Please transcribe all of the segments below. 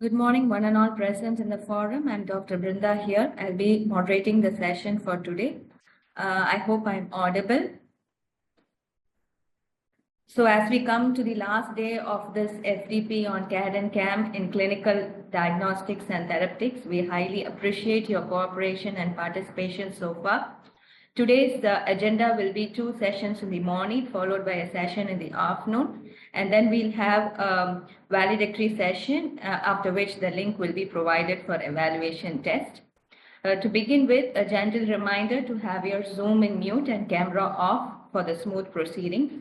Good morning, one and all present in the forum. I'm Dr. Brinda here. I'll be moderating the session for today. I hope I'm audible. So as we come to the last day of this FDP on CAD and CAM in clinical diagnostics and therapeutics, we highly appreciate your cooperation and participation so far. Today's agenda will be 2 sessions in the morning, followed by a session in the afternoon. And then we'll have a valedictory session, after which the link will be provided for evaluation test. To begin with, a gentle reminder to have your Zoom in mute and camera off for the smooth proceedings.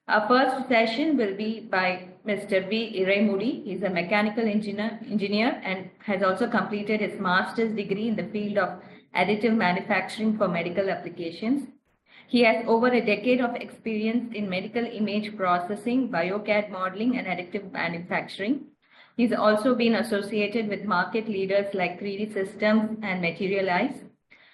Our first session will be by Mr. V. Iraimudi. He's a mechanical engineer and has also completed his master's degree in the field of additive manufacturing for medical applications. He has over a decade of experience in medical image processing, BioCAD modeling, and additive manufacturing. He's also been associated with market leaders like 3D Systems and Materialize.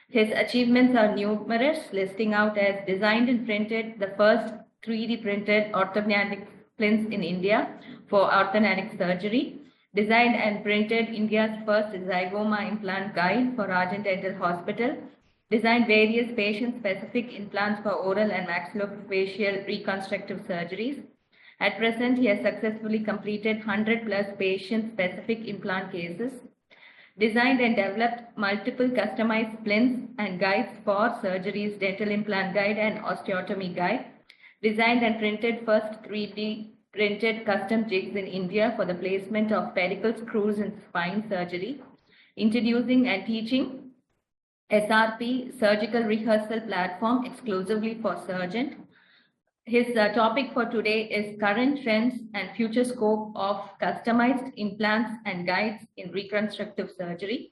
His achievements are numerous, listing out as designed and printed the first 3D printed orthodontic plinths in India for orthodontic surgery, designed and printed India's first zygoma implant guide for Argent Dental Hospital, designed various patient-specific implants for oral and maxillofacial reconstructive surgeries. At present, he has successfully completed 100 plus patient-specific implant cases, designed and developed multiple customized plinths and guides for surgeries, dental implant guide and osteotomy guide, designed and printed first 3D printed custom jigs in India for the placement of pedicle screws in spine surgery, introducing and teaching SRP surgical rehearsal platform exclusively for surgeons. His topic for today is current trends and future scope of customized implants and guides in reconstructive surgery.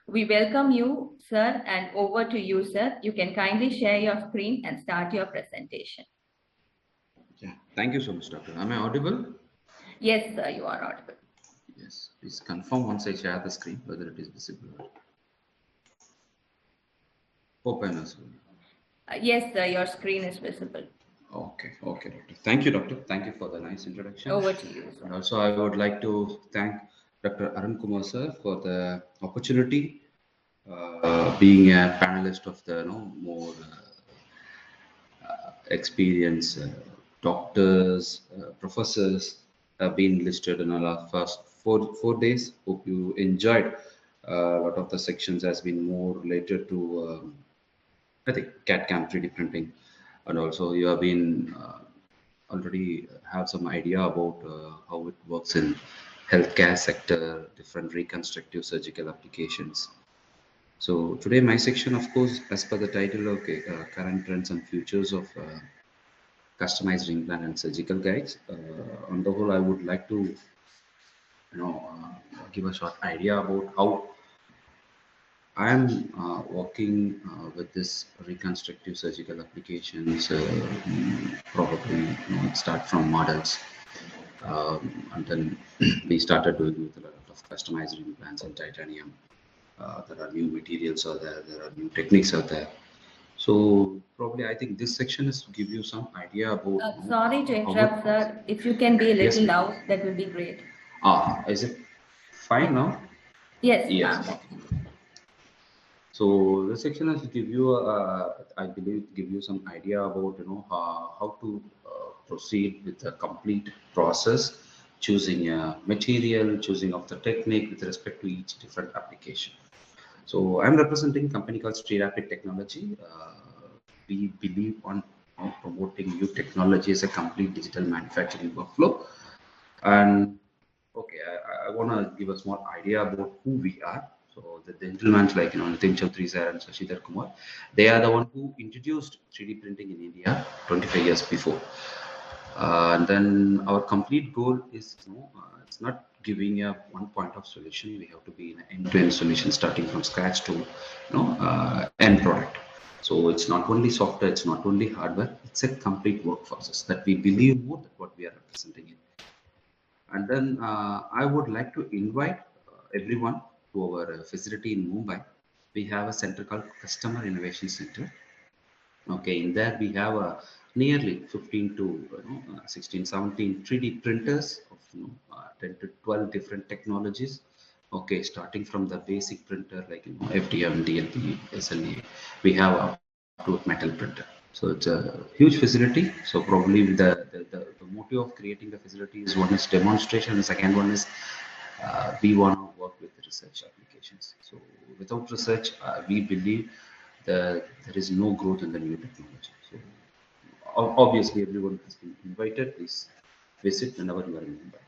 We welcome you, sir, and over to you, sir. You can kindly share your screen and start your presentation. Yeah, thank you so much, Doctor. Am I audible? Yes, sir, you are audible. Yes, please confirm once I share the screen whether it is visible. Hope I know. Yes, sir, your screen is visible. Okay, Doctor. Thank you, Doctor. Thank you for the nice introduction. Over to you, sir. And also, I would like to thank Dr. Arun Kumar, sir, for the opportunity, being a panelist of the more experienced doctors, professors have been listed in our first four days. Hope you enjoyed. A lot of the sections has been more related to, I think, CAD/CAM 3D printing, and also you have been already have some idea about how it works in healthcare sector, different reconstructive surgical applications. So today my section, of course, as per the title, okay, current trends and futures of customized implant and surgical guides. On the whole, I would like to give a short idea about how I am working with this reconstructive surgical applications. Probably start from models, and then we started doing with a lot of customized implants in titanium. There are new materials out there. There are new techniques out there. So probably I think this section is to give you some idea about. Sorry to interrupt, sir. If you can be a little loud, that would be great. Is it fine now? Yes. Yes. So this section is to give you, I believe, give you some idea about how to proceed with the complete process, choosing a material, choosing of the technique with respect to each different application. So I'm representing a company called Therapeutics Technology. We believe on promoting new technology as a complete digital manufacturing workflow. And okay, I want to give a small idea about who we are. So the gentlemen like Nitin Chaudhary sir and Shashidhar Kumar, they are the one who introduced 3D printing in India 25 years before. And then our complete goal is it's not giving a one point of solution. We have to be in an end-to-end solution starting from scratch to end product. So it's not only software, it's not only hardware, it's a complete work process that we believe more that what we are representing in. And then I would like to invite everyone to our facility in Mumbai. We have a center called Customer Innovation Center. Okay, in there we have nearly 15 to 16, 17 3D printers of 10 to 12 different technologies. Okay, starting from the basic printer like FDM, DLP, SLA, we have up to metal printer. So it's a huge facility. So probably the motive of creating the facility is one is demonstration, the second one is we want to work with research applications. So without research, we believe that there is no growth in the new technology. So obviously, everyone has been invited. Please visit whenever you are in Mumbai.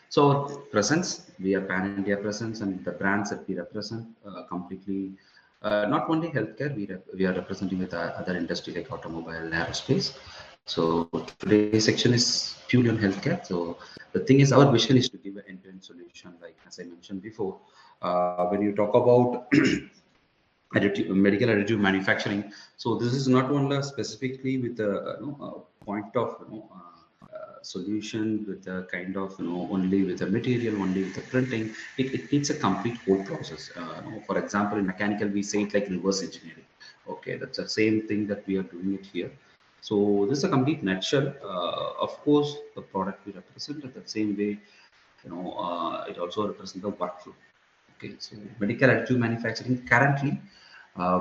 So presence, we are pan-India presence, and the brands that we represent completely, not only healthcare, we are representing with other industry like automobile, aerospace. So today's section is purely on healthcare. So the thing is, our vision is to give an end-to-end solution, like as I mentioned before. When you talk about medical additive manufacturing, so this is not only specifically with a point of solution with a kind of only with the material, only with the printing. It needs a complete whole process. For example, in mechanical we say it like reverse engineering. Okay, that's the same thing that we are doing it here. So this is a complete nutshell. Of course, the product we represent at the same way, it also represents the workflow. Okay, so medical additive manufacturing currently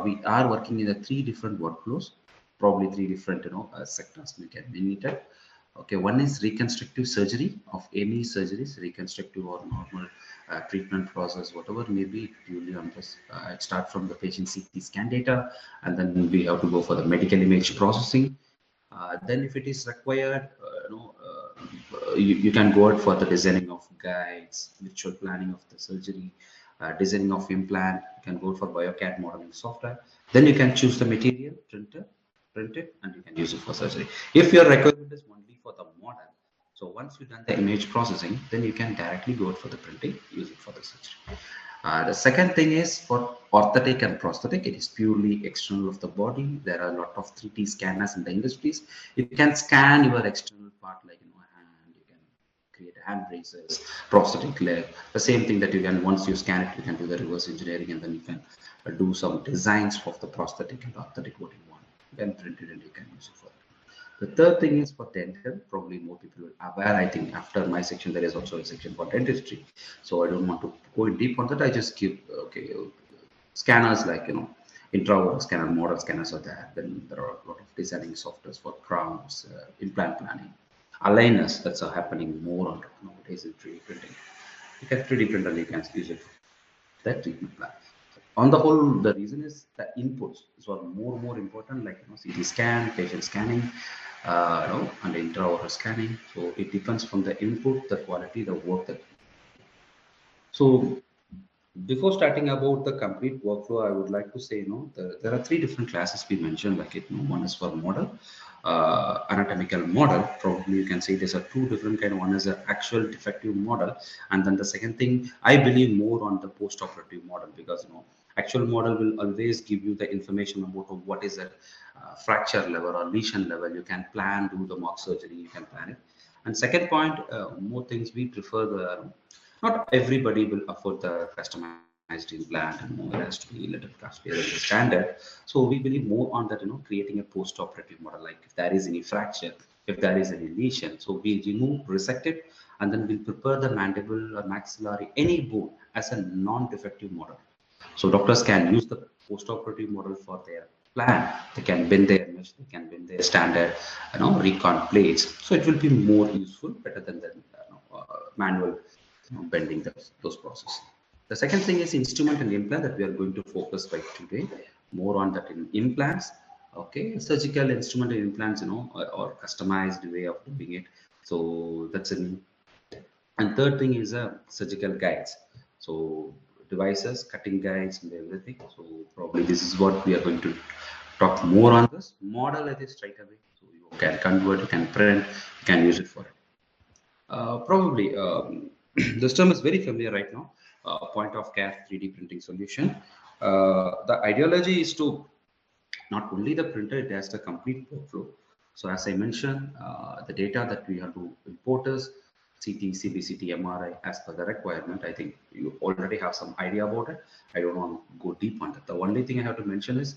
we are working in the three different workflows, probably three different sectors we can name it. Okay, one is reconstructive surgery of any surgeries, reconstructive or normal treatment process, whatever may be purely on this. It starts from the patient CT scan data, and then we have to go for the medical image processing. Then, if it is required, you can go out for the designing of guides, virtual planning of the surgery, designing of implant. You can go for BioCAD modeling software. Then you can choose the material, print it, and you can use it for surgery. If your requirement is only for the model, so once you've done the image processing, then you can directly go out for the printing, use it for the surgery. The second thing is for orthotic and prosthetic, it is purely external of the body. There are a lot of 3D scanners in the industries. You can scan your external part like hand, you can create hand braces, prosthetic leg. The same thing that you can, once you scan it, you can do the reverse engineering and then you can do some designs of the prosthetic and orthotic what you want. You can print it and you can use it for it. The third thing is for dental. Probably more people will aware. I think after my section there is also a section for dentistry. So I don't want to go in deep on that. I just give scanners like intraoral scanner, model scanners are there. Then there are a lot of designing softwares for crowns, implant planning, aligners. That's happening more on nowadays in 3D printing. You can 3D printer, you can use it for that treatment plan. On the whole, the reason is the inputs are more important, like CT scan, patient scanning, and intraoral scanning. So it depends from the input, the quality, the work that. So before starting about the complete workflow, I would like to say, there are three different classes we mentioned. Like one is for model, anatomical model. Probably you can say there's a two different kind. One is an actual defective model, and then the second thing, I believe more on the post-operative model, because actual model will always give you the information about what is a fracture level or lesion level. You can plan, do the mock surgery, you can plan it. And second point, more things we prefer the not everybody will afford the customized implant, and it has to be a little costlier than the standard. So we believe more on that, creating a post-operative model, like if there is any fracture, if there is any lesion, so we remove, resect it, and then we'll prepare the mandible or maxillary, any bone as a non-defective model. So doctors can use the post-operative model for their plan. They can bend their mesh, they can bend their standard, recon plates. So it will be more useful, better than the manual bending those processes. The second thing is instrument and implant that we are going to focus by today, more on that in implants. Okay, surgical instrument and implants, or customized way of doing it. So that's a new. And third thing is surgical guides. So devices, cutting guides, and everything. So probably this is what we are going to talk more on this model. It is straight away. So you can convert, you can print, you can use it for it. Probably this term is very familiar right now. Point of care 3D printing solution. The ideology is to not only the printer, it has the complete workflow. So as I mentioned, the data that we have to import is CT, CBCT, MRI as per the requirement. I think you already have some idea about it. I don't want to go deep on that. The only thing I have to mention is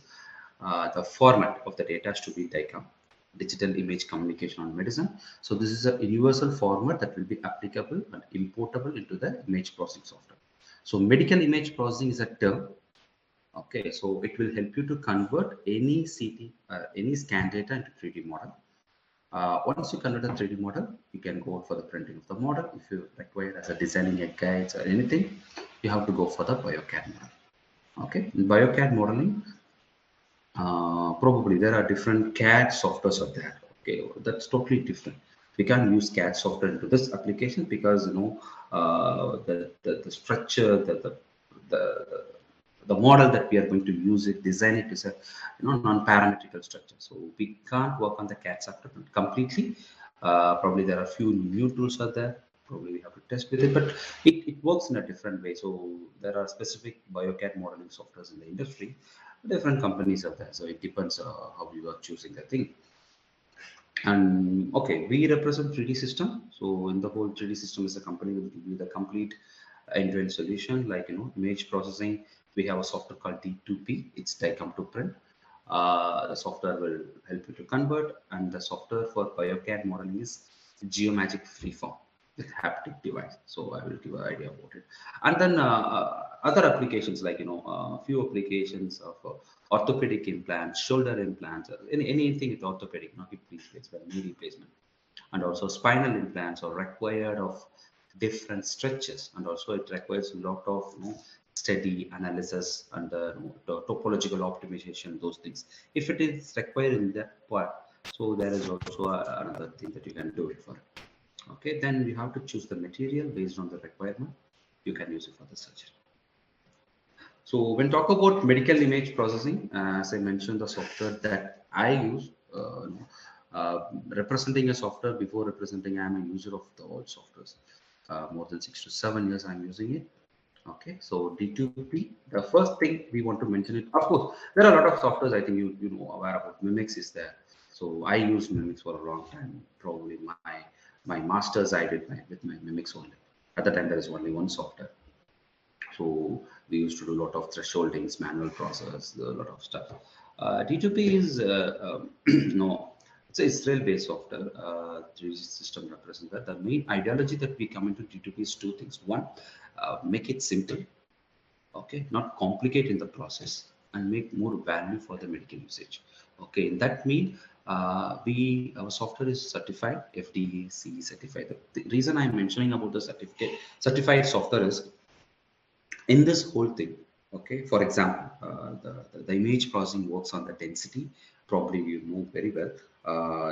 the format of the data has to be DICOM, digital image communication on medicine. So this is a universal format that will be applicable and importable into the image processing software. So medical image processing is a term. Okay, so it will help you to convert any CT, any scan data into 3D model. Once you convert a 3D model, you can go for the printing of the model. If you require as a designing a guides or anything, you have to go for the BioCAD model. Okay, in BioCAD modeling, probably there are different CAD softwares out there. Okay, that's totally different. We can't use CAD software into this application because the structure, the the model that we are going to use it, design it is a non-parametrical structure. So we can't work on the CAD software completely. Probably there are a few new tools out there. Probably we have to test with it, but it works in a different way. So there are specific BioCAD modeling softwares in the industry. Different companies are there, so it depends how you are choosing the thing. And okay, we represent 3D system. So in the whole 3D system is a company will give you the complete end-to-end solution, like image processing. We have a software called D2P. It's DICOM to print. The software will help you to convert, and the software for BioCAD modeling is Geomagic Freeform with haptic device. So I will give an idea about it. And then other applications like few applications of orthopedic implants, shoulder implants, anything with orthopedic, not hip replacement, knee replacement, and also spinal implants are required of different stretches, and also it requires a lot of study analysis and the topological optimization, those things. If it is required in that part, so there is also another thing that you can do it for. Okay, then we have to choose the material based on the requirement. You can use it for the surgery. So when talk about medical image processing, as I mentioned, the software that I use, representing a software before representing, I'm a user of the old softwares. More than 6 to 7 years I'm using it. Okay, so D2P, the first thing we want to mention it. Of course, there are a lot of softwares. I think you know aware about. Mimix is there. So I use Mimix for a long time. Probably my masters I did with my Mimix only. At the time there is only one software. So we used to do a lot of thresholdings, manual process, a lot of stuff. D2P is no, it's an Israel-based software. 3D system represents that. The main ideology that we come into D2P is two things. One, make it simple, okay, not complicate in the process, and make more value for the medical usage. Okay, in that mean our software is certified FDC certified. The reason I'm mentioning about the certified software is in this whole thing. Okay, for example, the image processing works on the density. Probably you know very well,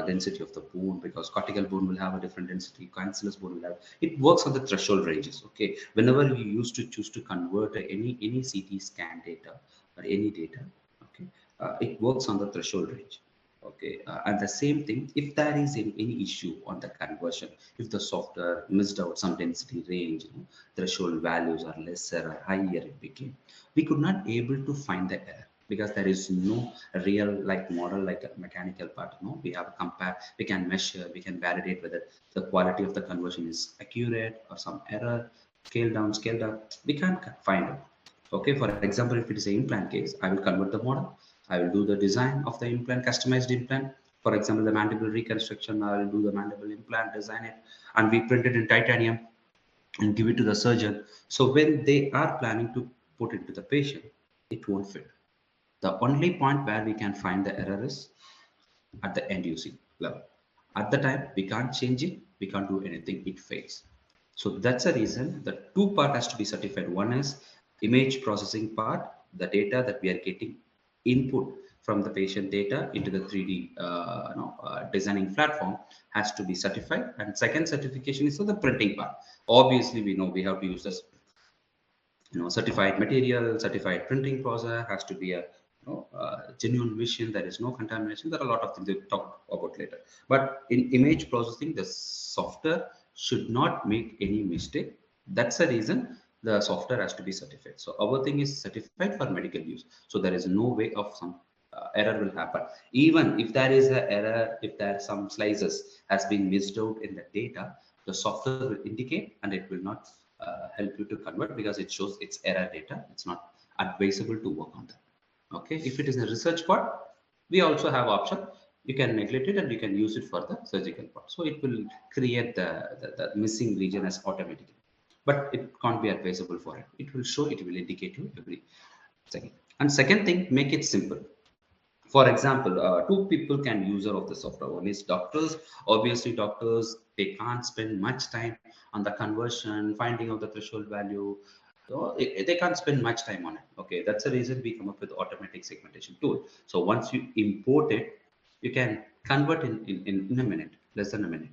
density of the bone, because cortical bone will have a different density, cancellous bone will have, it works on the threshold ranges. Okay, whenever you used to choose to convert any CT scan data or any data, okay, it works on the threshold range. Okay, and the same thing, if there is any issue on the conversion, if the software missed out some density range, threshold values are lesser or higher, it became, we could not able to find the error because there is no real like model like a mechanical part. We have a compare, we can measure, we can validate whether the quality of the conversion is accurate or some error, scale down, we can't find it. Okay, for example, if it is an implant case, I will convert the model. I will do the design of the implant, customized implant. For example, the mandible reconstruction, I will do the mandible implant, design it, and we print it in titanium and give it to the surgeon. So when they are planning to put it to the patient, it won't fit. The only point where we can find the error is at the end using level. At the time, we can't change it, we can't do anything, it fails. So that's the reason the two part has to be certified. One is image processing part, the data that we are getting input from the patient data into the 3D designing platform has to be certified. And second certification is for the printing part. Obviously, we know we have to use this certified material, certified printing process, has to be a genuine machine. There is no contamination. There are a lot of things we'll talk about later. But in image processing, the software should not make any mistake. That's the reason the software has to be certified. So our thing is certified for medical use. So there is no way of some error will happen. Even if there is an error, if there are some slices has been missed out in the data, the software will indicate and it will not help you to convert because it shows it's error data. It's not advisable to work on that. Okay, if it is a research part, we also have option. You can neglect it and you can use it for the surgical part. So it will create the missing region as automatically, but it can't be advisable for it. It will show, it will indicate you every second. And second thing, make it simple. For example, two people can user of the software. One is doctors. Obviously, doctors, they can't spend much time on the conversion, finding out the threshold value. So they can't spend much time on it. Okay, that's the reason we come up with automatic segmentation tool. So once you import it, you can convert in a minute, less than a minute.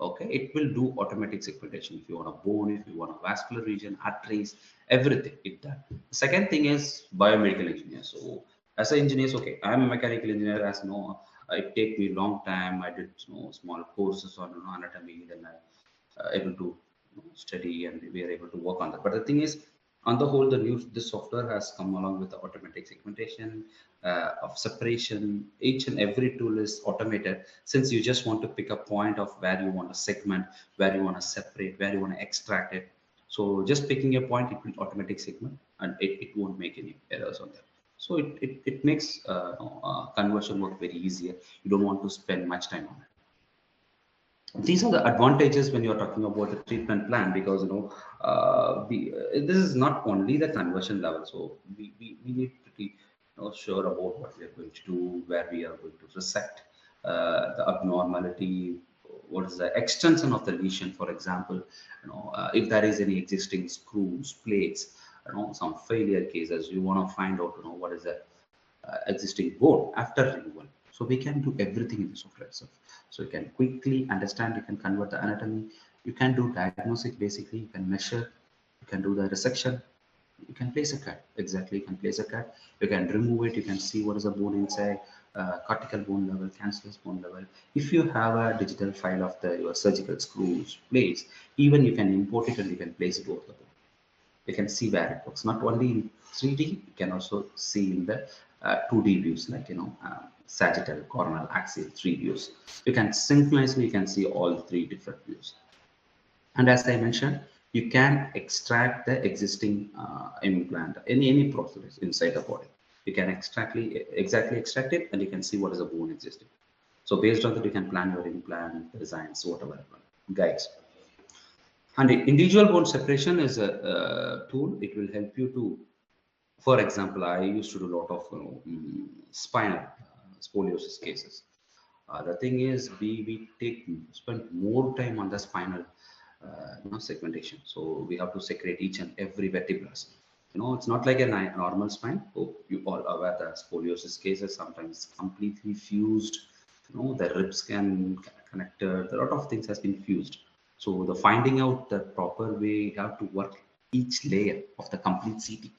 Okay, it will do automatic segmentation. If you want a bone, if you want a vascular region, arteries, everything it done. The second thing is biomedical engineer. So as an engineer, okay, I'm a mechanical engineer. As no, it take me long time. I did small courses on anatomy, then I able to study and we are able to work on that. But the thing is, on the whole, the new this software has come along with the automatic segmentation of separation. Each and every tool is automated, since you just want to pick a point of where you want to segment, where you want to separate, where you want to extract it. So just picking a point, it will automatic segment and it won't make any errors on that. So it makes conversion work very easier. You don't want to spend much time on it. These are the advantages when you're talking about the treatment plan, because this is not only the conversion level. So we need to be sure about what we are going to do, where we are going to resect the abnormality, what is the extension of the lesion. For example, if there is any existing screws, plates, some failure cases, you want to find out what is the existing bone after removal. So we can do everything in the software itself. So you can quickly understand, you can convert the anatomy, you can do diagnostic basically, you can measure, you can do the resection, you can place a cut. Exactly, you can place a cut, you can remove it, you can see what is the bone inside, cortical bone level, cancellous bone level. If you have a digital file of your surgical screws, plates, even you can import it and you can place it over the bone. You can see where it works. Not only in 3D, you can also see in the 2D views, like sagittal, coronal, axial, three views. You can synchronously, you can see all three different views. And as I mentioned, you can extract the existing implant, any process inside the body. You can exactly extract it, and you can see what is the bone existing. So based on that, you can plan your implant designs, whatever guides. And the individual bone separation is a tool. It will help you to, for example, I used to do a lot of spinal scoliosis cases. The thing is, we spend more time on the spinal segmentation. So we have to segregate each and every vertebra. It's not like a normal spine. Oh, you all aware that scoliosis cases sometimes completely fused. The ribs can connected. A lot of things has been fused. So the finding out the proper way, you have to work each layer of the complete CT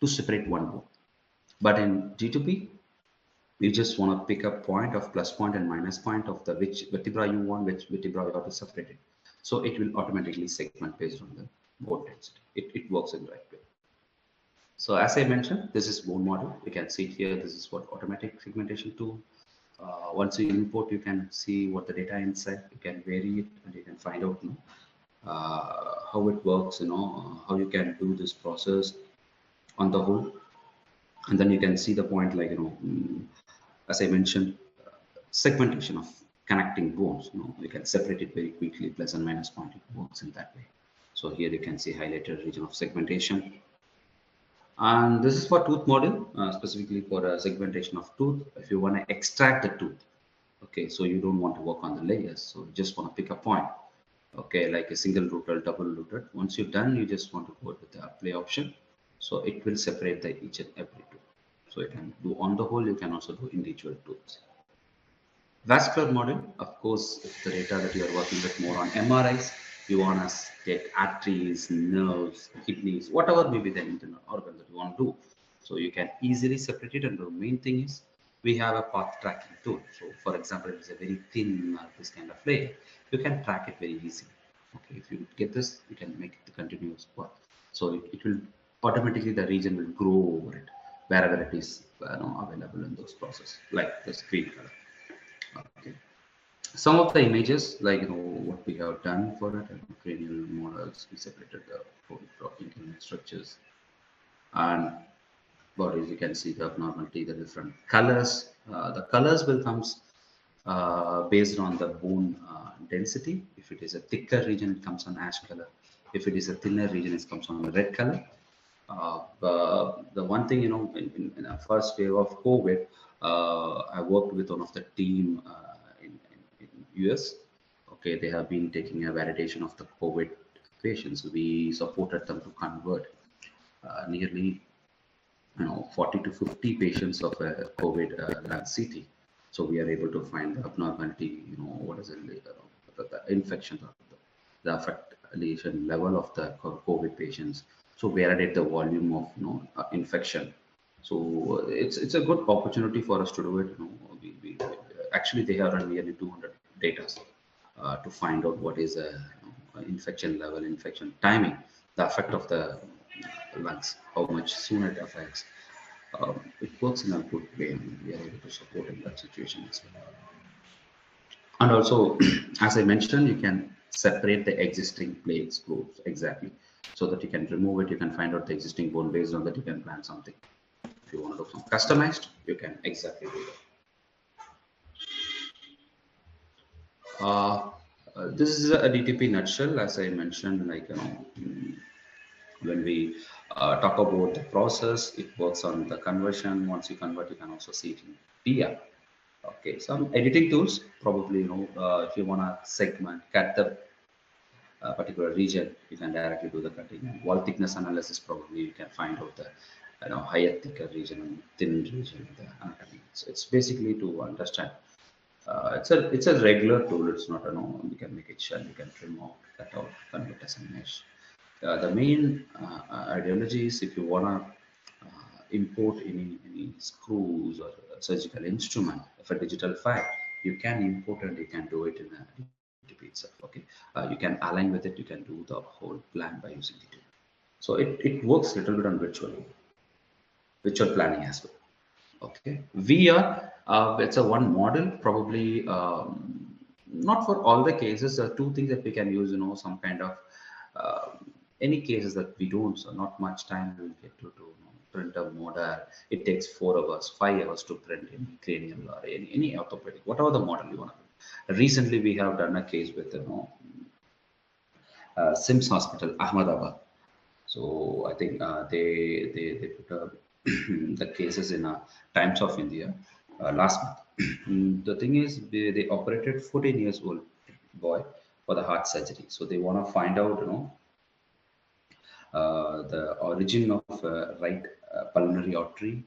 to separate one bone. But in G2P, you just want to pick a point of plus point and minus point of the which vertebra you want, which vertebra you have to separate it. So it will automatically segment based on the bone density. It works in the right way. So as I mentioned, this is bone model. You can see here, this is what automatic segmentation tool. Once you import, you can see what the data inside. You can vary it and you can find out how it works, how you can do this process on the whole. And then you can see the point, like, as I mentioned, segmentation of connecting bones. You can separate it very quickly, plus and minus point. It works in that way. So here you can see highlighted region of segmentation. And this is for tooth model, specifically for segmentation of tooth. If you want to extract the tooth, okay, so you don't want to work on the layers, so you just want to pick a point, okay, like a single rooted, double rooted. Once you're done, you just want to go with the apply option, so it will separate the each and every tooth. So you can do on the whole, you can also do individual tooths. Vascular model, of course, if the data that you are working with more on MRIs, you want to take arteries, nerves, kidneys, whatever may be the internal organ that you want to do. So you can easily separate it. And the main thing is we have a path tracking tool. So for example, if it's a very thin this kind of layer, you can track it very easily. Okay, if you get this, you can make it the continuous path. So it will automatically, the region will grow over it wherever it is available in those processes, like the screen color. Okay. Some of the images, like what we have done for it, cranial models, we separated the internal structures, and bodies. You can see the abnormality, the different colors. The colors will comes based on the bone density. If it is a thicker region, it comes on ash color. If it is a thinner region, it comes on a red color. The one thing, in the first wave of COVID, I worked with one of the team in US. Okay, they have been taking a validation of the COVID patients. We supported them to convert nearly 40 to 50 patients of a COVID lung CT. So we are able to find the abnormality, what is it, the infection, the affectation level of the COVID patients. So validate the volume of infection. So it's a good opportunity for us to do it. Actually they have run nearly 200 data to find out what is a infection level, infection timing, the effect of the lungs, how much sooner it affects. It works in a good way, and we are able to support in that situation as well. And also, as I mentioned, you can separate the existing plates groups exactly, so that you can remove it. You can find out the existing bone. Based on that, you can plan something. If you want to do some customized, you can exactly do that. This is a DTP nutshell, as I mentioned. Like when we talk about the process, it works on the conversion. Once you convert, you can also see it in PR. Okay, some editing tools, probably, if you want to segment, cut the particular region, you can directly do the cutting. And wall thickness analysis, probably you can find out the higher, thicker region and thin region, the anatomy. So it's basically to understand. It's a regular tool. It's not you can make it shell, you can trim out, cut out, convert as a mesh. The main ideology is if you want to import any screws or surgical instrument of a digital file, you can import and you can do it in a DTP itself. Okay, you can align with it, you can do the whole plan by using DTP. So it works a little bit on virtual planning as well. Okay, VR, it's a one model, probably not for all the cases. There are two things that we can use, some kind of uh, any cases that we don't, so not much time we will get to print a model. It takes 4 hours, 5 hours to print in cranial or any orthopedic, whatever the model you want to do. Recently, we have done a case with Sims Hospital, Ahmedabad. So I think they put the cases in Times of India last month. The thing is, they operated 14 years old boy for the heart surgery. So they want to find out, the origin of right pulmonary artery,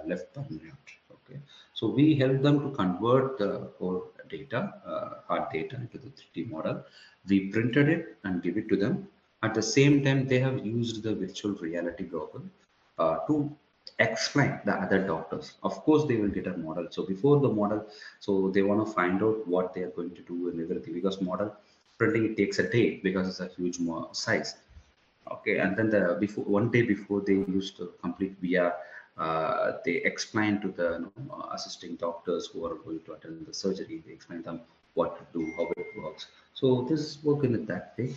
left pulmonary artery. Okay, so we help them to convert the whole data, heart data, into the 3D model. We printed it and give it to them. At the same time, they have used the virtual reality goggle to explain the other doctors. Of course, they will get a model. So before the model, so they want to find out what they are going to do and everything, because model printing, it takes a day because it's a huge size. Okay, and then the before one day before they used to complete VR, they explain to the assisting doctors who are going to attend the surgery. They explain them what to do, how it works. So this is working in that way.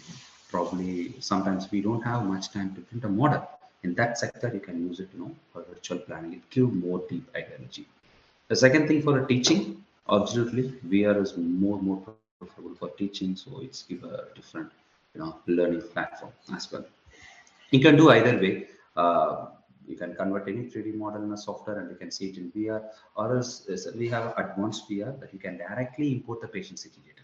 Probably sometimes we don't have much time to print a model. In that sector, you can use it, for virtual planning. It gives more deep ideology. The second thing for a teaching, absolutely, VR is more preferable for teaching. So it's give a different, learning platform as well. You can do either way. You can convert any 3D model in a software and you can see it in VR, or else we have advanced VR that you can directly import the patient CT data.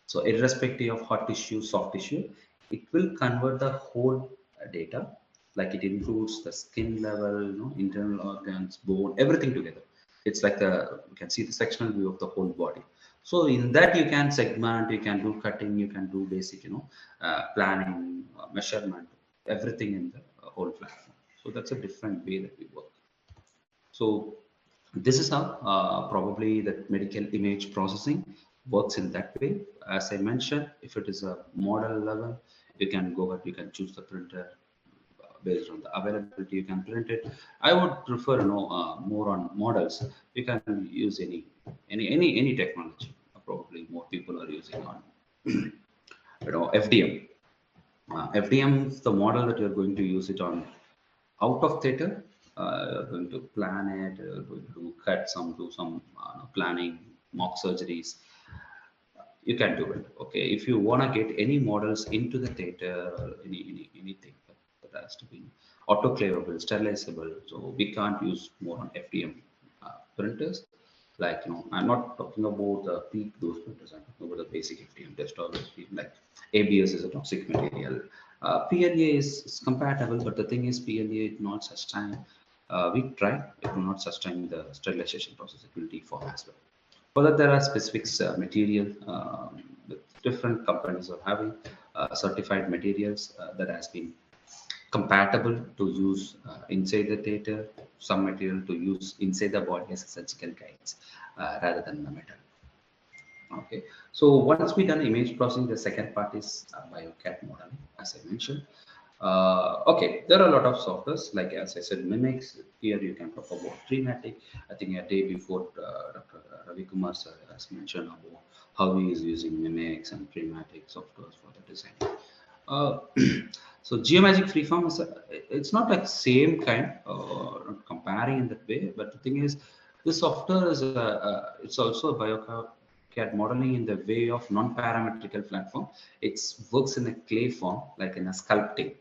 So irrespective of hot tissue, soft tissue, it will convert the whole data, like it includes the skin level, internal organs, bone, everything together. It's like you can see the sectional view of the whole body. So in that you can segment, you can do cutting, you can do basic, planning, measurement, everything in the whole platform. So that's a different way that we work. So this is how probably the medical image processing works in that way. As I mentioned, if it is a model level, you can go ahead, you can choose the printer based on the availability. You can print it. I would prefer, more on models. You can use any technology. Probably more people are using on FDM. FDM is the model that you're going to use it on out of theater. You're going to plan it, you're going to cut some, do some planning, mock surgeries, you can do it. Okay, if you want to get any models into the theater or anything that has to be autoclavable, sterilizable, so we can't use more on FDM printers. Like, I'm not talking about the peak dose printers. I'm talking about the basic FDM desktop FDM. Like ABS is a toxic material. PLA is compatible, but the thing is PLA is not sustain. We tried, it will not sustain the sterilization process. It will deform as well. For that, there are specific material that different companies are having certified materials that has been compatible to use inside the theater, some material to use inside the body as surgical guides rather than the metal. Okay, so once we done image processing, the second part is BioCAD modeling, as I mentioned. Okay, there are a lot of softwares, like as I said, Mimics. Here you can talk about Trematic. I think a day before, Dr. Ravi Kumar sir has mentioned about how he is using Mimics and Trematic softwares for the design. Uh, so Geomagic Freeform is it's not like same kind, not comparing in that way. But the thing is, this software is it's also a BioCAD modeling in the way of non-parametrical platform. It works in a clay form, like in a sculpting.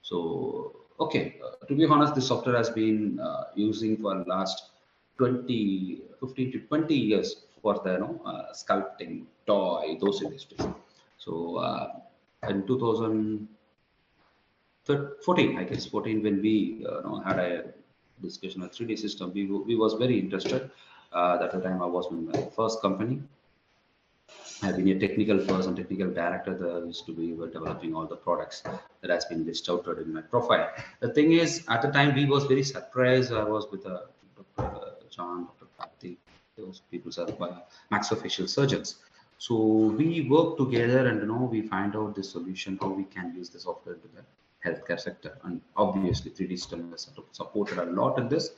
So okay, to be honest, this software has been using for last 20, 15 to 20 years for the sculpting, toy, those industries. So in 2014, I guess 14, when we had a discussion on 3D system, we was very interested. At the time, I was in my first company. I've been a technical person, technical director that used to be developing all the products that has been listed out in my profile. The thing is, at the time, we was very surprised. I was with Dr. John, Dr. Karthi, those people are maxillofacial surgeons. So we work together and we find out the solution, how we can use the software to the healthcare sector. And obviously 3D system has supported a lot in this.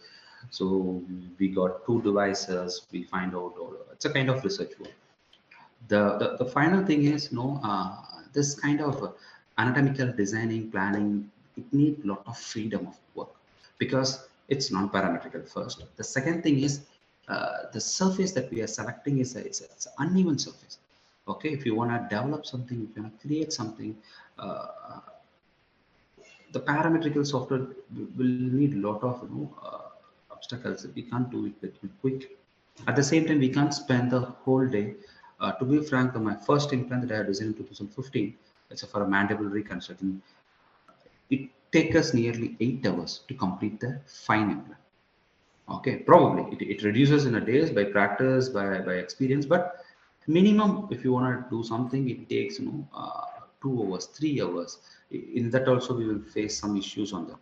So we got two devices, we find out, it's a kind of research work. The final thing is this kind of anatomical designing planning, it needs a lot of freedom of work because it's non-parametrical first. The second thing is the surface that we are selecting is it's an uneven surface. Okay, if you want to develop something, if you want to create something, uh, the parametrical software will need a lot of obstacles. We can't do it very quick. At the same time, we can't spend the whole day. To be frank, my first implant that I had designed in 2015, it's for a mandible reconstruction. It takes us nearly 8 hours to complete the fine implant. Okay, probably it reduces in a days by practice, by experience, but minimum if you want to do something, it takes 2 hours, 3 hours. In that also we will face some issues on that.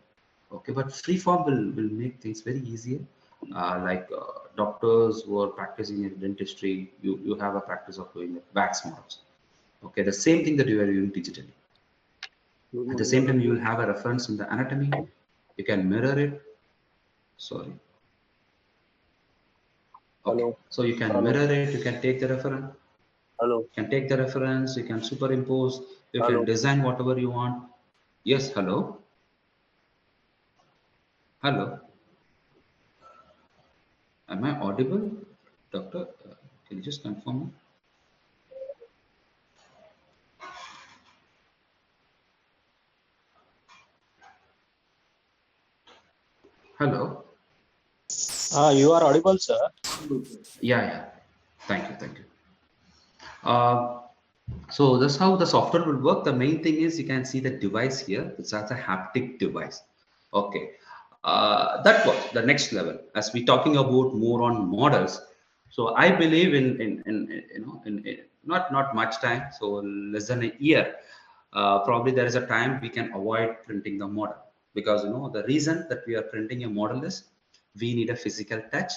Okay, but freeform will make things very easier. Like doctors who are practicing in dentistry, you have a practice of doing wax models. Okay, the same thing that you are doing digitally. At the same time, you will have a reference in the anatomy. You can mirror it. Sorry. Okay. Hello. So you can Hello. mirror it. You can take the reference. Hello. You can take the reference. You can superimpose. You can Hello. design whatever you want. Yes. Hello. Hello. Am I audible, doctor? Can you just confirm me? Hello. You are audible, sir. Yeah, yeah. Thank you, thank you. So that's how the software will work. The main thing is you can see the device here. It's as a haptic device. Okay. That was the next level. As we talking about more on models, so I believe in not much time, so less than a year. Probably there is a time we can avoid printing the model because the reason that we are printing a model is we need a physical touch.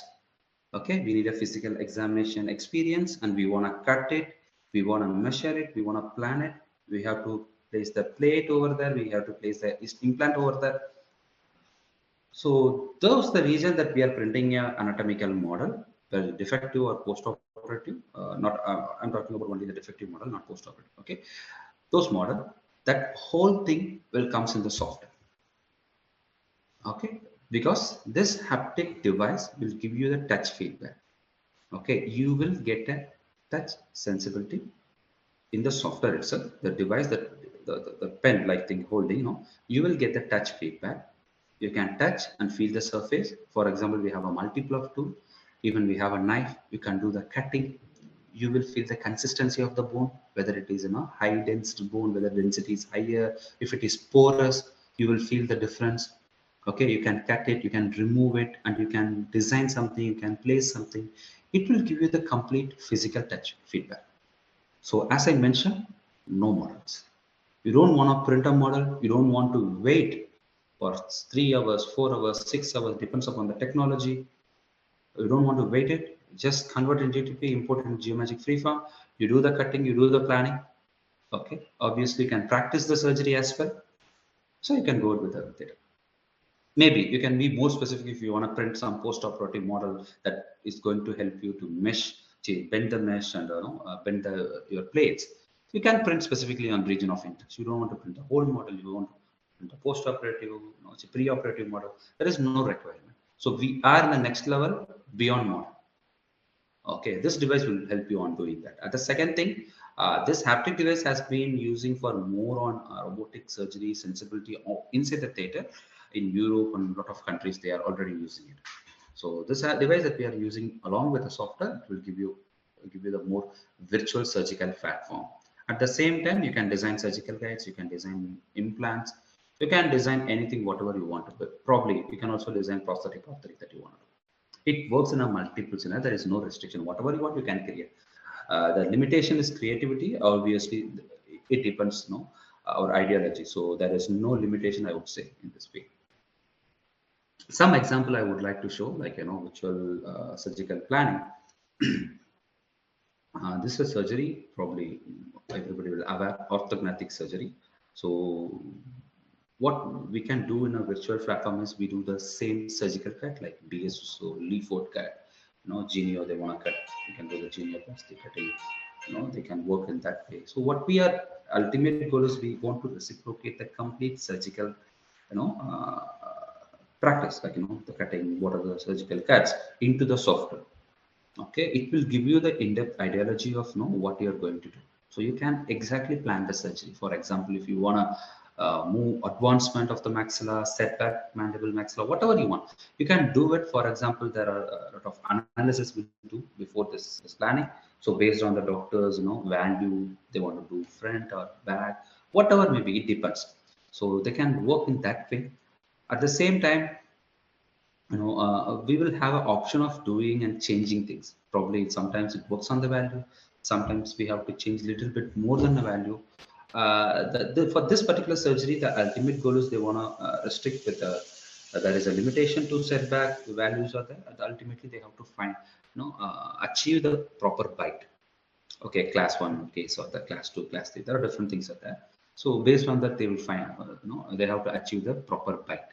Okay, we need a physical examination experience, and we want to cut it, we want to measure it, we want to plan it. We have to place the plate over there, we have to place the implant over there. So those the reason that we are printing an anatomical model, the defective or post-operative. Not I'm talking about only the defective model, not post-operative. Okay, those model, that whole thing will comes in the software. Okay, because this haptic device will give you the touch feedback. Okay, you will get a touch sensibility in the software itself. The device that the pen like thing holding, you will get the touch feedback. You can touch and feel the surface. For example, we have a multiple of tool. Even we have a knife. You can do the cutting. You will feel the consistency of the bone, whether it is high density bone, whether density is higher. If it is porous, you will feel the difference. Okay, you can cut it, you can remove it, and you can design something, you can place something. It will give you the complete physical touch feedback. So as I mentioned, no models. You don't want to print a model. You don't want to wait for 3 hours, 4 hours, 6 hours, depends upon the technology. You don't want to wait it. Just convert in GTP, import in Geomagic Freeform. You do the cutting, you do the planning. Okay. Obviously, you can practice the surgery as well. So you can go with it. Maybe you can be more specific if you want to print some post-operative model that is going to help you to bend the mesh and bend your plates. You can print specifically on region of interest. You don't want to print the whole model. You want to print a post-operative, it's a pre-operative model. There is no requirement. So we are in the next level beyond model. Okay, this device will help you on doing that. The second thing, this haptic device has been using for more on robotic surgery sensibility inside the theater. In Europe and a lot of countries, they are already using it. So this device that we are using along with the software will give you the more virtual surgical platform. At the same time, you can design surgical guides, you can design implants, you can design anything, whatever you want to do. Probably you can also design prosthetic orthopedic that you want to do. It works in a multiple scenario. There is no restriction. Whatever you want, you can create. The limitation is creativity. Obviously, it depends, our ideology. So there is no limitation, I would say, in this way. Some example I would like to show, like virtual surgical planning. This is a surgery. Probably everybody will aware orthognathic surgery. So what we can do in a virtual platform is we do the same surgical cut like BS, so Leaford cut, Genio, they want to cut, you can do the genioplasty cutting, they can work in that way. So what we are ultimate goal is we want to reciprocate the complete surgical, practice, like, the cutting, what are the surgical cuts into the software. Okay, it will give you the in-depth ideology of what you're going to do. So you can exactly plan the surgery. For example, if you want to move advancement of the maxilla, setback, mandible maxilla, whatever you want, you can do it. For example, there are a lot of analysis we do before this planning. So based on the doctor's value, they want to do front or back, whatever maybe, it depends. So they can work in that way. At the same time, we will have an option of doing and changing things. Probably sometimes it works on the value. Sometimes we have to change a little bit more than the value. For this particular surgery, the ultimate goal is they want to restrict with there is a limitation to setback. The values are there. And ultimately, they have to find, achieve the proper bite. Okay, class 1 case or the class 2, class 3. There are different things are there. So based on that, they will find, they have to achieve the proper bite.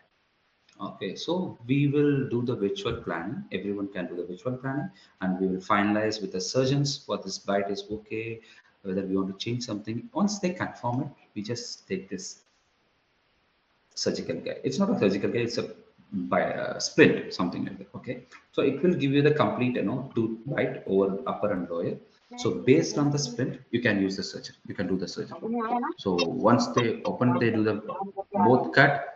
Okay, so we will do the virtual planning. Everyone can do the virtual planning, and we will finalize with the surgeons what this bite is okay, whether we want to change something. Once they confirm it, we just take this surgical guide. It's not a surgical guide; it's a by a splint, something like that. Okay, so it will give you the complete, tooth bite over upper and lower. So based on the splint, you can use the surgery. You can do the surgery. So once they open, they do the both cut,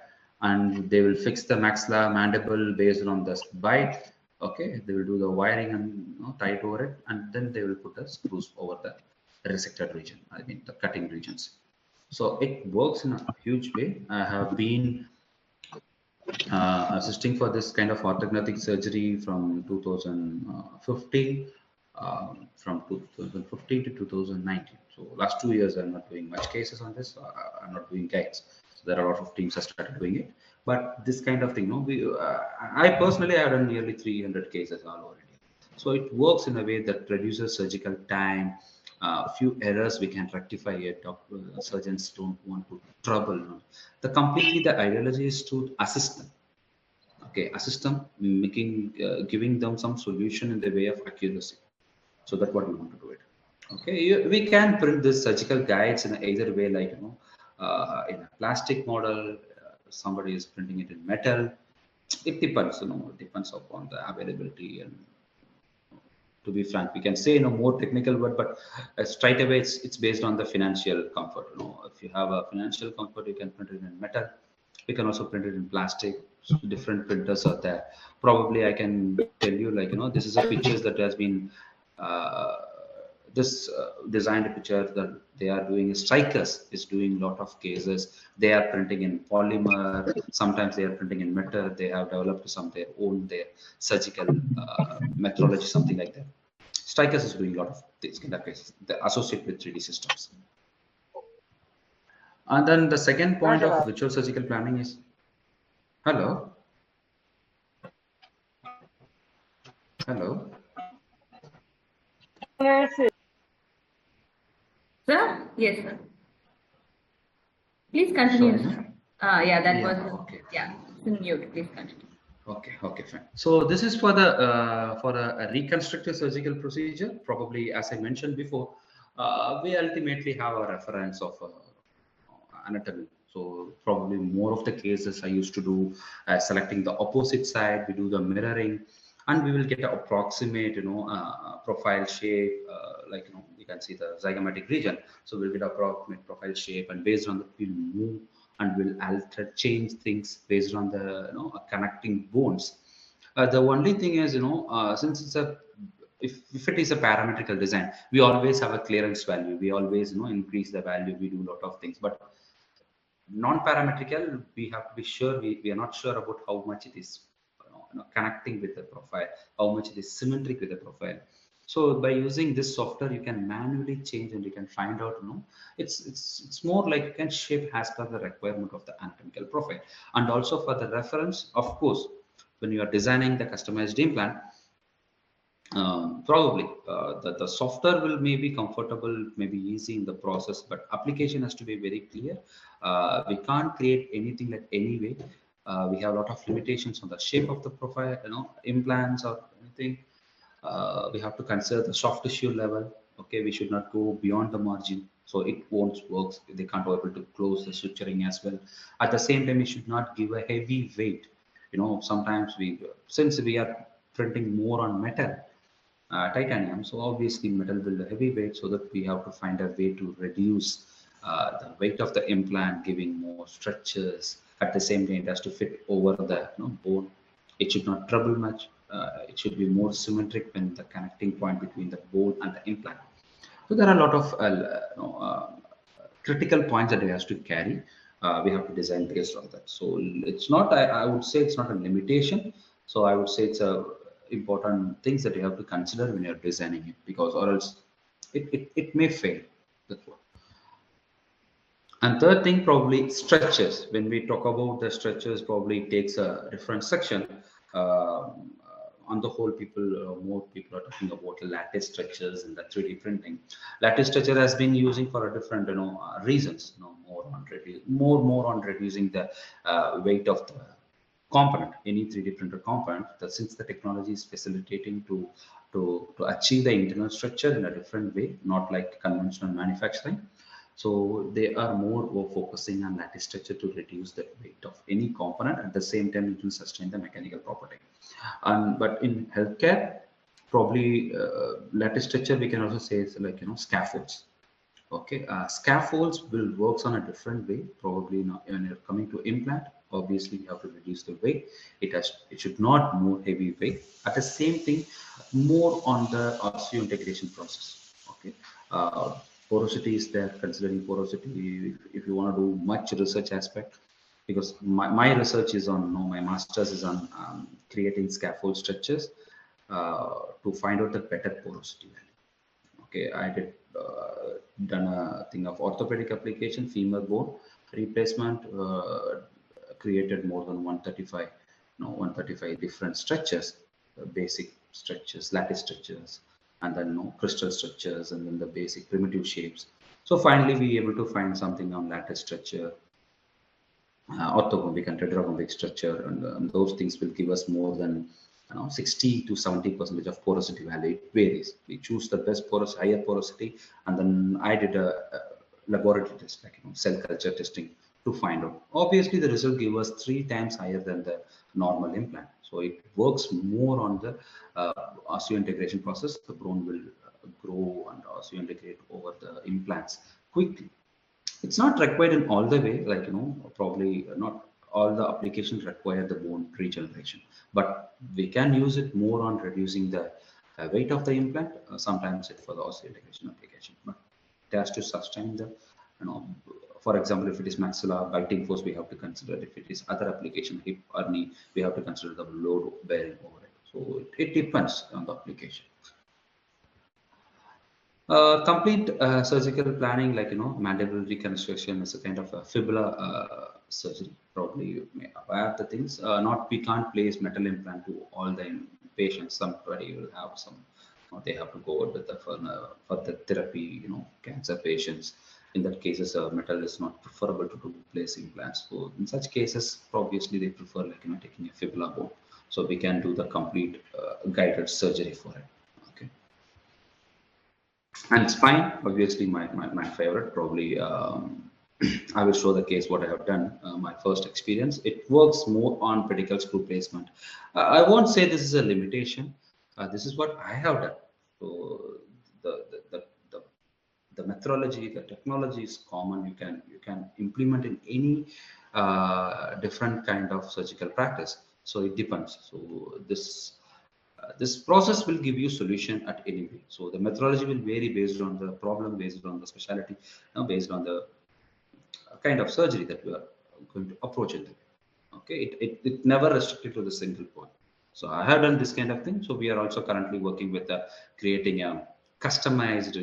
and they will fix the maxilla mandible based on the bite. Okay, they will do the wiring and tie it over it, and then they will put the screws over the resected region. I mean the cutting regions. So it works in a huge way. I have been assisting for this kind of orthognathic surgery from 2015, from 2015 to 2019. So last 2 years, I'm not doing much cases on this. I'm not doing guides. So there are a lot of teams that started doing it. But this kind of thing, I personally have done nearly 300 cases all over India. So it works in a way that reduces surgical time. A few errors we can rectify it. Surgeons don't want to trouble. The completely the ideology is to assist them. Okay, assist them, giving them some solution in the way of accuracy. So that's what we want to do it. Okay, we can print this surgical guides in either way, like in a plastic model. Somebody is printing it in metal. it depends, it depends upon the availability. And to be frank, we can say more technical word, but straight away it's based on the financial comfort. If you have a financial comfort, you can print it in metal. You can also print it in plastic. So different printers are there. Probably I can tell you, like, this is a pictures that has been uh, this designed picture that they are doing. Strikers is doing a lot of cases. They are printing in polymer. Sometimes they are printing in metal. They have developed some their surgical methodology, something like that. Strikers is doing a lot of these kind of cases. They associate with 3D systems. And then the second point of virtual surgical planning is, hello, hello. Sir? Yes, sir. Please continue, Sorry, sir. Yeah, that yeah, was, okay. yeah, it's in mute. Please continue. Okay, fine. So this is for the for a reconstructive surgical procedure. Probably, as I mentioned before, we ultimately have a reference of anatomy. So probably more of the cases I used to do selecting the opposite side. We do the mirroring, and we will get an approximate, profile shape. Like you can see the zygomatic region. So we'll get approximate profile shape, and based on that, we'll move and will alter, change things based on the connecting bones. The only thing is, since it's a if it is a parametrical design, we always have a clearance value. We always increase the value. We do a lot of things, but non-parametrical, we have to be sure. We are not sure about how much it is connecting with the profile, how much it is symmetric with the profile. So by using this software, you can manually change and you can find out, it's more like you can shape as per the requirement of the anatomical profile. And also for the reference, of course, when you are designing the customized implant, probably the software will maybe comfortable, maybe easy in the process, but application has to be very clear. We can't create anything like any way. We have a lot of limitations on the shape of the profile, implants or anything. We have to consider the soft tissue level. Okay, we should not go beyond the margin, so it won't work. They can't be able to close the suturing as well. At the same time, we should not give a heavy weight. Sometimes since we are printing more on metal, titanium, so obviously metal will be heavyweight, so that we have to find a way to reduce the weight of the implant, giving more stretches. At the same time, it has to fit over the bone. It should not trouble much. It should be more symmetric when the connecting point between the bone and the implant. So there are a lot of critical points that it has to carry. We have to design based on that. So it's not, I would say it's not a limitation. So I would say it's a important things that you have to consider when you're designing it, because or else it may fail. That's what. And third thing, probably stretches. When we talk about the stretches, probably it takes a different section. On the whole, more people are talking about lattice structures and the 3D printing. Lattice structure has been using for a different, reasons. More on reducing the weight of the component, any 3D printer component. That since the technology is facilitating to achieve the internal structure in a different way, not like conventional manufacturing. So they are more focusing on lattice structure to reduce the weight of any component. At the same time, it will sustain the mechanical property. But in healthcare, probably lattice structure we can also say is like scaffolds. Okay, scaffolds will works on a different way. Probably when you're coming to implant, obviously you have to reduce the weight. It should not more heavy weight. At the same thing, more on the osseointegration process. Okay, porosity is there. Considering porosity, if you want to do much research aspect, because my research is on, my master's is on creating scaffold structures to find out the better porosity value. Okay, I did done a thing of orthopedic application, femur bone replacement, created more than 135 different structures, basic structures, lattice structures, and then crystal structures, and then the basic primitive shapes. So finally, we able to find something on lattice structure, orthorhombic and tetrahombic structure, and those things will give us more than 60 to 70% of porosity value. It varies. We choose the best higher porosity, and then I did a laboratory test, like cell culture testing to find out. Obviously, the result gives us 3 times higher than the normal implant. So it works more on the osseointegration process. The bone will grow and osseointegrate over the implants quickly. It's not required in all the way, like, probably not all the applications require the bone regeneration, but we can use it more on reducing the weight of the implant. Sometimes it for the osseointegration application, but it has to sustain the, you know, for example, if it is maxilla biting force, we have to consider. If it is other application, hip or knee, we have to consider the load bearing over it. So it depends on the application. Complete surgical planning, like, mandible reconstruction is a kind of a fibula surgery. Probably you may aware the things. Not we can't place metal implant to all the patients. Somebody will have some. They have to go with the for the therapy. Cancer patients. In that cases, metal is not preferable to place implants. So in such cases, obviously they prefer, like, taking a fibula bone. So we can do the complete guided surgery for it. Okay. And spine, obviously my favorite. Probably I will show the case what I have done. My first experience, it works more on pedicle screw placement. I won't say this is a limitation. This is what I have done. So the the, the, the the methodology, the technology is common. You can implement in any different kind of surgical practice. So it depends. So this process will give you solution at any way. So the methodology will vary based on the problem, based on the specialty, based on the kind of surgery that we are going to approach it. Okay, it never restricted to the single point. So I have done this kind of thing. So we are also currently working with creating a customized,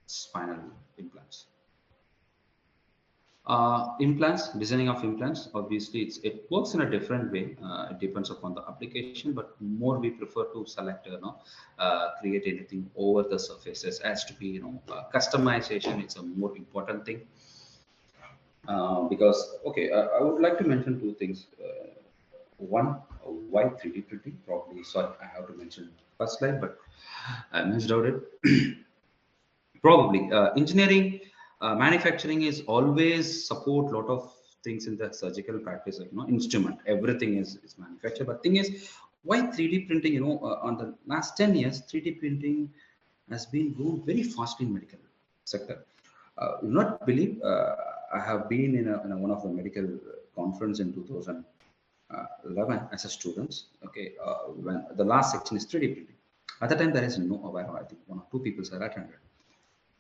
spinal implants. Implants, designing of implants, obviously it works in a different way. It depends upon the application, but more we prefer to select, create anything over the surfaces. As to be, customization, it's a more important thing. Because, okay, I would like to mention 2 things. One, why 3D printing? Probably, sorry, I have to mention first slide, but I missed out it. Probably engineering, manufacturing is always support lot of things in the surgical practice, like, instrument, everything is manufactured. But thing is, why 3D printing? On the last 10 years, 3D printing has been grown very fast in medical sector. You not believe, I have been in one of the medical conference in 2011 as a student. Okay, when the last section is 3D printing. At the time, there is no aware. I think 1 or 2 people are attended.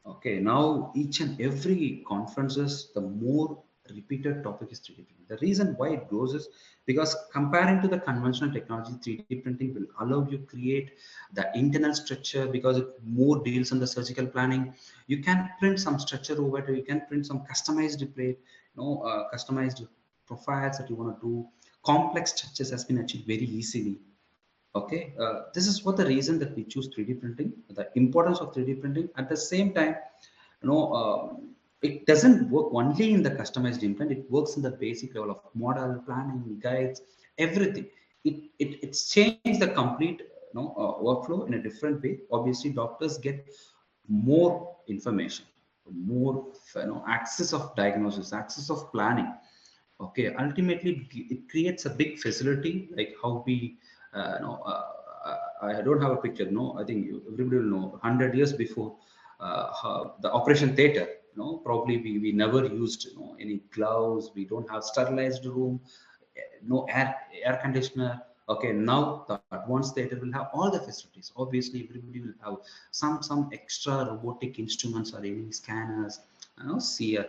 Okay, now each and every conferences, the more repeated topic is 3D printing. The reason why it grows is because comparing to the conventional technology, 3D printing will allow you create the internal structure, because it more deals on the surgical planning. You can print some structure over it. You can print some customized plate, customized profiles that you want to do. Complex structures has been achieved very easily. Okay, this is what the reason that we choose 3D printing, the importance of 3D printing. At the same time, it doesn't work only in the customized implant. It works in the basic level of model, planning, guides, everything. It's changed the complete workflow in a different way. Obviously, doctors get more information, more access of diagnosis, access of planning. Okay, ultimately it creates a big facility, like how we I don't have a picture. No, I think everybody will know. 100 years before the operation theater, probably we never used any gloves. We don't have sterilized room, no air conditioner. Okay, now the advanced theater will have all the facilities. Obviously, everybody will have some extra robotic instruments or any scanners, see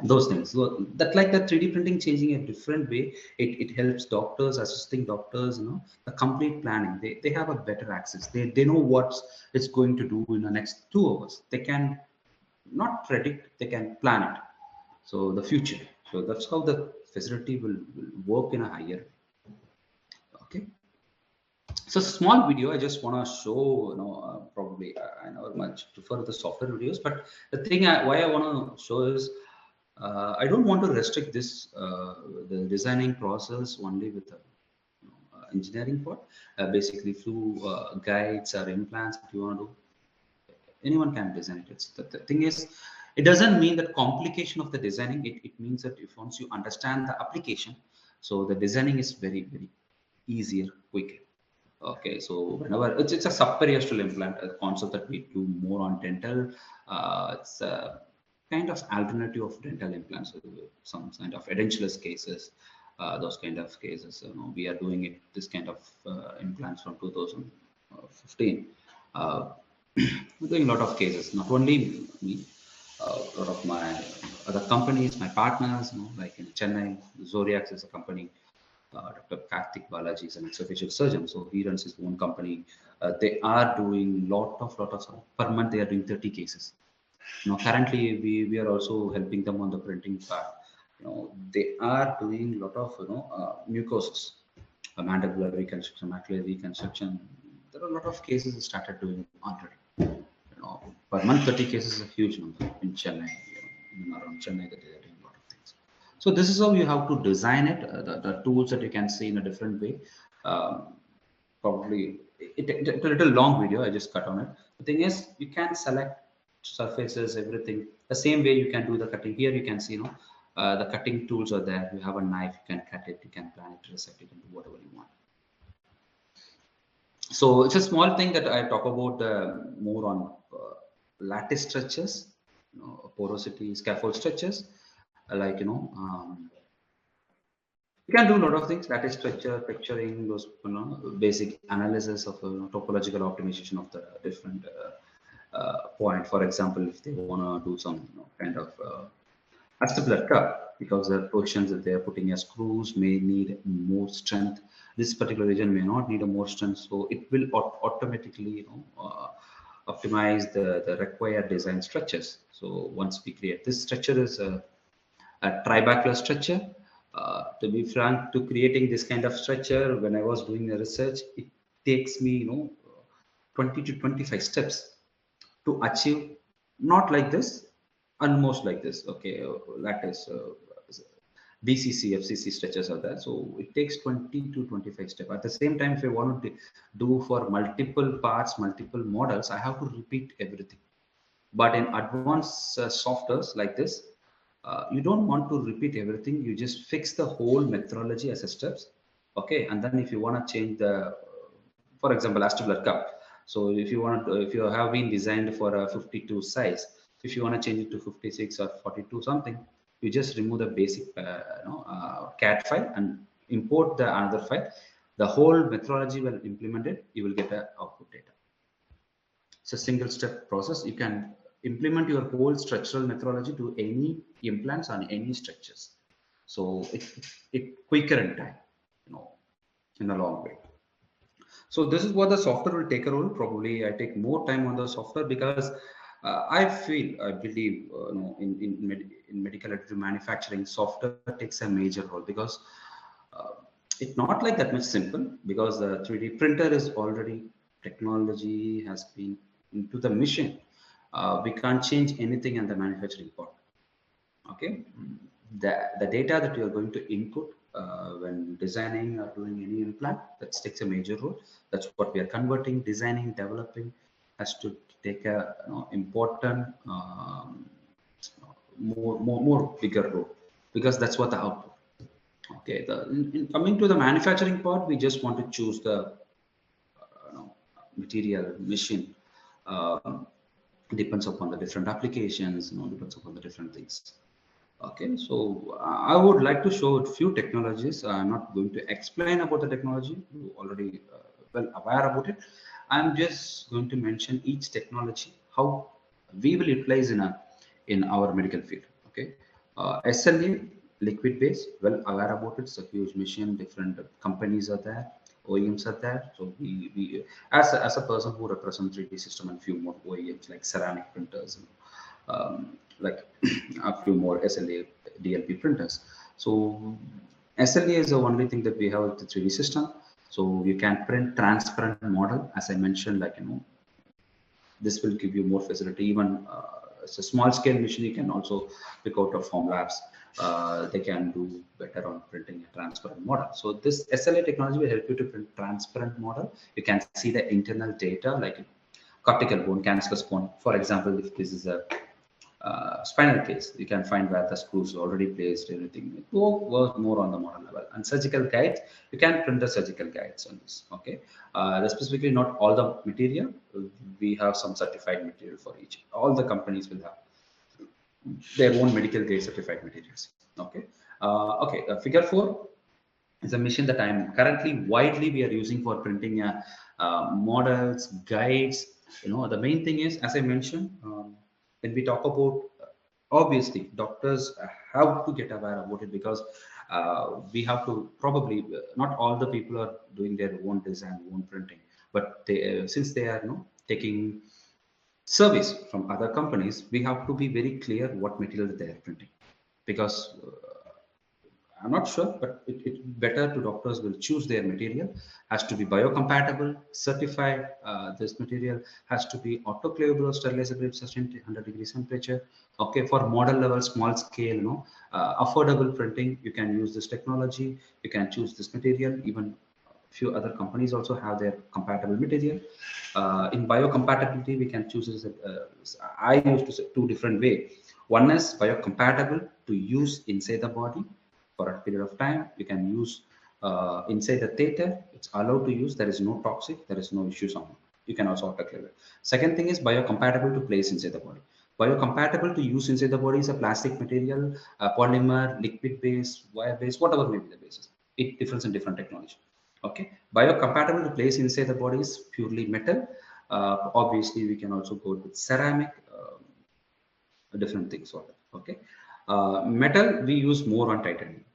those things. So that, like, the 3D printing changing a different way, it helps doctors, assisting doctors, the complete planning. They have a better access. They know what it's going to do in the next 2 hours. They can not predict, they can plan it. So the future. So that's how the facility will work in a higher way. Okay. So small video, I just want to show, probably I never much prefer the software videos, but the thing why I want to show is, I don't want to restrict this the designing process only with the engineering part. Basically, through guides or implants, if you want to do, anyone can design it. The thing is, It doesn't mean that complication of the designing. It means that if once you understand the application, so the designing is very, very easier, quicker. Okay, so whenever it's a subperiosteal implant, a concept that we do more on dental, it's a kind of alternative of dental implants, so some kind of edentulous cases, those kind of cases. We are doing it this kind of implants from 2015. We're doing a lot of cases, not only me, a lot of my other companies, my partners, like in Chennai, Zodiac is a company. Dr. Karthik Balaji is an maxillofacial surgeon, so he runs his own company. They are doing lot of per month. They are doing 30 cases. Currently we are also helping them on the printing part. They are doing a lot of mucosis, mandibular reconstruction, macular reconstruction. There are a lot of cases they started doing already. Per month 30 cases is a huge number in Chennai. Around Chennai that they are doing a lot of things. So this is how you have to design it. The tools that you can see in a different way. Probably it's a little long video. I just cut on it. The thing is, you can select surfaces, everything the same way you can do the cutting. Here you can see, the cutting tools are there. You have a knife, you can cut it, you can plan it, resect it, and do whatever you want. So it's a small thing that I talk about more on lattice structures, porosity, scaffold structures, like you can do a lot of things: lattice structure, picturing, those basic analysis of topological optimization of the different point. For example, if they want to do some kind of vestibular cup, because the positions that they are putting as screws may need more strength. This particular region may not need a more strength, so it will automatically optimize the required design structures. So once we create this structure is a tribacular structure. To be frank, to creating this kind of structure, when I was doing the research, it takes me 20 to 25 steps to achieve, not like this, almost like this. Okay, lattice BCC, FCC structures are there, so it takes 20 to 25 steps. At the same time, if I want to do for multiple parts, multiple models, I have to repeat everything. But in advanced softwares like this, you don't want to repeat everything. You just fix the whole methodology as a steps. Okay, and then if you want to change the, for example, vestibular cup. So if you want to, if you have been designed for a 52 size, if you want to change it to 56 or 42 something, you just remove the basic CAD file and import the another file. The whole methodology will implement it. You will get a output data. It's a single step process. You can implement your whole structural methodology to any implants on any structures. So it quicker in time, in a long way. So this is what the software will take a role. Probably I take more time on the software because I believe, in medical additive manufacturing, software takes a major role because it's not like that much simple, because the 3D printer is already, technology has been into the machine. We can't change anything in the manufacturing part. Okay, the data that you are going to input when designing or doing any implant, that takes a major role. That's what we are converting, designing, developing, has to take a important more bigger role, because that's what the output. Okay, in coming to the manufacturing part, we just want to choose the material, machine. Depends upon the different applications, depends upon the different things. Okay, so I would like to show a few technologies. I'm not going to explain about the technology. You already well aware about it. I'm just going to mention each technology, how we will utilize in our medical field. Okay, SLA, liquid base, well aware about it. It's a huge machine. Different companies are there, OEMs are there. So we as a person who represents 3D system and few more OEMs like ceramic printers, like a few more SLA, DLP printers. So SLA is the only thing that we have with the 3D system. So you can print transparent model, as I mentioned, like this will give you more facility. Even it's a small scale machine, you can also pick out of Formlabs. They can do better on printing a transparent model. So this SLA technology will help you to print transparent model. You can see the internal data like cortical bone, cancellous bone. For example, if this is a spinal case, you can find where the screws already placed, everything. It works more on the model level. And surgical guides, you can print the surgical guides on this. Okay, specifically not all the material. We have some certified material for each. All the companies will have their own medical grade certified materials. Okay, figure 4 is a machine that I'm currently widely we are using for printing models, guides. The main thing is, as I mentioned, when we talk about, obviously doctors have to get aware about it, because we have to probably, not all the people are doing their own design, own printing, but they, since they are taking service from other companies, we have to be very clear what material they are printing, because I'm not sure, but it's better to doctors will choose their material. Has to be biocompatible, certified. This material has to be autoclavable or sterilizable at sustained 100 degrees temperature. Okay, for model level, small scale, affordable printing, you can use this technology. You can choose this material. Even few other companies also have their compatible material. In biocompatibility, we can choose this. I used to say two different way. One is biocompatible to use inside the body for a period of time. You can use inside the theater. It's allowed to use. There is no toxic. There is no issues on it. You can also autoclave it. Second thing is biocompatible to place inside the body. Biocompatible to use inside the body is a plastic material, a polymer, liquid base, wire base, whatever may be the basis. It differs in different technology. Okay, biocompatible to place inside the body is purely metal. Obviously, we can also go with ceramic, different things. Okay, metal we use more on titanium.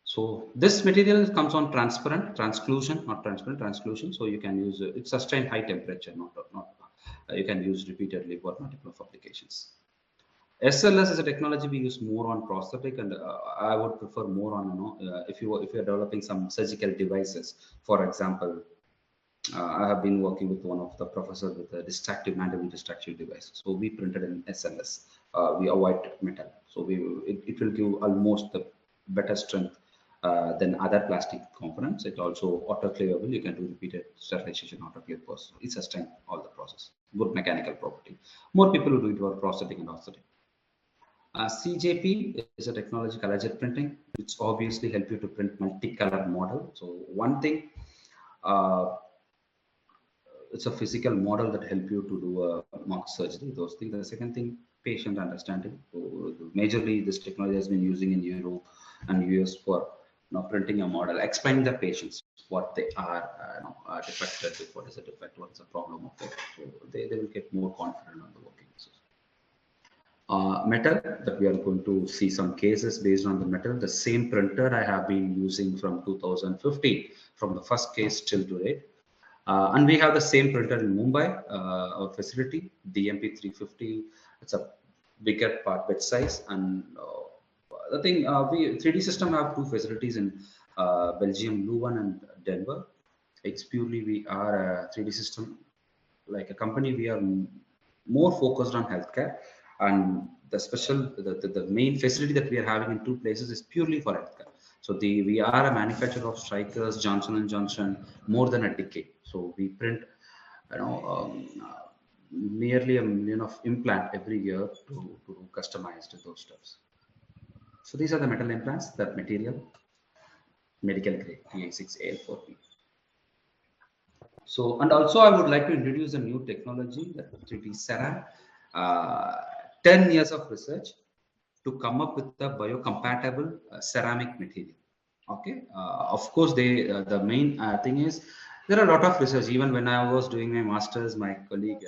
So this material comes on transparent, transclusion, not transparent, transclusion. So you can use it sustain high temperature, not you can use repeatedly for multiple applications. SLS is a technology we use more on prosthetic, and I would prefer more on if you are developing some surgical devices. For example, I have been working with one of the professors with a distractive mandible distractive device. So we printed in SLS. We avoid metal, so it will give almost the better strength than other plastic components. It also autoclavable. You can do repeated sterilization autoclave process. It sustains all the process. Good mechanical property. More people will do it for prosthetic and orthotic. CJP is a technology, color jet printing, which obviously help you to print multicolor model. So one thing, it's a physical model that help you to do a mock surgery, those things. The second thing, patient understanding. So majorly this technology has been using in Europe and US for printing a model, explaining the patients what they are defected with, what is a defect, what is the problem of it. So they will get more confident on the working. Metal, that we are going to see some cases based on the metal. The same printer I have been using from 2015, from the first case till today. And we have the same printer in Mumbai, our facility, DMP 350. It's a bigger part bed size. And the thing, we 3D system have two facilities in Belgium, Leuven and Denver. It's purely, we are a 3D system, like a company, we are more focused on healthcare. And the main facility that we are having in two places is purely for healthcare. So we are a manufacturer of strikers, Johnson and Johnson, more than a decade. So we print, nearly 1 million of implant every year to customize those stuffs. So these are the metal implants, that material, medical grade PA6AL4P. So, and also I would like to introduce a new technology, that 3D Ceram. 10 years of research to come up with the biocompatible ceramic material. Okay, of course, the main thing is there are a lot of research. Even when I was doing my master's, my colleague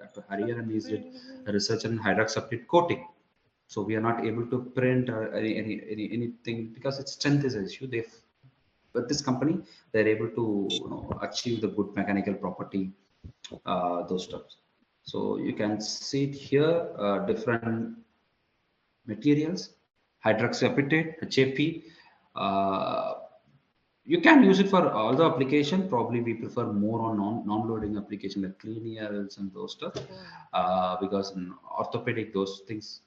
Dr. Hariharan did research on hydroxapate coating. So we are not able to print or anything because its strength is an issue. But this company, they're able to achieve the good mechanical property, those stuff. So you can see it here, different materials, hydroxyapatite, HAP. You can use it for all the application. Probably we prefer more on non-loading application like cleaners and those stuff, because in orthopedic, those things,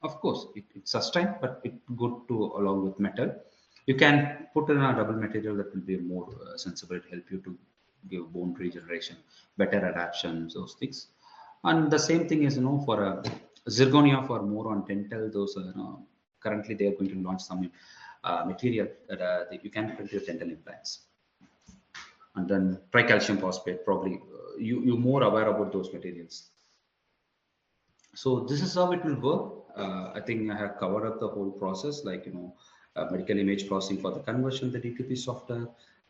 of course, it sustains, but it's good to along with metal. You can put in a double material that will be more sensible to help you to give bone regeneration, better adaptation, those things. And the same thing is, for zirconia for more on dental, those, currently they are going to launch some material that you can print your dental implants. And then tricalcium phosphate, probably you're more aware about those materials. So this is how it will work. I think I have covered up the whole process, like, medical image processing for the conversion, the DTP software,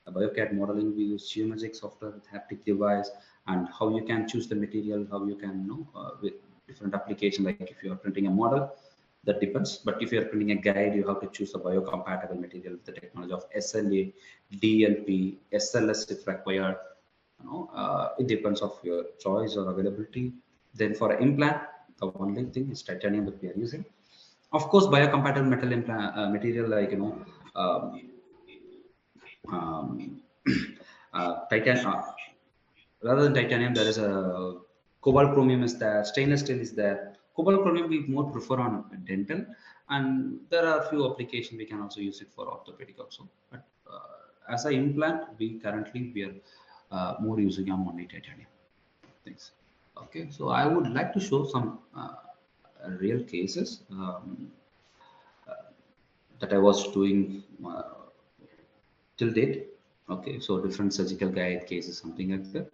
BioCAD modeling, we use geometric software with haptic device, and how you can choose the material, how you can, with different application, like if you are printing a model, that depends. But if you are printing a guide, you have to choose a biocompatible material with the technology of SLA, DLP, SLS if required. It depends of your choice or availability. Then for implant, the only thing is titanium that we are using. Of course, biocompatible metal implant material, like, um, um, titanium. Rather than titanium, there is a cobalt chromium is there, stainless steel is there. Cobalt chromium we more prefer on dental, and there are a few applications we can also use it for orthopedic also. But as an implant, we are more using on only titanium things. Okay, so I would like to show some real cases that I was doing till date. Okay, so different surgical guide cases, something like that.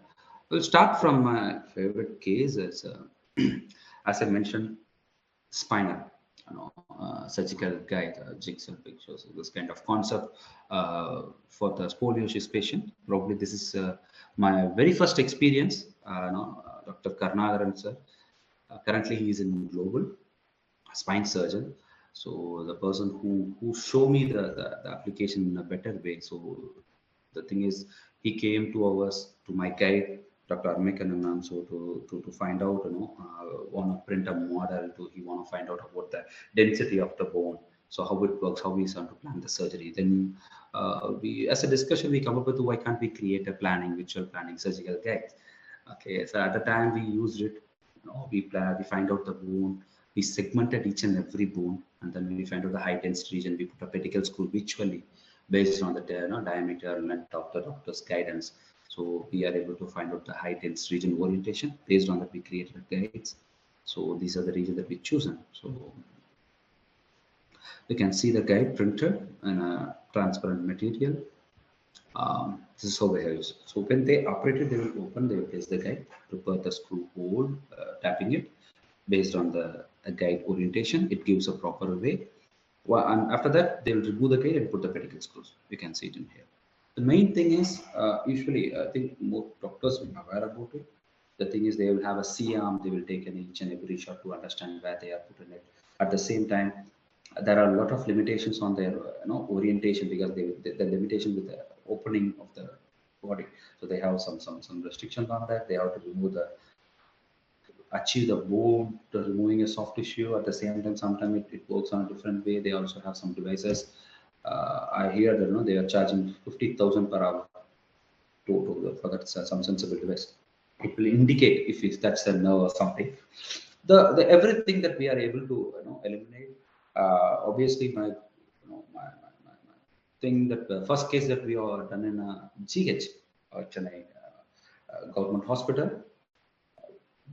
We'll start from my favorite case as I mentioned, spinal, surgical guide, jigsaw pictures, this kind of concept for the scoliosis patient. Probably this is my very first experience. Dr. Karnagaran sir. Currently, he is in global spine surgeon. So the person who show me the application in a better way. So the thing is, he came to my guide, Dr. Armekanan, so to find out, want to print a model, he want to find out about the density of the bone. So how it works, how we start to plan the surgery. Then we, as a discussion, we come up with why can't we create a visual planning surgical guide. Okay, so at the time we used it, we find out the bone, we segmented each and every bone, and then we find out the high density region. We put a pedicle screw visually based on the diameter and length of the doctor's guidance. So we are able to find out the high density region orientation. Based on that, we created guides. So these are the regions that we chosen. So you can see the guide printed in a transparent material. This is how they use it. So when they operate it, they will open, they will place the guide, prepare the screw hole, tapping it based on the guide orientation. It gives a proper way. Well, and after that, they will remove the guide and put the pedicle screws. You can see it in here. The main thing is, usually, I think more doctors will be aware about it. The thing is, they will have a C-arm, they will take an each and every shot to understand where they are putting it. At the same time, there are a lot of limitations on their orientation, because the limitation with the opening of the body. So they have some restrictions on that. They have to remove achieve the bone to removing a soft tissue. At the same time, sometimes it works on a different way. They also have some devices. I hear that they are charging 50,000 per hour for that some sensible device. It will indicate if that's a nerve or something. The everything that we are able to eliminate. Obviously, my thing that the first case that we are done in a GH or Chennai government hospital,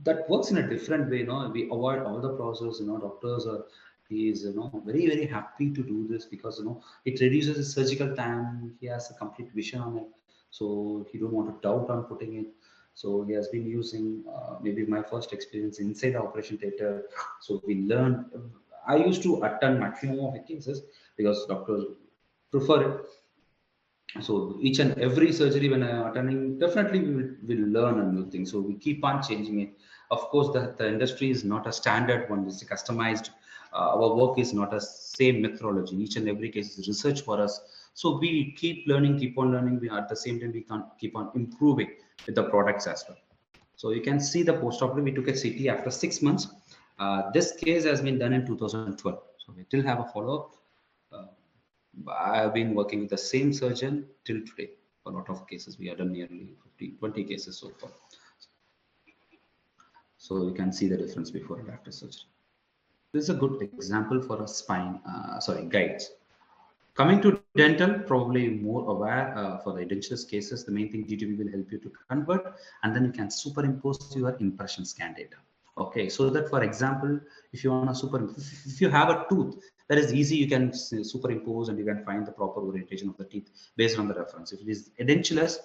that works in a different way. We avoid all the process. Doctors are very happy to do this, because it reduces his surgical time. He has a complete vision on it, so he don't want to doubt on putting it. So he has been using maybe my first experience inside the operation theater. So we learned. I used to attend maximum of the cases because doctors prefer it. So each and every surgery when I'm attending, definitely we will learn a new thing. So we keep on changing it. Of course, the industry is not a standard one. It's customized. Our work is not a same methodology. Each and every case is research for us. So we keep learning, keep on learning. We at the same time we can keep on improving with the products as well. So you can see the post-op. We took a CT after 6 months. This case has been done in 2012. So we still have a follow-up. I've been working with the same surgeon till today. For a lot of cases, we have done nearly 20 cases so far. So you can see the difference before and after surgery. This is a good example for a spine, guides. Coming to dental, probably more aware for the edentulous cases. The main thing DTP will help you to convert, and then you can superimpose your impression scan data. Okay, so that for example, if you want to if you have a tooth, that is easy. You can superimpose and you can find the proper orientation of the teeth based on the reference. If it is edentulous,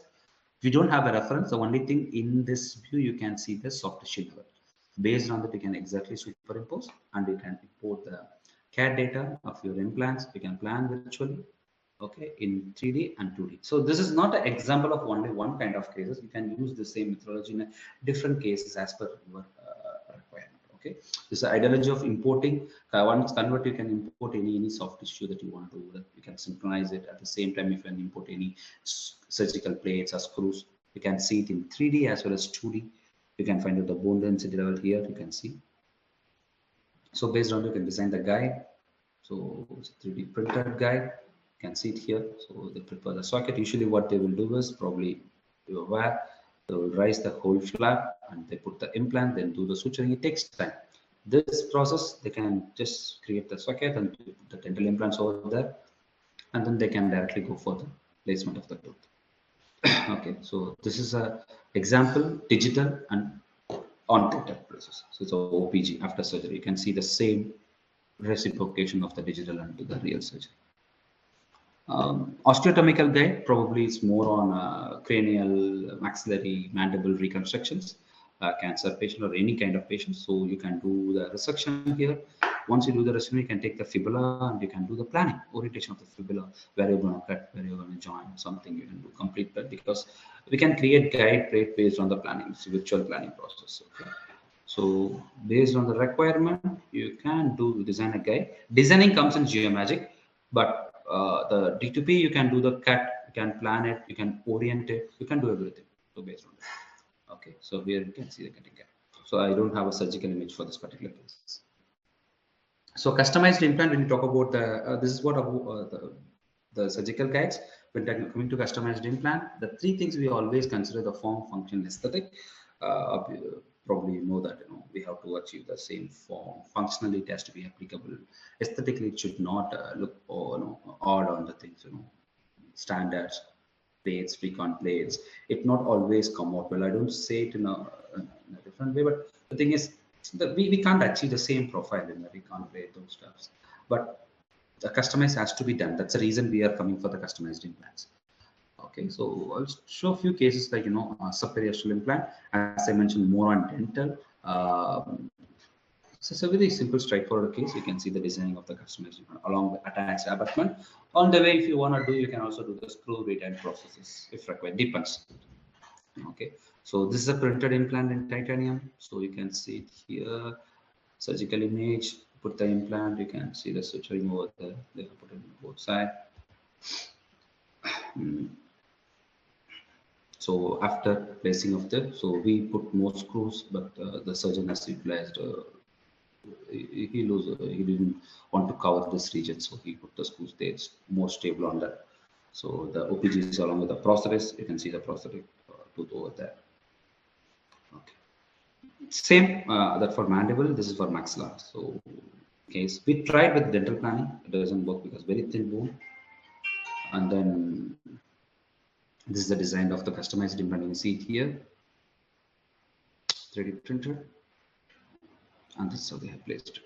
if you don't have a reference, the only thing in this view you can see the soft tissue level. Based on that, you can exactly superimpose and you can import the CAD data of your implants. You can plan virtually, okay, in 3D and 2D. So this is not an example of only one kind of cases. You can use the same methodology in different cases as per your requirement. Okay, this is the ideology of importing. Once convert, you can import any soft tissue that you want to do. That you can synchronize it at the same time. If you can import any surgical plates or screws, you can see it in 3D as well as 2D. You can find out the bone density level here. You can see. So based on you can design the guide. So it's a 3D printed guide. You can see it here. So they prepare the socket. Usually what they will do is probably do a wire. They will raise the whole flap and they put the implant, then do the suturing. It takes time. This process, they can just create the socket and put the dental implants over there, and then they can directly go for the placement of the tooth. Okay, so this is a example, digital and on-dental process. So it's a OPG after surgery. You can see the same reciprocation of the digital and the real surgery. Osteotomical guide probably is more on cranial, maxillary, mandible reconstructions, cancer patient or any kind of patient. So you can do the resection here. Once you do the resection, you can take the fibula and you can do the planning, orientation of the fibula, where you're going to cut, where you're going to join, something you can do complete that, because we can create guide plate based on the planning. It's a virtual planning process. Okay. So based on the requirement, you can do design a guide. Designing comes in Geomagic, but the D2P, you can do the cut, you can plan it, you can orient it, you can do everything. So based on that. Okay, so here you can see the cutting guide. So I don't have a surgical image for this particular case. So customized implant, when you talk about the, this is what the surgical guides. When coming to customized implant, the three things we always consider: the form, function, aesthetic. Probably you know that we have to achieve the same form. Functionally, it has to be applicable. Aesthetically, it should not look odd on the things. Standards, plates, recon plates. It not always come out well. I don't say it in a different way, but the thing is, we can't achieve the same profile in the recon plate, those stuffs. But the customize has to be done. That's the reason we are coming for the customized implants. Okay, so I'll show a few cases like subperiosteal implant. As I mentioned, more on dental. So it's a very simple, straightforward case. You can see the designing of the customized implant along with attached abutment. On the way, if you want to do, you can also do the screw retain processes if required. Depends. Okay, so this is a printed implant in titanium. So you can see it here. Surgical image. Put the implant. You can see the suturing over there. They have put it on both sides. So after placing of so we put more screws, but the surgeon has utilized. He didn't want to cover this region, so he put the screws there. It's more stable on that. So the OPG is along with the prosthesis. You can see the prosthetic tooth over there. Okay. Same that for mandible. This is for maxilla. So case we tried with dental planning. It doesn't work because very thin bone. And then this is the design of the customized implant. You can see it here, 3D printed, and this is how they have placed it.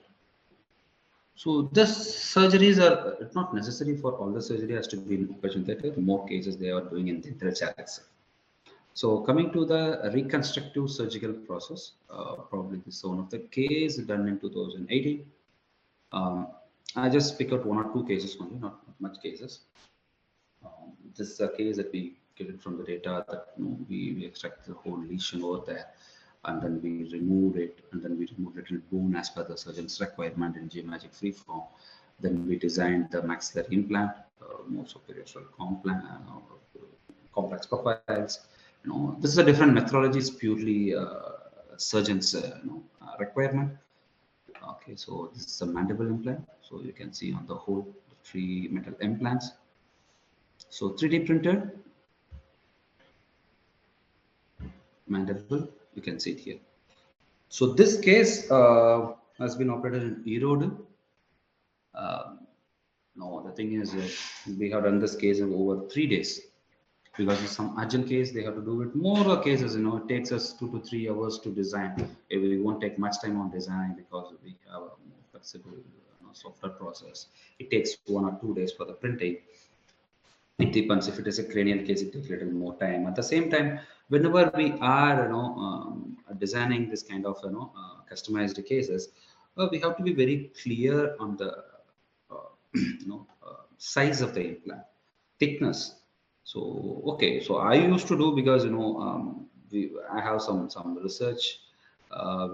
So this surgeries are not necessary for all the surgery has to be in operation theater. In more cases, they are doing in dental chair itself. So coming to the reconstructive surgical process, probably this is one of the case done in 2018. I just pick out one or two cases only, not much cases. This is a case that we get it from the data that we extract the whole lesion over there, and then we remove it, and then we remove little bone as per the surgeon's requirement in Geomagic freeform. Then we designed the maxillary implant, more superior complex profiles. This is a different methodology. It's purely surgeon's requirement. Okay, so this is a mandible implant. So you can see on the whole the 3 metal implants. So 3D printed mandible, you can see it here. So this case has been operated in Erode. the thing is, we have done this case in over 3 days. Because in some urgent case, they have to do it. More cases, it takes us 2 to 3 hours to design. We won't take much time on design because we have a more flexible software process. It takes 1 or 2 days for the printing. It depends. If it is a cranial case, it takes a little more time. At the same time, whenever we are, designing this kind of, customized cases, we have to be very clear on the, size of the implant, thickness. So okay, so I used to do, because I have some research.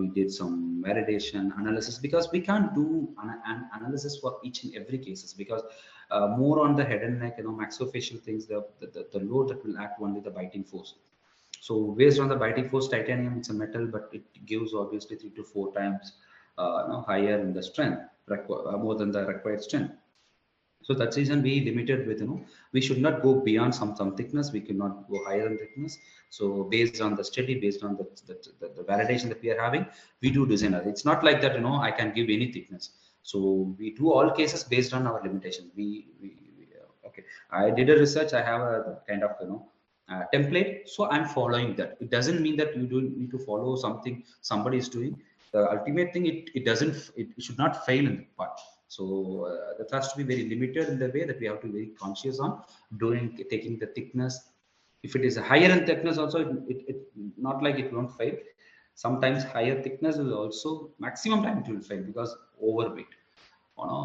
We did some validation analysis, because we can't do an analysis for each and every cases, because more on the head and neck, maxillofacial things, the load that will act only the biting force. So based on the biting force, titanium, it's a metal, but it gives obviously 3 to 4 times higher in the strength, more than the required strength. So that's the reason we limited with, we should not go beyond some thickness. We cannot go higher in thickness. So based on the study, based on the validation that we are having, we do design. It's not like that, I can give any thickness. So we do all cases based on our limitation. Okay. I did a research. I have a kind of, template. So I'm following that. It doesn't mean that you don't need to follow something somebody is doing. The ultimate thing, it should not fail in that part. So that has to be very limited in the way that we have to be very conscious on taking the thickness. If it is a higher in thickness also, it not like it won't fail. Sometimes higher thickness will also maximum time it will fail because overweight.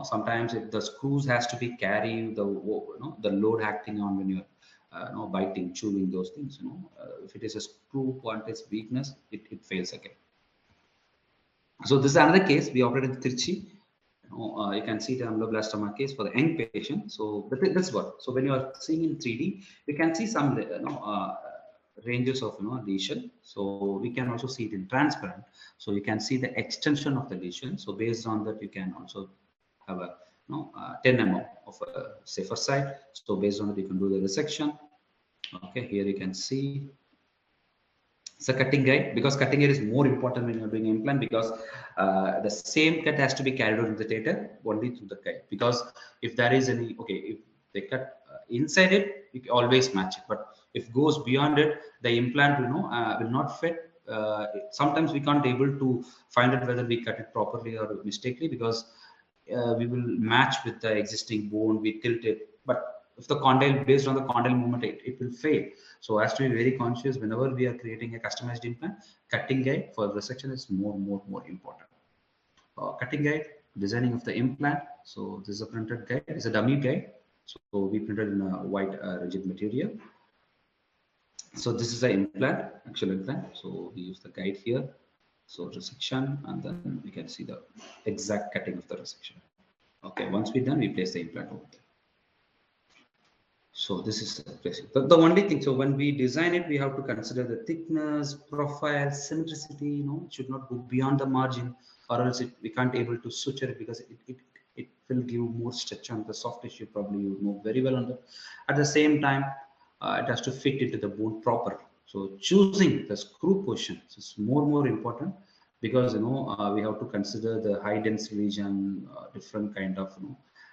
Sometimes if the screws has to be carrying the load acting on when you're biting, chewing those things. If it is a screw point is weakness, it fails again. So this is another case we operated in Trichy. You can see the ameloblastoma case for the young patient. So that's what. So when you are seeing in 3D, you can see some ranges of lesion. So we can also see it in transparent. So you can see the extension of the lesion. So based on that, you can also have a 10 mm of a safer side. So based on that, you can do the resection. Okay, here you can see. It's a cutting guide, because cutting guide is more important when you're doing implant, because the same cut has to be carried out in the theater only through the guide. Because if there is any, if they cut inside it, you can always match it. But if it goes beyond it, the implant will not fit. Sometimes we can't able to find out whether we cut it properly or mistakenly, because we will match with the existing bone, we tilt it. But if the condyle, based on the condyle movement, it will fail. So has to be very conscious whenever we are creating a customized implant. Cutting guide for resection is more important. Cutting guide, designing of the implant. So this is a printed guide. It's a dummy guide. So we printed in a white rigid material. So this is the implant, actual implant. So we use the guide here. So resection, and then we can see the exact cutting of the resection. Okay, once we're done, we place the implant over there. So this is the only thing. So when we design it, we have to consider the thickness, profile, symmetricity. It should not go beyond the margin, or else we can't able to suture it, because it will give more stretch on the soft tissue. Probably you know very well on that. At the same time, it has to fit into the bone properly. So choosing the screw position is more important, because we have to consider the high density region, different kind of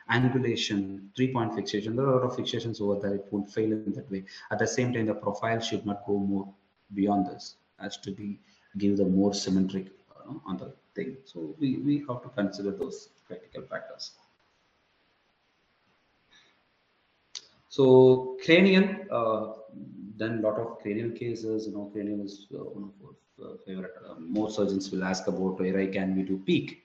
angulation, 3-point fixation. There are a lot of fixations over there. It won't fail in that way. At the same time, the profile should not go more beyond this. It has to be give the more symmetric on the thing. So we have to consider those critical factors. So cranial, then a lot of cranial cases. Cranial is one of our favorite. More surgeons will ask about where can we do peak,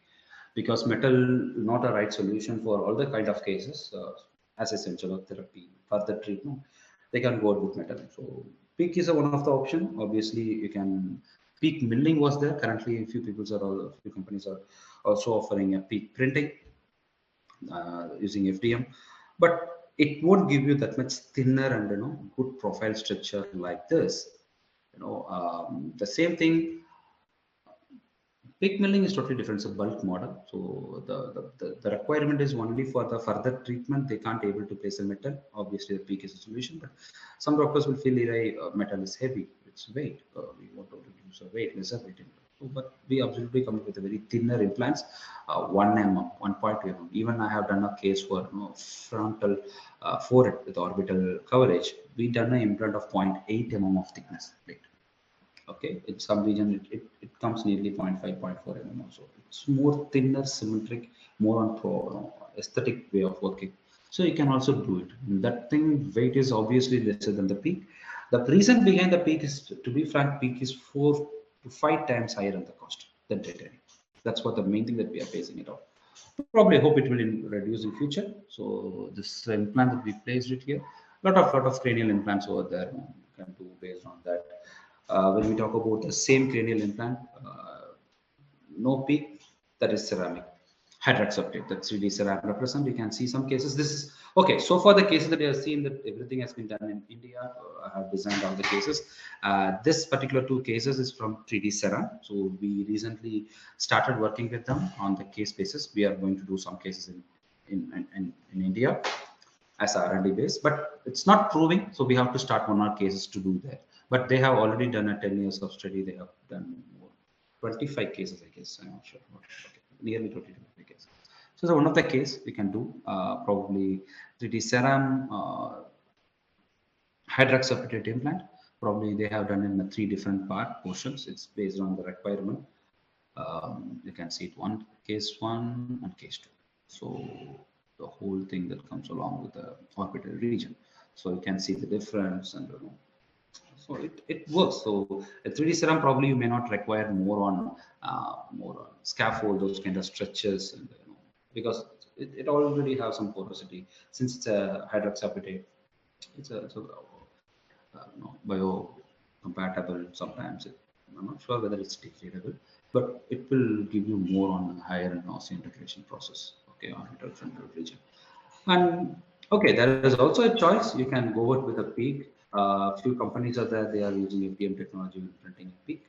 because metal not a right solution for all the kind of cases. As essential of therapy, further treatment, they can go with metal. So peak is one of the option. Obviously, you can peak milling was there. Currently, a few companies are also offering a peak printing using FDM, but it won't give you that much thinner and good profile structure like this. The same thing. Peak milling is totally different. It's a bulk model. So the requirement is only for the further treatment. They can't able to place a metal. Obviously, the peak is a solution, but some doctors will feel metal is heavy. It's weight. We want to reduce the weight, lesser weight. So, but we absolutely come up with a very thinner implants, 1 mm, 1.2 mm. Even I have done a case for frontal forehead with orbital coverage. We done an implant of 0.8 mm of thickness plate. Okay, in some region it comes nearly 0.5, 0.4 mm also. It's more thinner, symmetric, more on aesthetic way of working. So you can also do it. That thing weight is obviously lesser than the peak. The reason behind the peak is, to be frank, peak is 4 to 5 times higher in the cost than titanium. That's what the main thing that we are facing it out. Probably hope it will reduce in future. So this implant that we placed it here, lot of cranial implants over there, can do based on that. When we talk about the same cranial implant, no peak, that is ceramic. Hydroxapatite, that's 3D ceramic represent. You can see some cases. This is okay. So far, the cases that you have seen, that everything has been done in India. I have designed all the cases. This particular 2 cases is from 3D Ceram. So we recently started working with them on the case basis. We are going to do some cases in India as R&D base, but it's not proving. So we have to start 1 or cases to do that. But they have already done a 10 years of study. They have done more, 25 cases, I guess. I'm not sure. Okay. Nearly 25 cases. So one of the case we can do, probably 3D Ceram hydroxapatite implant. Probably they have done in 3 different portions. It's based on the requirement. You can see it case 1 and case 2. So the whole thing that comes along with the orbital region. So you can see the difference, and so it works. So a 3D serum probably you may not require more on scaffold, those kind of stretches, and because it already has some porosity. Since it's a hydroxapatite, it's a biocompatible. Sometimes I'm not sure whether it's degradable, but it will give you more on higher osseointegration process. Okay, on interfrontal region. And okay, there is also a choice. You can go with a peak. Few companies are there. They are using FDM technology in printing a peak.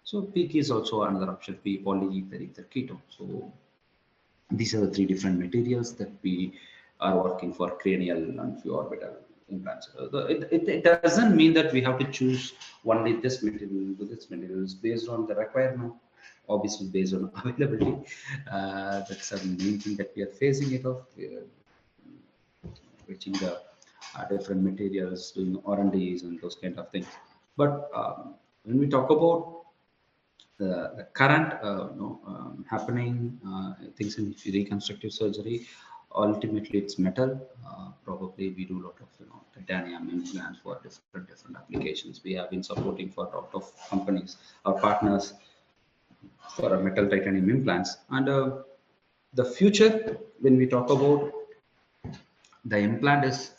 So peak is also another option. P, poly, ether, ether, ketone. So these are the 3 different materials that we are working for cranial and few orbital implants. It doesn't mean that we have to choose only this material to this material. It's based on the requirement, obviously based on availability. That's the main thing that we are facing it of. Reaching the different materials, doing R&Ds and those kind of things. But when we talk about the current happening things in reconstructive surgery, ultimately it's metal. Probably we do a lot of titanium implants for different applications. We have been supporting for a lot of companies or partners for a metal titanium implants. And the future, when we talk about the implant, is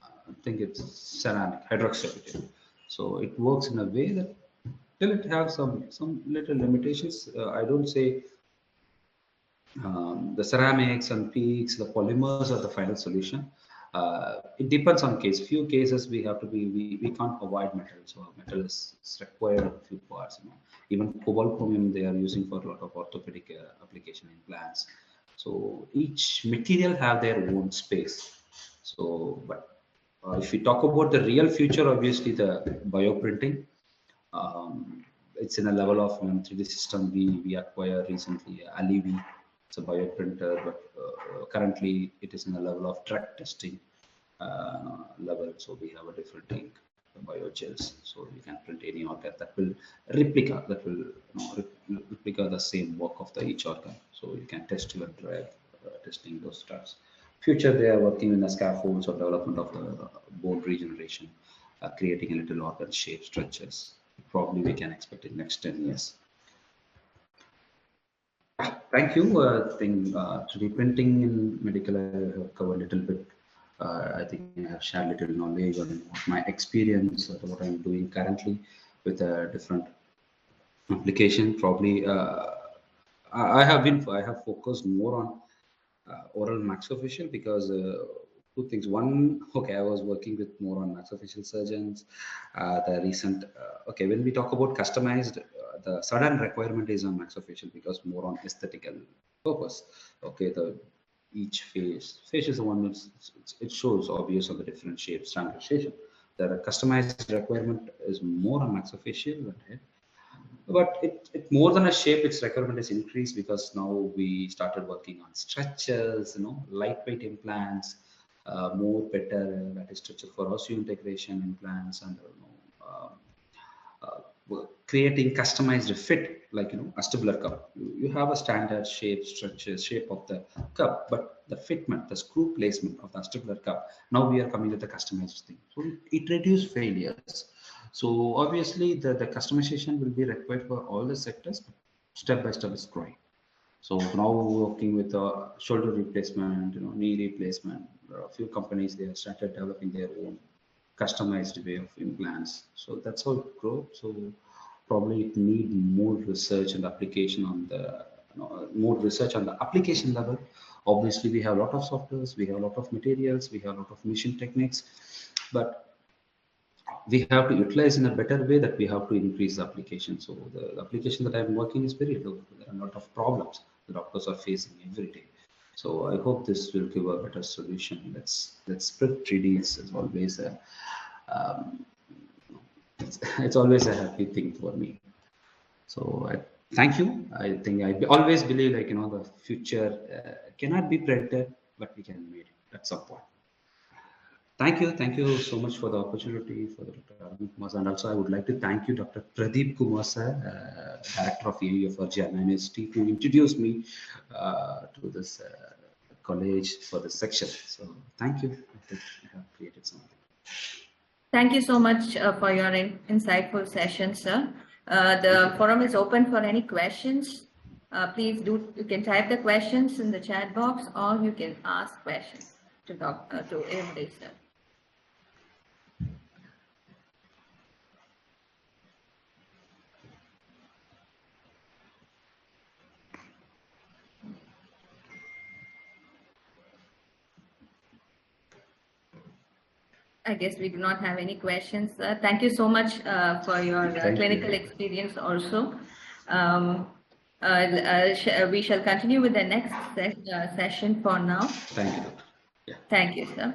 I think it's ceramic hydroxapatite. So it works in a way that till it has some little limitations. I don't say the ceramics and peaks, the polymers are the final solution. It depends on case. Few cases we have to be, we can't avoid metal. So metal is required in few parts. Even cobalt chromium they are using for a lot of orthopedic application implants. So each material have their own space. So, but if we talk about the real future, obviously the bioprinting. It's in a level of 3D system. We acquired recently Alivi. It's a bioprinter, but currently it is in a level of drug testing level. So we have a different ink, biogels. So you can print any organ that will replica the same work of the each organ. So you can test your drug, testing those drugs. Future, they are working in the scaffolds or development of the bone regeneration, creating a little organ shape structures. Probably we can expect in next 10 years. Thank you. I think 3D printing in medical I have covered a little bit. I think I have shared little knowledge on my experience, what I'm doing currently with a different application. Probably I have focused more on oral maxillofacial because 2 things. One, okay, I was working with more on maxillofacial surgeons. The recent, okay, when we talk about customized, the sudden requirement is on maxillofacial because more on aesthetical purpose. Okay, each face is the one it shows obvious on the different shapes, standardization. The customized requirement is more on maxillofacial. But it more than a shape, its requirement is increased because now we started working on stretchers, lightweight implants, more better that is structure for osseointegration implants, and creating customized fit, like vestibular cup. You have a standard shape, structure, shape of the cup, but the fitment, the screw placement of the vestibular cup, now we are coming with a customized thing, so it reduces failures. So obviously the customization will be required for all the sectors, but step by step is growing. So now working with shoulder replacement, knee replacement. There are a few companies, they have started developing their own customized way of implants. So that's how it grows. So probably it need more research and application on the more research on the application level. Obviously, we have a lot of softwares, we have a lot of materials, we have a lot of machine techniques, but we have to utilize in a better way, that we have to increase the application. So the application that I'm working is very low. There are a lot of problems the doctors are facing every day. So I hope this will give a better solution. Let's spread 3D is always a it's always a happy thing for me. So thank you. I think I always believe, like, the future cannot be predicted, but we can make it at some point. Thank you so much for the opportunity for Dr. Arvind Kumar, and also I would like to thank you, Dr. Pradeep Kumar sir, Director of EAU for University, to introduce me to this college for this section. So thank you. I think I have created something. Thank you so much for your insightful session, sir. The forum is open for any questions. Please you can type the questions in the chat box, or you can ask questions to everybody, sir. I guess we do not have any questions. Thank you so much for your clinical experience also. We shall continue with the next session for now. Thank you, Doctor. Yeah. Thank you, sir.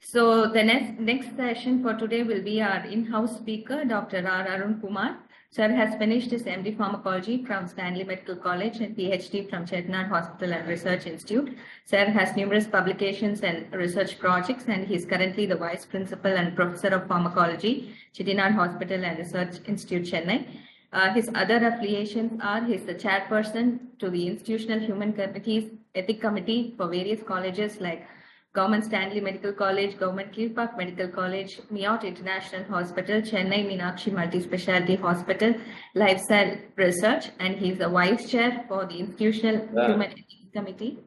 So the next session for today will be our in-house speaker, Dr. R. Arun Kumar. Sir has finished his MD Pharmacology from Stanley Medical College and PhD from Chettinad Hospital and Research Institute. Sir has numerous publications and research projects, and he is currently the Vice Principal and Professor of Pharmacology, Chettinad Hospital and Research Institute, Chennai. His other affiliations are he is the chairperson to the Institutional Human Committee's Ethic Committee for various colleges like Government Stanley Medical College, Government Kirpak Medical College, Miyot International Hospital, Chennai Meenakshi Multi-Specialty Hospital, Lifestyle Research, and he is the Vice Chair for the Institutional Human Ethics Committee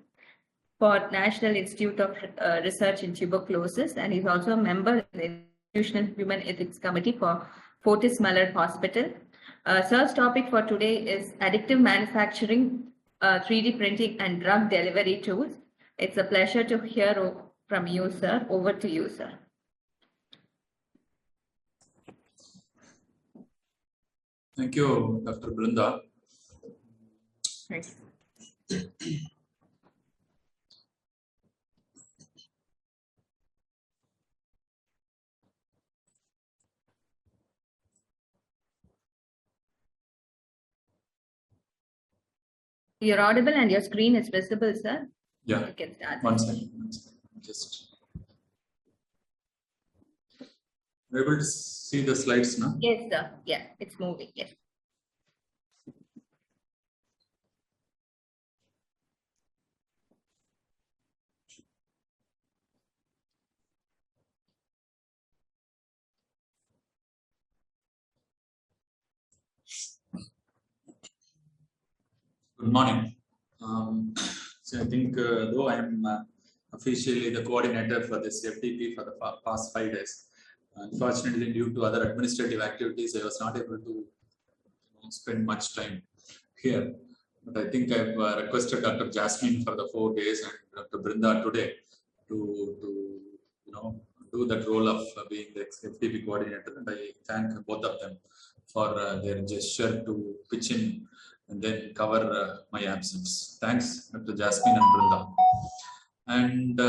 for National Institute of Research in Tuberculosis, and he is also a member of the Institutional Human Ethics Committee for Fortis Muller Hospital. Sir's topic for today is additive manufacturing, 3D printing, and drug delivery tools. It's a pleasure to hear from you, sir. Over to you, sir. Thank you, Dr. Brinda. Thanks. You're audible and your screen is visible, sir. Yeah. You can start. One second. Just we're able to see the slides now. Yes, sir. Yeah, it's moving. Yes. Good morning. So I think though I am officially the coordinator for this FDP for the past 5 days, unfortunately due to other administrative activities, I was not able to spend much time here. But I think I've requested Dr. Jasmine for the 4 days and Dr. Brinda today to do that role of being the FDP coordinator, and I thank both of them for their gesture to pitch in and then cover my absence. Thanks, Dr. Jasmine and Brinda. And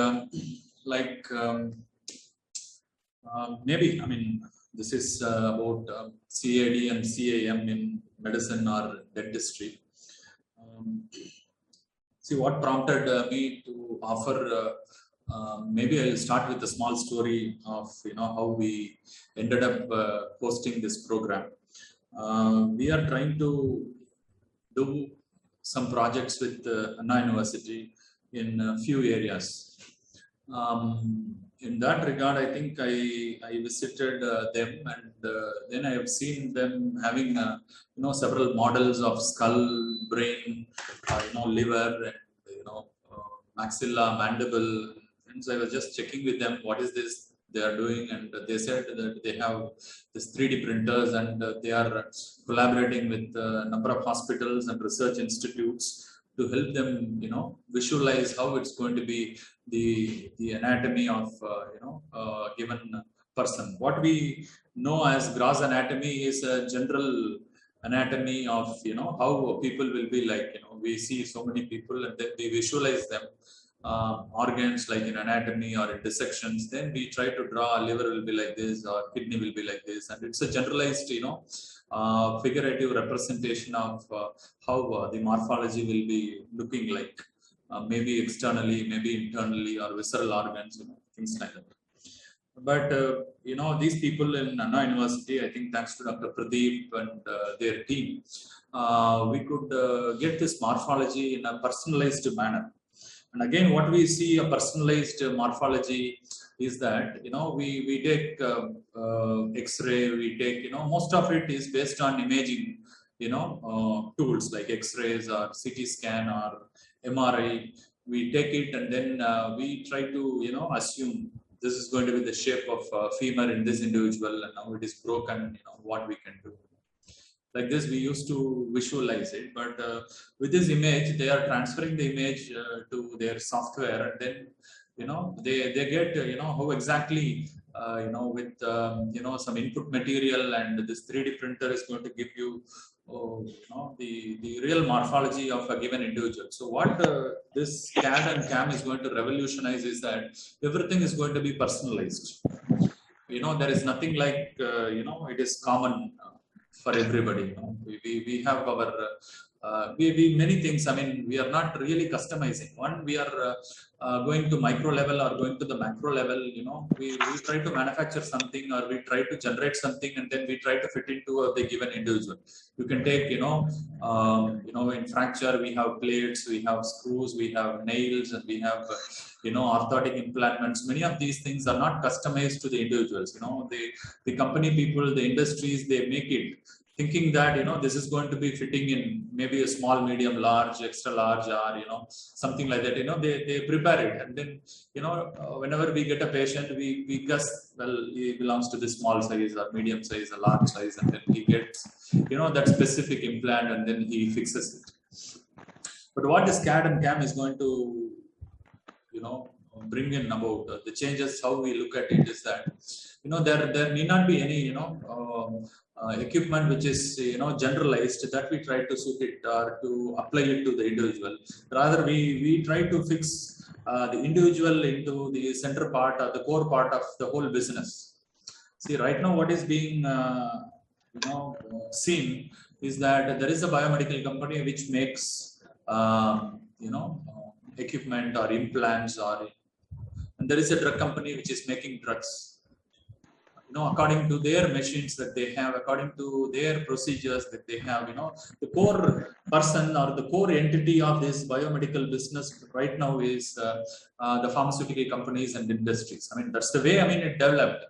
Maybe, I mean, this is about CAD and CAM in medicine or dentistry. See, what prompted me to offer, maybe I'll start with a small story of, how we ended up hosting this program. We are trying to do some projects with Anna University in a few areas. In that regard, I think I visited them, and then I have seen them having several models of skull, brain, liver, and maxilla, mandible. And so I was just checking with them what is this they are doing, and they said that they have this 3D printers, and they are collaborating with a number of hospitals and research institutes to help them, visualize how it's going to be the anatomy of given person. What we know as gross anatomy is a general anatomy of how people will be like. We see so many people, and then we visualize them. Organs like in anatomy or in dissections, then we try to draw liver will be like this or kidney will be like this, and it's a generalized figurative representation of how the morphology will be looking like, maybe externally, maybe internally, or visceral organs, things like that. But these people in Anna University, I think thanks to Dr. Pradeep and their team, we could get this morphology in a personalized manner. And again, what we see a personalized morphology is that, we take X-ray, we take, most of it is based on imaging, tools like X-rays or CT scan or MRI. We take it, and then we try to, assume this is going to be the shape of femur in this individual, and now it is broken, what we can do. Like this, we used to visualize it, but with this image, they are transferring the image to their software, and then they get how exactly with some input material, and this 3D printer is going to give you the real morphology of a given individual. So what this CAD and CAM is going to revolutionize is that everything is going to be personalized. There is nothing like it is common for everybody. We have our we many things. I mean, we are not really customizing. One, we are going to micro level or going to the macro level. We try to manufacture something, or we try to generate something, and then we try to fit into the given individual. You can take in fracture we have plates, we have screws, we have nails, and we have orthotic implantments. Many of these things are not customized to the individuals. The company people, the industries, they make it thinking that this is going to be fitting in maybe a small, medium, large, extra large, or something like that. They prepare it, and then whenever we get a patient, we guess, well, he belongs to this small size or medium size or large size, and then he gets that specific implant, and then he fixes it. But what this CAD and CAM is going to bring in about the changes, how we look at it, is that there need not be any equipment which is generalized that we try to suit it or to apply it to the individual. Rather, we try to fix the individual into the center part or the core part of the whole business. See, right now what is being seen is that there is a biomedical company which makes equipment or implants, and there is a drug company which is making drugs. According to their machines that they have, according to their procedures that they have, the core person or the core entity of this biomedical business right now is the pharmaceutical companies and industries. I mean, that's the way, it developed.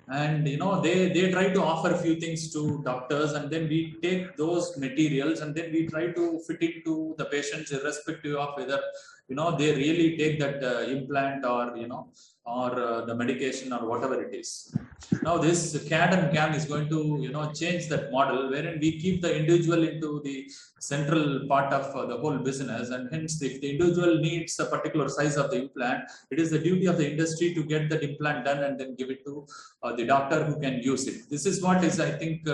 And, they try to offer a few things to doctors, and then we take those materials and then we try to fit it to the patients, irrespective of whether, they really take that implant or, the medication or whatever it is. Now this CAD and CAM is going to, change that model, wherein we keep the individual into the central part of the whole business, and hence if the individual needs a particular size of the implant, it is the duty of the industry to get that implant done and then give it to the doctor who can use it. This is what is, I think,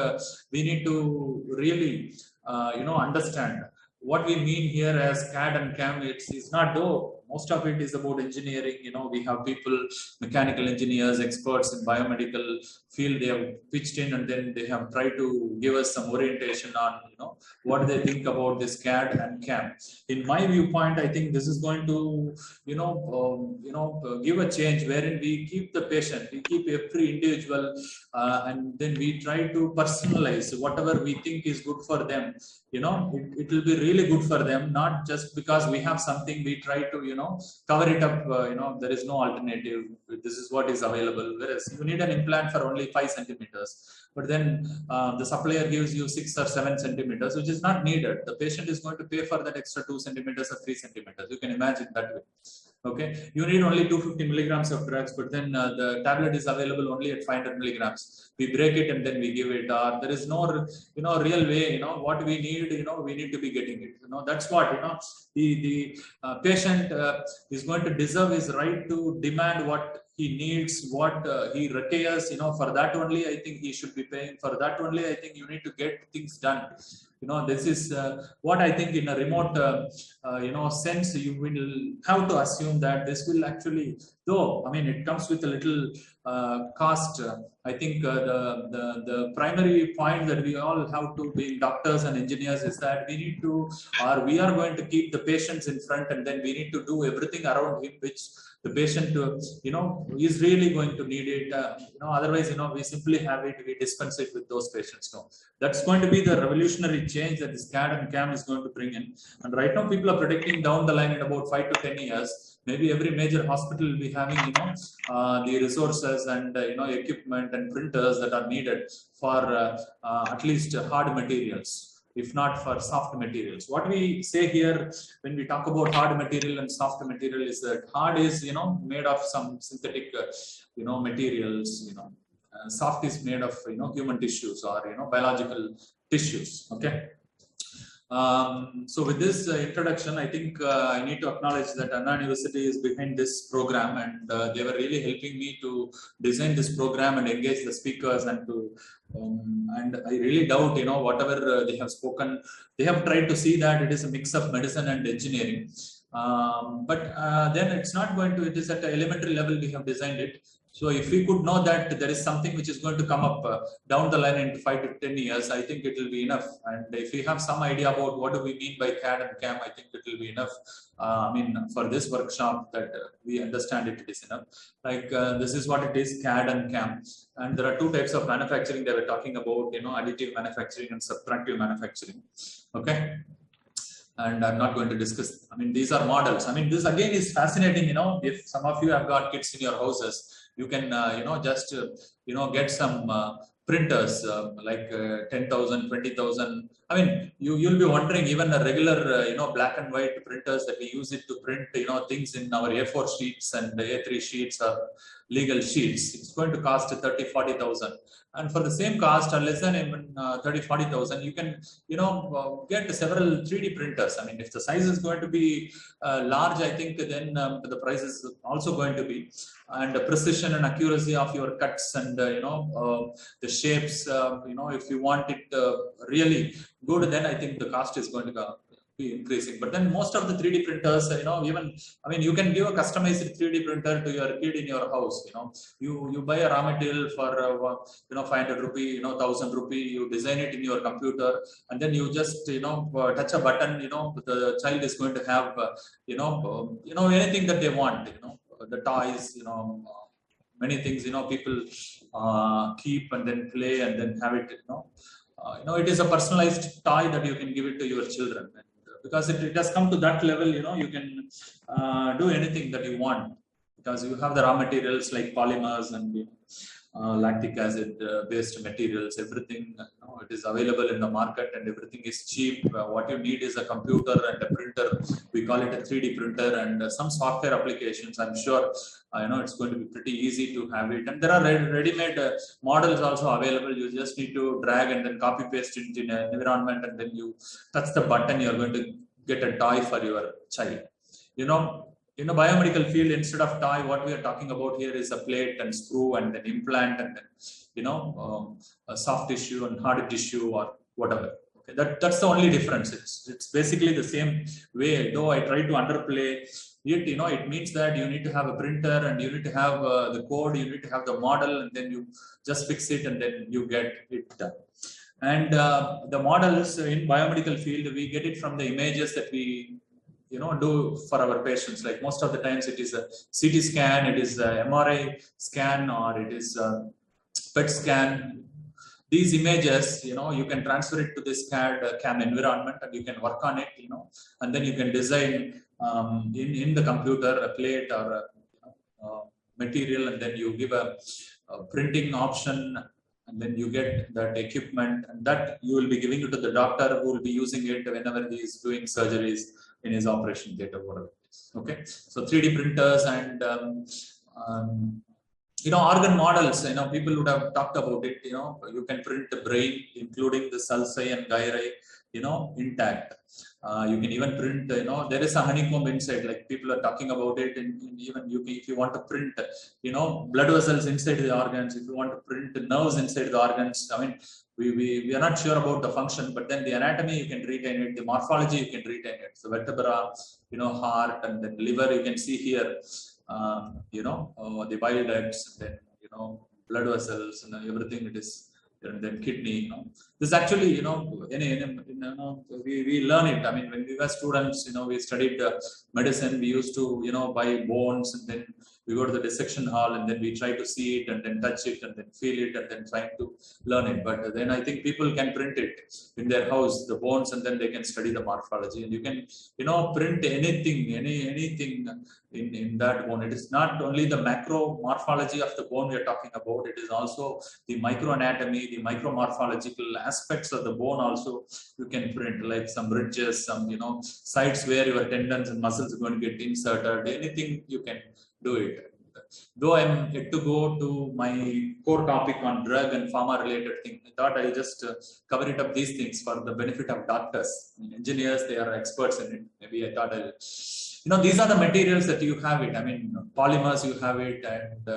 we need to really, understand. What we mean here as CAD and CAM, it's not though most of it is about engineering. We have people, mechanical engineers, experts in biomedical field. They have pitched in, and then they have tried to give us some orientation on, what they think about this CAD and CAM. In my viewpoint, I think this is going to, give a change wherein we keep the patient, we keep every individual, and then we try to personalize whatever we think is good for them. It will be really good for them, not just because we have something, we try to, cover it up, there is no alternative. This is what is available. Whereas you need an implant for only 5 centimeters, but then the supplier gives you 6 or 7 centimeters, which is not needed. The patient is going to pay for that extra 2 centimeters or 3 centimeters. You can imagine that way. Okay, you need only 250 milligrams of drugs, but then the tablet is available only at 500 milligrams. We break it and then we give it. Or there is no, real way. What we need, we need to be getting it. That's what the patient is going to deserve his right to demand what he needs, what he requires. For that only, I think he should be paying. For that only, I think you need to get things done. This is what I think in a remote, sense, you will have to assume that this will actually, though, I mean, it comes with a little cost. I think the primary point that we all have to be doctors and engineers is that we need to, or we are going to keep the patients in front, and then we need to do everything around him, which the patient, is really going to need it. Otherwise, we simply have it, we dispense it with those patients. No, that's going to be the revolutionary change that this CAD and CAM is going to bring in. And right now, people are predicting down the line in about 5 to 10 years, maybe every major hospital will be having, the resources and, equipment and printers that are needed for at least hard materials, if not for soft materials. What we say here when we talk about hard material and soft material is that hard is, made of some synthetic, materials, soft is made of, human tissues or, biological tissues. Okay. So with this introduction, I think I need to acknowledge that Anna University is behind this program, and they were really helping me to design this program and engage the speakers, and to and I really doubt, whatever they have spoken, they have tried to see that it is a mix of medicine and engineering. But then it's not going to, it is at an elementary level we have designed it. So if we could know that there is something which is going to come up down the line in 5 to 10 years, I think it will be enough. And if we have some idea about what do we mean by CAD and CAM, I think it will be enough. For this workshop that we understand it is enough. Like this is what it is, CAD and CAM. And there are 2 types of manufacturing that we're talking about, additive manufacturing and subtractive manufacturing. Okay. And I'm not going to discuss, these are models. This again is fascinating, if some of you have got kids in your houses, you can, just, get some printers like 10,000, 20,000. You'll be wondering, even a regular, black and white printers that we use it to print, things in our A4 sheets and A3 sheets or legal sheets, it's going to cost 30, 40,000. And for the same cost, or less than even 30, 40,000, you can, get several 3D printers. If the size is going to be large, I think then the price is also going to be, and the precision and accuracy of your cuts and, the shapes, if you want it really good, then I think the cost is going to be increasing. But then most of the 3D printers, you can give a customized 3D printer to your kid in your house. You buy a raw material for 500 rupee, 1000 rupee. You design it in your computer, and then you just touch a button. The child is going to have anything that they want. The toys, many things people keep and then play and then have it. It is a personalized toy that you can give it to your children. Because it has come to that level, you can do anything that you want, because you have the raw materials like polymers and lactic acid based materials, everything, it is available in the market, and everything is cheap. What you need is a computer and a printer. We call it a 3D printer, and some software applications. I'm sure it's going to be pretty easy to have it. And there are ready-made models also available. You just need to drag and then copy paste it in an environment, and then you touch the button, you're going to get a toy for your child. In the biomedical field, instead of toy, what we are talking about here is a plate and screw and an implant and then, a soft tissue and hard tissue or whatever. Okay, that's the only difference. It's basically the same way, though I try to underplay it. It means that you need to have a printer and you need to have the code, you need to have the model, and then you just fix it and then you get it done. And the models in biomedical field, we get it from the images that we do for our patients. Like most of the times it is a CT scan, it is a MRI scan, or it is a PET scan. These images, you can transfer it to this CAM environment and you can work on it, and then you can design in the computer a plate or a material, and then you give a printing option, and then you get that equipment, and that you will be giving it to the doctor who will be using it whenever he is doing surgeries in his operation theater, whatever it is. Okay, so 3D printers and organ models, people would have talked about it. You can print the brain, including the sulci and gyri, intact. You can even print, there is a honeycomb inside, like people are talking about it. And even if you want to print, blood vessels inside the organs, if you want to print nerves inside the organs, I mean, we are not sure about the function, but then the anatomy, you can retain it, the morphology, you can retain it. So vertebra, heart, and then liver, you can see here, the bile ducts, then, blood vessels, and everything it is. And then kidney, this actually, we learn it. I mean, when we were students, we studied medicine. We used to, buy bones, and then we go to the dissection hall, and then we try to see it, and then touch it, and then feel it, and then try to learn it. But then I think people can print it in their house, the bones, and then they can study the morphology, and you can, print anything in that bone. It is not only the macro morphology of the bone we are talking about, it is also the microanatomy, the micromorphological aspects of the bone also you can print, like some ridges, some sites where your tendons and muscles are going to get inserted, anything you can do it. Though I'm yet to go to my core topic on drug and pharma related thing, I thought I'll just cover it up these things for the benefit of doctors. I mean, engineers, they are experts in it. Maybe I thought I'll, these are the materials that you have it. I mean, polymers, you have it, and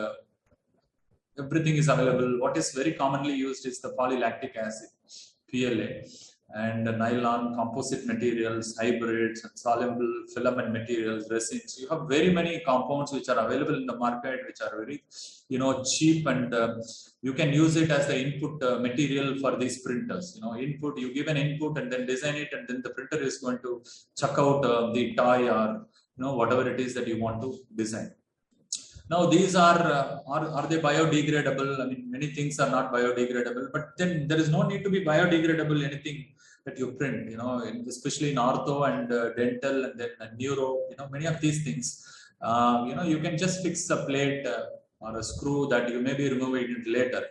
everything is available. What is very commonly used is the polylactic acid, PLA, and nylon, composite materials, hybrids, and soluble filament materials, resins. You have very many compounds which are available in the market, which are very, cheap, and you can use it as the input material for these printers. Input, you give an input and then design it, and then the printer is going to chuck out the toy or whatever it is that you want to design. Now, these are they biodegradable? I mean, many things are not biodegradable, but then there is no need to be biodegradable anything that you print, especially in ortho and dental, and then neuro, many of these things, you can just fix a plate or a screw that you maybe remove it later.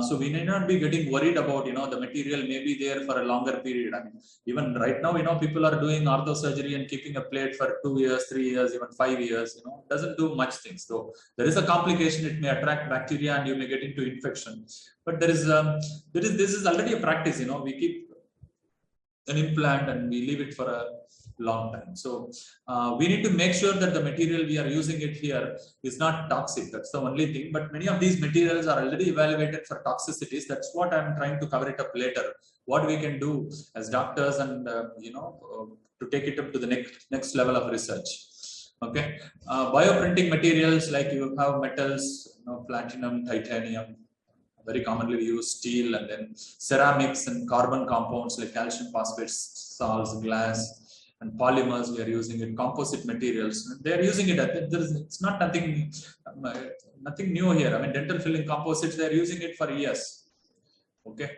So we need not be getting worried about, the material may be there for a longer period. I mean, even right now, people are doing ortho surgery and keeping a plate for 2 years, 3 years, even 5 years, doesn't do much things. So there is a complication. It may attract bacteria and you may get into infection. But this is already a practice, we keep an implant and we leave it for a long time. So we need to make sure that the material we are using it here is not toxic. That's the only thing. But many of these materials are already evaluated for toxicities. That's what I'm trying to cover it up later. What we can do as doctors, and to take it up to the next level of research. Okay, bioprinting materials, like you have metals, platinum, titanium. Very commonly we use steel, and then ceramics and carbon compounds like calcium phosphates, salts, glass, and polymers. We are using it. Composite materials, they are using it. It's not nothing new here. I mean, dental filling composites, they are using it for years. Okay,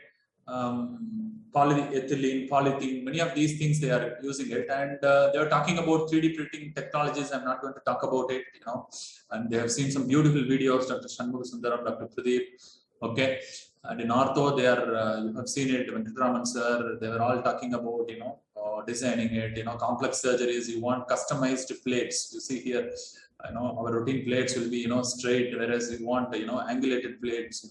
polyethylene, polythene, many of these things they are using it, and they are talking about 3D printing technologies. I'm not going to talk about it, and they have seen some beautiful videos. Dr. Shanmugha Sundaram, Dr. Pradeep. Okay, and in ortho, they are, you have seen it, Venkatraman sir, they were all talking about, designing it, complex surgeries, you want customized plates. You see here, our routine plates will be, straight, whereas you want, angulated plates,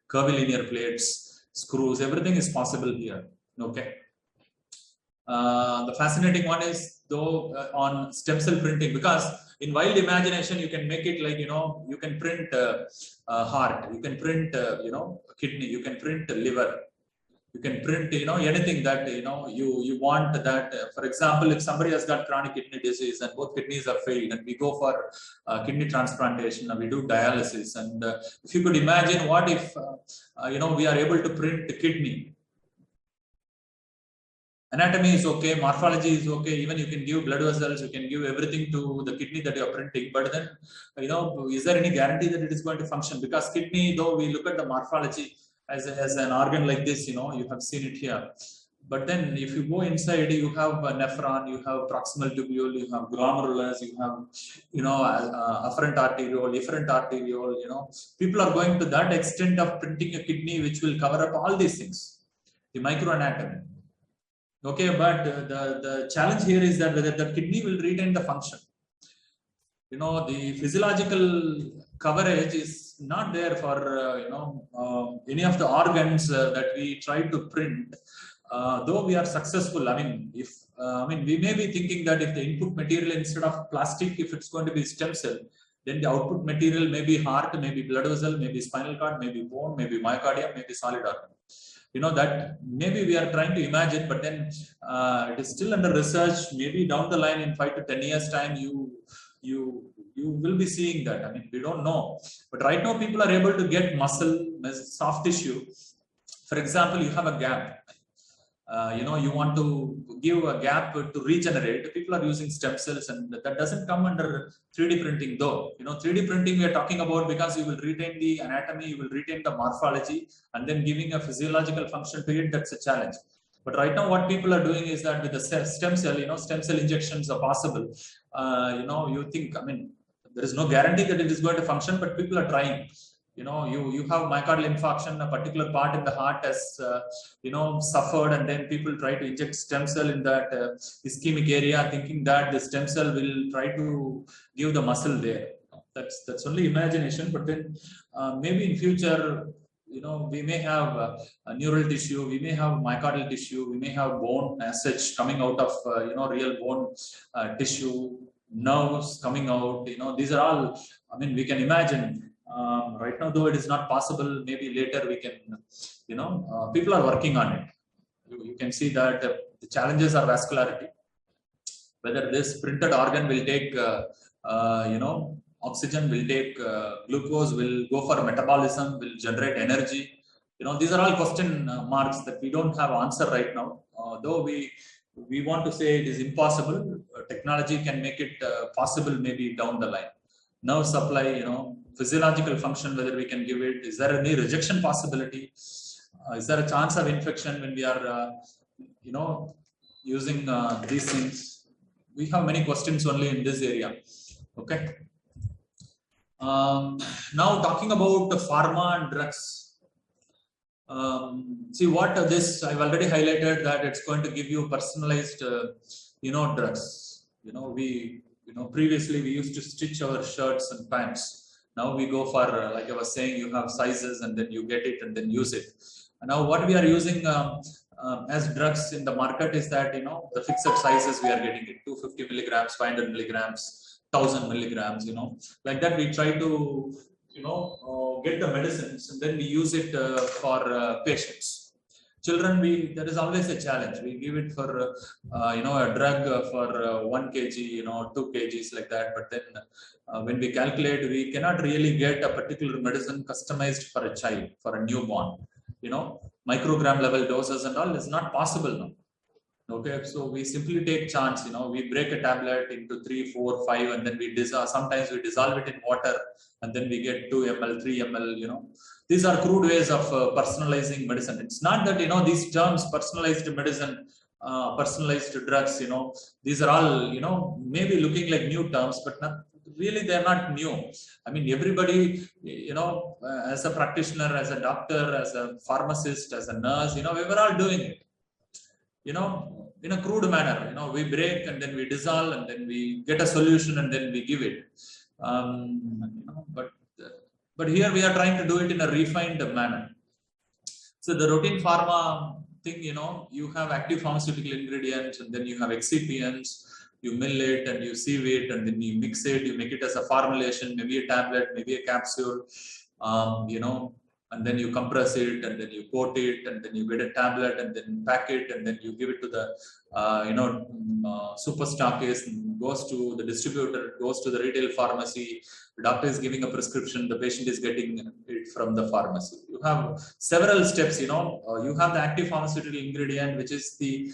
curvilinear plates, screws, everything is possible here. Okay. The fascinating one is, though, on stem cell printing, because in wild imagination, you can make it like, you can print heart, you can print, kidney, you can print liver. You can print, anything that, you want that. For example, if somebody has got chronic kidney disease and both kidneys are failed, and we go for kidney transplantation and we do dialysis. And if you could imagine, what if, we are able to print the kidney. Anatomy is okay, morphology is okay, even you can give blood vessels, you can give everything to the kidney that you are printing, but then, is there any guarantee that it is going to function? Because kidney, though we look at the morphology as an organ like this, you have seen it here. But then if you go inside, you have a nephron, you have proximal tubule, you have glomerulus, you have, afferent arteriole, efferent arteriole, people are going to that extent of printing a kidney, which will cover up all these things, the microanatomy. Okay, but the challenge here is that whether the kidney will retain the function. The physiological coverage is not there for any of the organs that we try to print. Though we are successful, we may be thinking that if the input material instead of plastic, if it's going to be stem cell, then the output material may be heart, maybe blood vessel, maybe spinal cord, maybe bone, maybe myocardium, maybe solid organ. That maybe we are trying to imagine, but then it is still under research. Maybe down the line in 5 to 10 years time, you will be seeing that. We don't know. But right now, people are able to get muscle, soft tissue. For example, you have a gap. You want to give a gap to regenerate. People are using stem cells, and that doesn't come under 3D printing, though. 3D printing we are talking about because you will retain the anatomy, you will retain the morphology, and then giving a physiological function to it. That's a challenge. But right now, what people are doing is that with the stem cell, stem cell injections are possible. You think, there is no guarantee that it is going to function, but people are trying. You have myocardial infarction, a particular part in the heart has, suffered, and then people try to inject stem cell in that ischemic area, thinking that the stem cell will try to give the muscle there. That's only imagination, but then maybe in future, we may have neural tissue, we may have myocardial tissue, we may have bone as such coming out of, real bone tissue, nerves coming out. These are all, we can imagine. Right now, though it is not possible, maybe later we can, people are working on it. You can see that the challenges are vascularity. Whether this printed organ will take, oxygen, will take glucose, will go for metabolism, will generate energy. These are all question marks that we don't have answer right now. Though we want to say it is impossible, technology can make it possible maybe down the line. Nerve supply, physiological function, whether we can give it. Is there any rejection possibility? Is there a chance of infection when we are, using these things? We have many questions only in this area. Okay. Now talking about the pharma and drugs. See what this, I've already highlighted that it's going to give you personalized, drugs. Previously we used to stitch our shirts and pants. Now we go for, like I was saying, you have sizes and then you get it and then use it. And now what we are using as drugs in the market is that, the fixed sizes we are getting it, 250 milligrams, 500 milligrams, 1000 milligrams, like that we try to, get the medicines and then we use it for patients. Children, there is always a challenge. We give it for, a drug for 1 kg, 2 kgs like that. But then when we calculate, we cannot really get a particular medicine customized for a child, for a newborn. Microgram level doses and all is not possible now. Okay, so we simply take chance. We break a tablet into 3, 4, 5, and then we dissolve. Sometimes we dissolve it in water, and then we get 2 ml, 3 ml. These are crude ways of personalizing medicine. It's not that, these terms, personalized medicine, personalized drugs, these are all, maybe looking like new terms, but really they're not new. Everybody, as a practitioner, as a doctor, as a pharmacist, as a nurse, we were all doing it, in a crude manner. We break and then we dissolve and then we get a solution and then we give it. But here we are trying to do it in a refined manner. So the routine pharma thing, you have active pharmaceutical ingredients and then you have excipients, you mill it and you sieve it and then you mix it, you make it as a formulation, maybe a tablet, maybe a capsule, and then you compress it, and then you coat it, and then you get a tablet, and then pack it, and then you give it to the super stockist, goes to the distributor, goes to the retail pharmacy. The doctor is giving a prescription, the patient is getting it from the pharmacy. You have several steps. You have the active pharmaceutical ingredient, which is the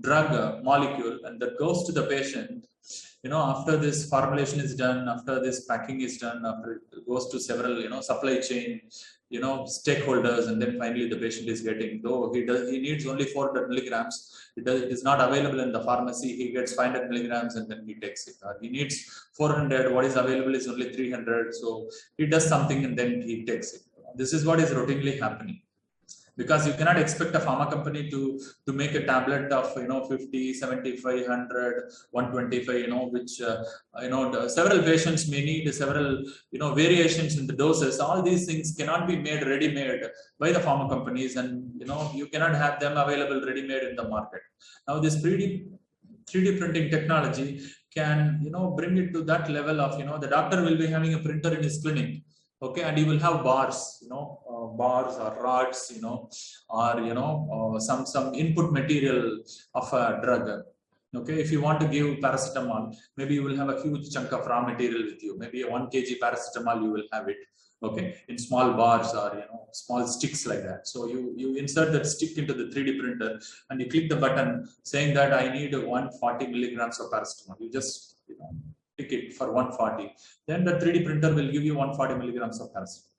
drug molecule, and that goes to the patient. After this formulation is done, after this packing is done, after it goes to several supply chain stakeholders, and then finally the patient is getting, though he needs only 400 milligrams, it is not available in the pharmacy, he gets 500 milligrams and then he takes it. Or he needs 400, what is available is only 300, so he does something and then he takes it. This is what is routinely happening. Because you cannot expect a pharma company to make a tablet of 50, 75, 100, 125, which several patients may need several variations in the doses. All these things cannot be made ready-made by the pharma companies, and you cannot have them available ready-made in the market. Now this 3D printing technology can bring it to that level of the doctor will be having a printer in his clinic. Okay, and you will have bars, bars or rods, or some input material of a drug. Okay, if you want to give paracetamol, maybe you will have a huge chunk of raw material with you. Maybe a 1 kg paracetamol you will have it. Okay, in small bars or small sticks like that. So you insert that stick into the 3D printer and you click the button saying that I need 140 milligrams of paracetamol. You just pick it for 140, then the 3D printer will give you 140 milligrams of paracetamol.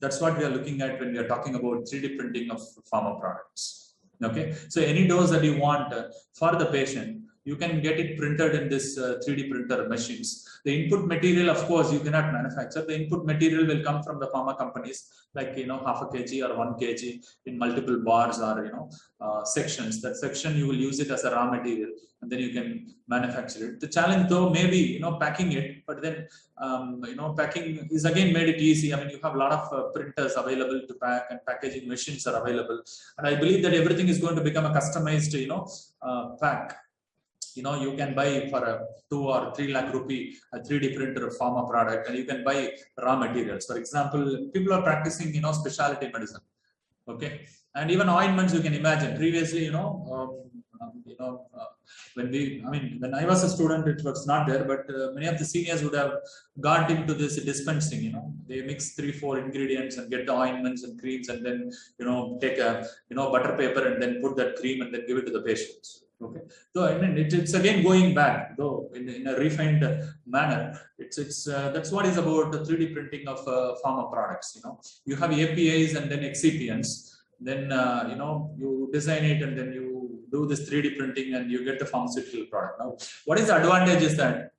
That's what we are looking at when we are talking about 3D printing of pharma products. Okay, so any dose that you want for the patient, you can get it printed in this 3D printer machines. The input material, of course, you cannot manufacture. The input material will come from the pharma companies, like half a kg or 1 kg in multiple bars or sections. That section you will use it as a raw material, and then you can manufacture it. The challenge, though, may be packing it, but then packing is again made it easy. I mean, you have a lot of printers available to pack, and packaging machines are available. And I believe that everything is going to become a customized pack. You can buy for a 2 or 3 lakh rupee a 3D printer of pharma product, and you can buy raw materials. For example, people are practicing specialty medicine. Okay, and even ointments you can imagine. Previously, when I was a student, it was not there, but many of the seniors would have got into this dispensing. They mix 3-4 ingredients and get the ointments and creams, and then take a butter paper and then put that cream and then give it to the patients. Okay, so I mean it's again going back, though in a refined manner. That's what is about the 3D printing of pharma products. You have APIs and then excipients. Then you design it and then you do this 3D printing and you get the pharmaceutical product. Now, what is the advantage is that,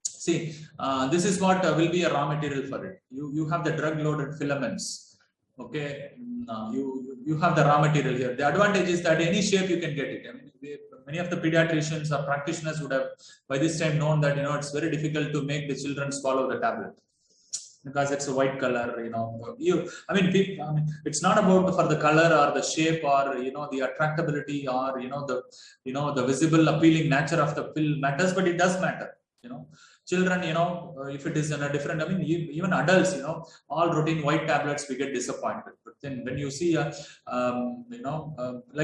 see, this is what will be a raw material for it. You have the drug-loaded filaments. Okay, you have the raw material here. The advantage is that any shape you can get it. I mean, many of the pediatricians or practitioners would have by this time known that it's very difficult to make the children swallow the tablet because it's a white color. It's not about for the color or the shape or the attractability or the visible appealing nature of the pill matters, but it does matter. Children, if it is in a different, even adults, all routine white tablets, we get disappointed. But then when you see, like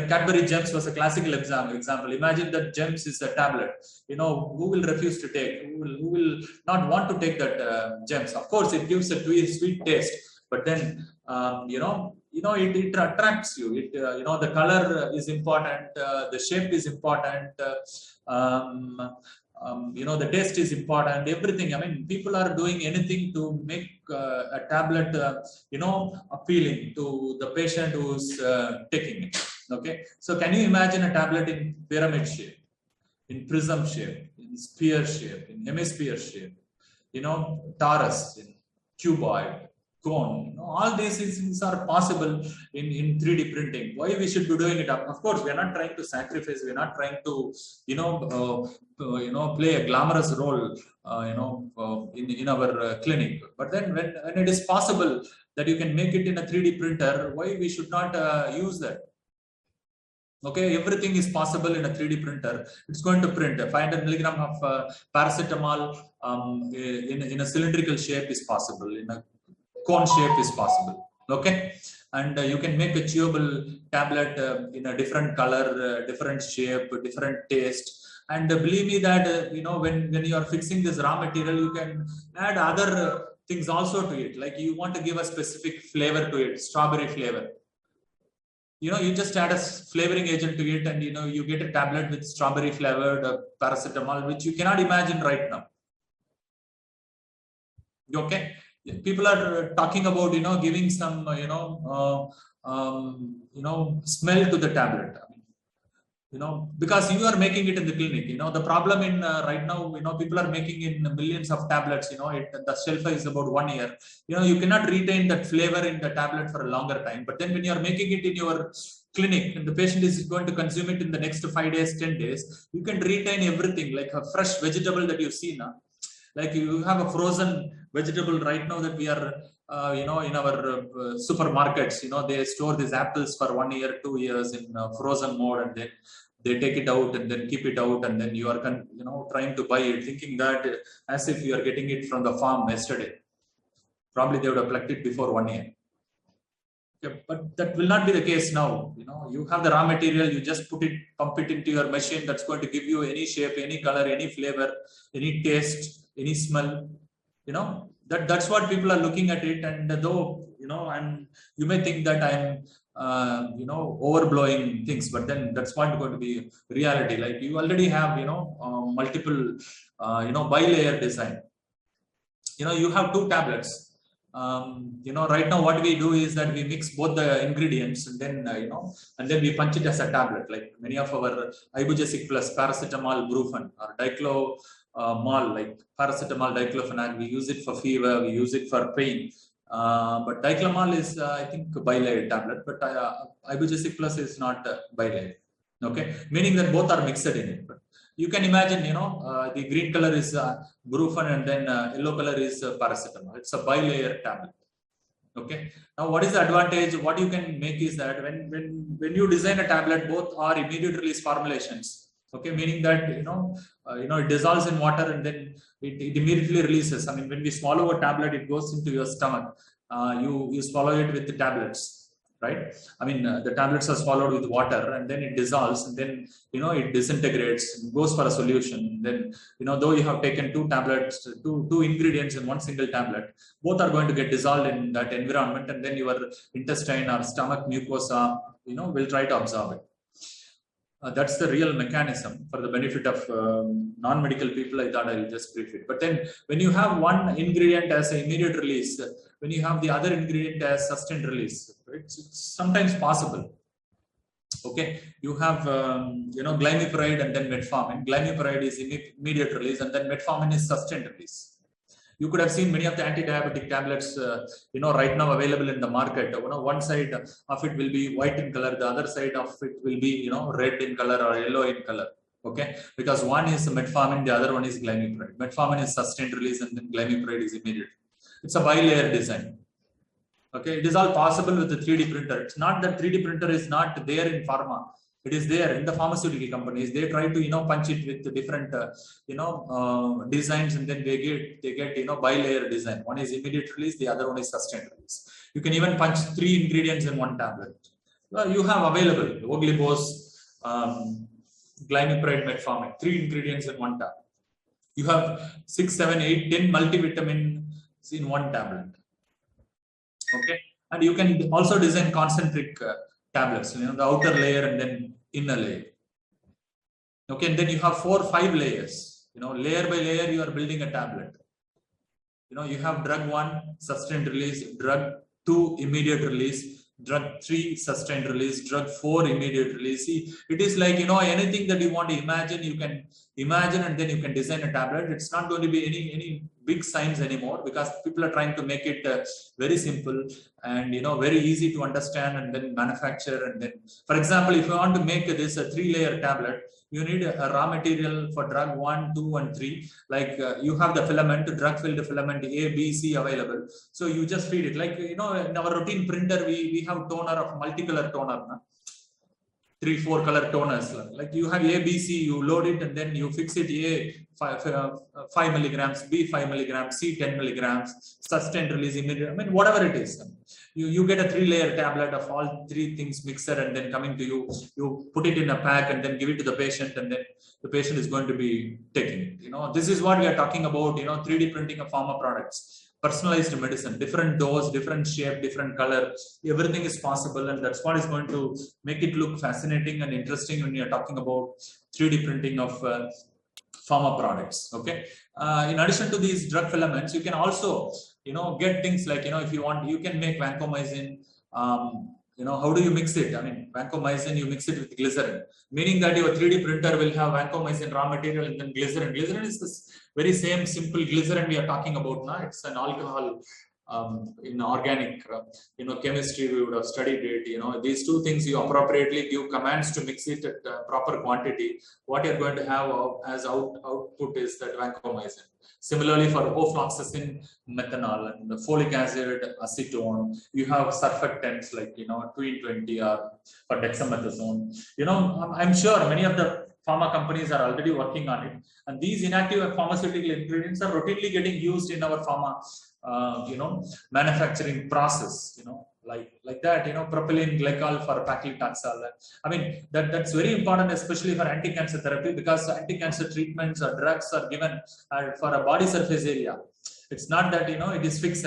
Cadbury Gems was a classical example. Imagine that Gems is a tablet. Who will refuse to take? Who will not want to take that Gems? Of course, it gives a sweet taste, but then it attracts you. The color is important. The shape is important. The taste is important, everything. I mean, people are doing anything to make a tablet, appealing to the patient who's taking it. Okay. So can you imagine a tablet in pyramid shape, in prism shape, in sphere shape, in hemisphere shape, torus, in cuboid, cone, all these things are possible in 3D printing. Why we should be doing it? Of course, we are not trying to sacrifice. We are not trying to, play a glamorous role, in our clinic. But then when it is possible that you can make it in a 3D printer, why we should not use that? Okay, everything is possible in a 3D printer. It's going to print 500 milligram of paracetamol in a cylindrical shape is possible. In a cone shape is possible. Okay, and you can make a chewable tablet in a different color, different shape, different taste. And believe me that when you are fixing this raw material, you can add other things also to it. Like you want to give a specific flavor to it, strawberry flavor. You just add a flavoring agent to it, and you get a tablet with strawberry flavored paracetamol, which you cannot imagine right now. Okay, people are talking about giving some smell to the tablet. Because you are making it in the clinic. The problem in right now, people are making in millions of tablets. The shelf life is about 1 year. You cannot retain that flavor in the tablet for a longer time. But then when you are making it in your clinic and the patient is going to consume it in the next 5 days, 10 days, you can retain everything, like a fresh vegetable that you see now. Like you have a frozen vegetable right now that we are, in our supermarkets, they store these apples for 1 year, 2 years in frozen mode, and then they take it out and then keep it out, and then you are, trying to buy it, thinking that as if you are getting it from the farm yesterday. Probably they would have plucked it before 1 year. Okay, but that will not be the case now. You have the raw material, you just pump it into your machine. That's going to give you any shape, any color, any flavor, any taste, any smell. That's what people are looking at it. And though you may think that I'm overblowing things, but then that's not going to be reality. Like you already have multiple bi-layer design. You have 2 tablets. Right now what we do is that we mix both the ingredients, and then and then we punch it as a tablet. Like many of our ibugesic plus paracetamol, brufen, or diclomol, like paracetamol, diclofenac, we use it for fever, we use it for pain. But diclomol is I think bilayer tablet, but ibugesic plus is not bilayer. Okay, meaning that both are mixed in it. But you can imagine, the green color is brufen, and then yellow color is paracetamol. It's a bilayer tablet. Okay. Now, what is the advantage? What you can make is that when you design a tablet, both are immediate release formulations. Okay, meaning that it dissolves in water and then it immediately releases. I mean, when we swallow a tablet, it goes into your stomach. You swallow it with the tablets. Right? I mean, the tablets are swallowed with water, and then it dissolves, and then it disintegrates, goes for a solution. Then though you have taken 2 tablets, two ingredients in one single tablet, both are going to get dissolved in that environment, and then your intestine or stomach mucosa will try to absorb it. That's the real mechanism. For the benefit of non-medical people, I thought I'll just brief it. But then when you have one ingredient as an immediate release, when you have the other ingredient as sustained release, it's sometimes possible. Okay, you have glimepiride and then metformin. Glimepiride is immediate release, and then metformin is sustained release. You could have seen many of the anti-diabetic tablets, right now available in the market. One side of it will be white in color, the other side of it will be, red in color or yellow in color. Okay, because one is metformin, the other one is glimepiride. Metformin is sustained release, and then glimepiride is immediate. It's a bi-layer design. Okay, it is all possible with the 3D printer. It's not that 3D printer is not there in pharma. It is there in the pharmaceutical companies. They try to punch it with the different designs, and then they get bi-layer design. One is immediate release, the other one is sustained release. You can even punch 3 ingredients in one tablet. Well, you have available Oglibos, glimepiride, metformin, 3 ingredients in one tablet. You have 6, 7, 8, 10 multivitamins in one tablet. Okay, and you can also design concentric tablets, the outer layer and then inner layer. Okay, and then you have 4, 5 layers. Layer by layer, you are building a tablet. You have drug 1, sustained release, drug 2, immediate release, drug 3, sustained release, drug 4, immediate release. See, it is like, anything that you want to imagine, you can imagine, and then you can design a tablet. It's not going to be any big science anymore, because people are trying to make it very simple and very easy to understand, and then manufacture. And then, for example, if you want to make this a 3-layer tablet, you need a raw material for drug 1, 2, and 3. Like you have the filament, drug filled filament A, B, C available. So you just feed it. Like in our routine printer, we have toner of multicolor toner. 3-4 color toners. Like you have A, B, C, you load it and then you fix it A 5 milligrams, B 5 milligrams, C 10 milligrams, sustained release immediate. I mean, whatever it is. You get a 3-layer tablet of all 3 things mixed and then coming to you. You put it in a pack and then give it to the patient, and then the patient is going to be taking it. This is what we are talking about. 3D printing of pharma products, personalized medicine, different dose, different shape, different color. Everything is possible, and that's what is going to make it look fascinating and interesting when you are talking about 3D printing of pharma products. Okay. In addition to these drug filaments, you can also get things like if you want, you can make vancomycin. How do you mix it? I mean, vancomycin, you mix it with glycerin, meaning that your 3D printer will have vancomycin raw material and then glycerin. Glycerin is this very same simple glycerin we are talking about now. It's an alcohol. In organic chemistry, we would have studied it. These 2 things, you appropriately give commands to mix it at proper quantity. What you're going to have as output is that vancomycin. Similarly, for ofloxacin, methanol, and the folic acid, acetone, you have surfactants like 2-in-20 or for dexamethasone. I'm sure many of the pharma companies are already working on it, and these inactive pharmaceutical ingredients are routinely getting used in our pharma manufacturing process, like that, propylene glycol for paclitaxel. I mean, that's very important, especially for anti-cancer therapy, because anti-cancer treatments or drugs are given for a body surface area. It's not that, it is fixed.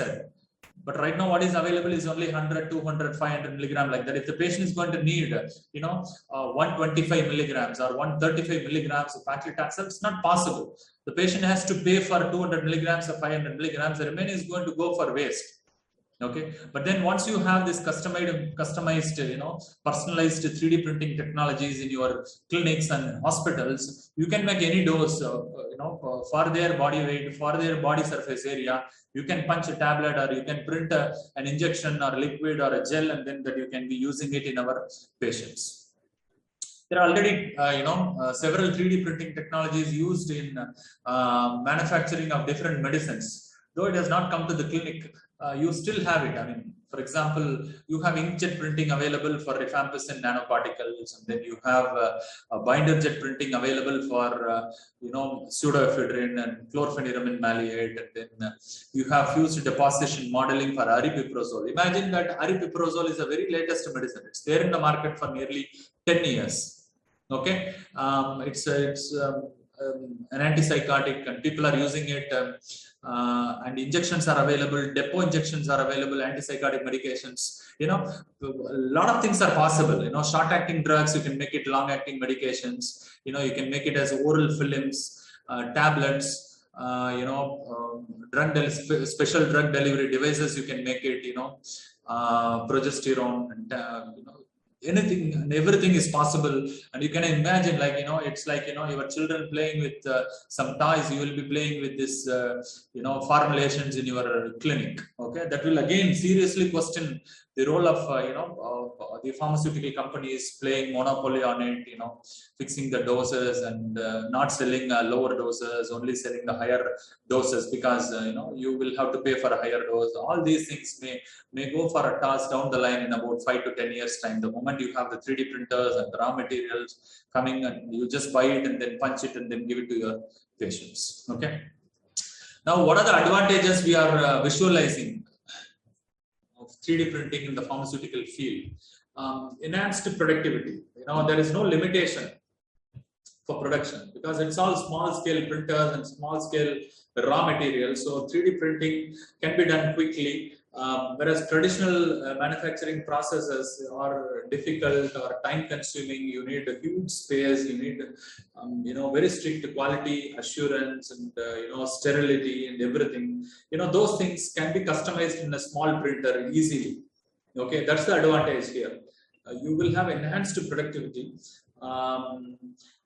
But right now, what is available is only 100, 200, 500 milligram like that. If the patient is going to need, 125 milligrams or 135 milligrams of paclitaxel, it's not possible. The patient has to pay for 200 milligrams or 500 milligrams. The remaining is going to go for waste. Okay, but then once you have this customized, personalized 3D printing technologies in your clinics and hospitals, you can make any dose, for their body weight, for their body surface area. You can punch a tablet, or you can print an injection or liquid or a gel, and then that you can be using it in our patients. There are already, several 3D printing technologies used in manufacturing of different medicines. Though it has not come to the clinic, you still have it. I mean, for example, you have inkjet printing available for rifampicin nanoparticles, and then you have a binder jet printing available for pseudoephedrine and chlorpheniramine maleate, and then you have fused deposition modeling for aripiprazole. Imagine that aripiprazole is the very latest medicine. It's there in the market for nearly 10 years. Okay, it's an antipsychotic, and people are using it. And injections are available, depot injections are available, antipsychotic medications. A lot of things are possible. Short-acting drugs, you can make it long-acting medications. You can make it as oral films, tablets. Special drug delivery devices. You can make it. Progesterone and anything and everything is possible. And you can imagine, it's like your children playing with some toys. You will be playing with this formulations in your clinic. Okay, that will again seriously question the role of the pharmaceutical companies playing monopoly on it, fixing the doses and not selling lower doses, only selling the higher doses, because you will have to pay for a higher dose. All these things may go for a toss down the line in about 5 to 10 years time. The moment you have the 3D printers and the raw materials coming, and you just buy it and then punch it and then give it to your patients. Okay. Now, what are the advantages we are visualizing of 3D printing in the pharmaceutical field? Enhanced productivity. There is no limitation for production, because it's all small scale printers and small scale raw materials. So 3D printing can be done quickly, whereas traditional manufacturing processes are difficult or time consuming. You need a huge space, you need very strict quality assurance and sterility and everything. Those things can be customized in a small printer easily. Okay, that's the advantage here. You will have enhanced productivity.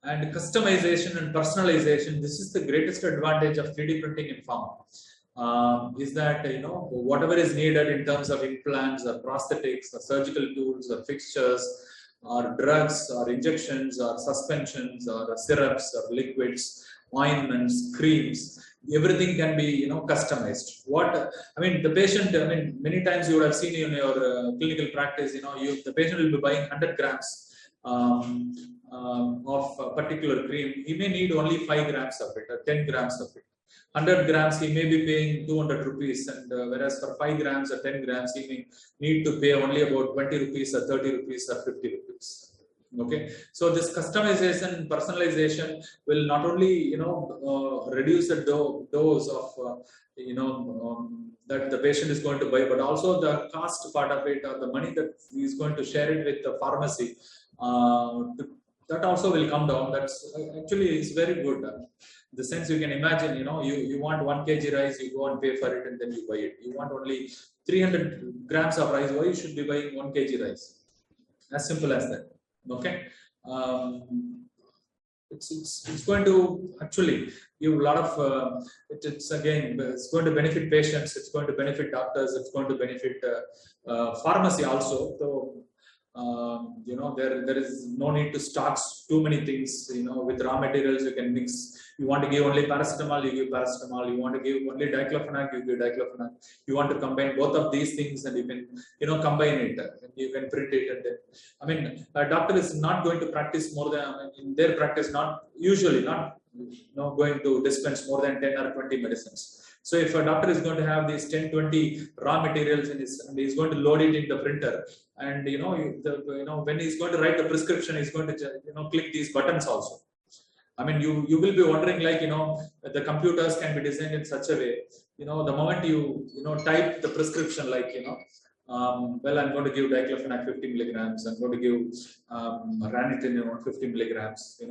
And customization and personalization. This is the greatest advantage of 3D printing in pharma. Is that whatever is needed in terms of implants or prosthetics or surgical tools or fixtures or drugs or injections or suspensions or syrups or liquids, ointments, creams, everything can be customized. The patient, many times you would have seen in your clinical practice, the patient will be buying 100 grams of a particular cream, he may need only 5 grams of it or 10 grams of it. 100 grams, he may be paying 200 rupees, and whereas for 5 grams or 10 grams, he may need to pay only about 20 rupees or 30 rupees or 50 rupees. Okay, so this customization, personalization will not only reduce the dose of that the patient is going to buy, but also the cost part of it, or the money that he is going to share it with the pharmacy. That also will come down. That's actually is very good. In the sense, you can imagine, you want 1 kg rice, you go and pay for it, and then you buy it. You want only 300 grams of rice, why you should be buying 1 kg rice? As simple as that. Okay. It's going to actually give a lot of it's going to benefit patients, it's going to benefit doctors, it's going to benefit pharmacy also. So there is no need to stock too many things. With raw materials, you can mix. You want to give only paracetamol, you give paracetamol. You want to give only diclofenac, you give diclofenac. You want to combine both of these things, and you can combine it. You can print it, and then, a doctor is not going to practice more than, in their practice, not usually not going to dispense more than 10 or 20 medicines. So if a doctor is going to have these 10-20 raw materials and he's going to load it in the printer, and when he's going to write the prescription, he's going to click these buttons also. You will be wondering, like, the computers can be designed in such a way, the moment you type the prescription, like, well, I'm going to give diclofenac 50 milligrams, I'm going to give ranitidine 50 milligrams,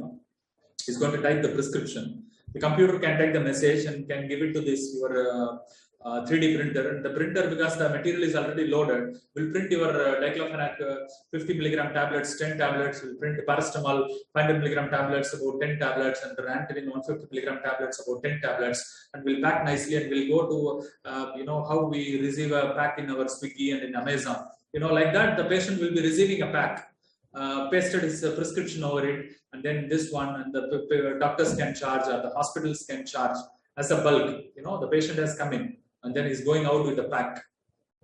he's going to type the prescription. The computer can take the message and can give it to your 3D printer, and the printer, because the material is already loaded, will print your diclofenac 50 milligram tablets, 10 tablets, will print paracetamol 500 milligram tablets, about 10 tablets, and ranitidine 150 milligram tablets, about 10 tablets, and will pack nicely, and will go to how we receive a pack in our Swiggy and in Amazon. Like that, the patient will be receiving a pack, pasted his prescription over it, and then this one, and the doctors can charge, or the hospitals can charge as a bulk. The patient has come in, and then he's going out with a pack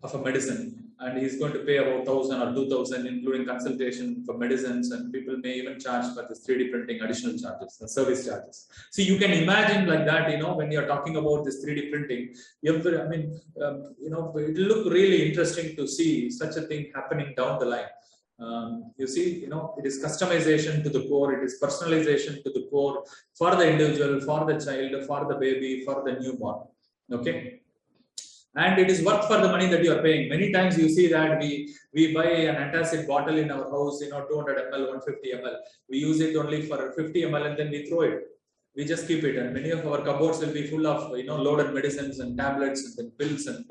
of a medicine, and he's going to pay about 1,000 or 2,000, including consultation for medicines, and people may even charge for this 3D printing additional charges, the service charges. So you can imagine like that, when you're talking about this 3D printing, it'll look really interesting to see such a thing happening down the line. You see, it is customization to the core, it is personalization to the core for the individual, for the child, for the baby, for the newborn. Okay. And it is worth for the money that you are paying. Many times you see that we buy an antacid bottle in our house, 200 ml, 150 ml. We use it only for 50 ml, and then we throw it. We just keep it, and many of our cupboards will be full of loaded medicines and tablets and then pills, and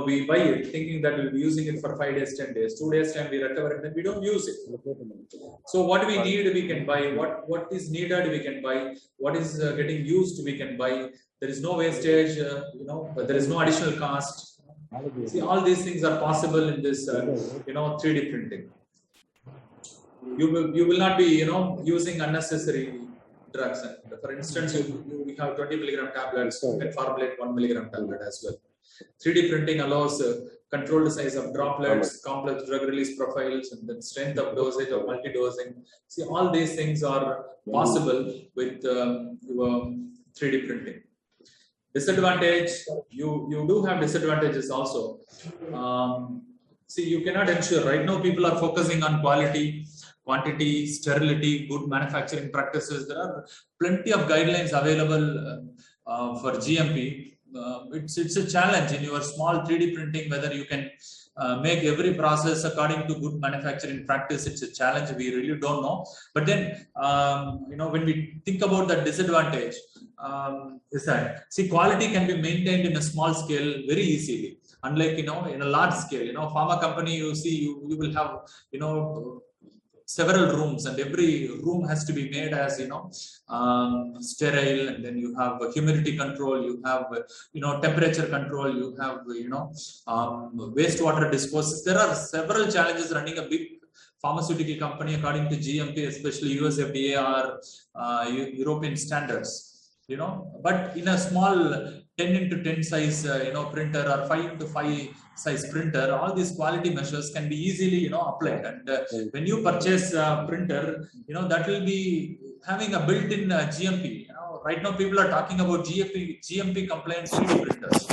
we buy it thinking that we'll be using it for 5 days, 10 days, 2 days time we recover, and then we don't use it. So what we need, we can buy. What is needed, we can buy. What is getting used, we can buy. There is no wastage, there is no additional cost. See, all these things are possible in this 3D printing. You will not be using unnecessary drugs. And for instance, you have 20 milligram tablets, you can formulate 1 milligram tablet as well. 3D printing allows controlled size of droplets, complex drug release profiles, and then strength of dosage or multi-dosing. See, all these things are possible with your 3D printing. Disadvantage, you do have disadvantages also. See, you cannot ensure. Right now, people are focusing on quality, quantity, sterility, good manufacturing practices. There are plenty of guidelines available for GMP. It's a challenge in your small 3D printing, whether you can make every process according to good manufacturing practice. It's a challenge. We really don't know. But then, when we think about that disadvantage, is that, see, quality can be maintained in a small scale very easily. Unlike, in a large scale, pharma company, you see, you will have, several rooms, and every room has to be made as sterile, and then you have humidity control, you have temperature control, you have wastewater disposal. There are several challenges running a big pharmaceutical company according to GMP, especially US FDA or European standards. But in a small 10 into 10 size printer, or 5 into 5 size printer, all these quality measures can be easily, applied. And when you purchase a printer, that will be having a built-in GMP. Right now people are talking about GMP compliant 3D printers.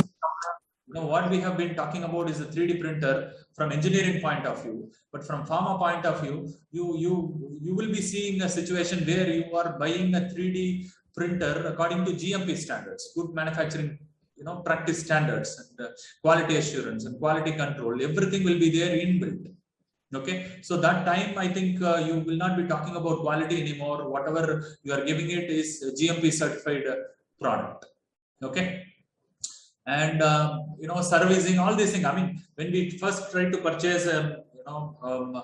What we have been talking about is a 3D printer from engineering point of view, but from pharma point of view, you will be seeing a situation where you are buying a 3D printer according to GMP standards, good manufacturing practice standards, and quality assurance and quality control. Everything will be there inbuilt. Okay, so that time I think you will not be talking about quality anymore. Whatever you are giving it is a GMP certified product. Okay, and servicing, all these things. I mean, when we first try to purchase a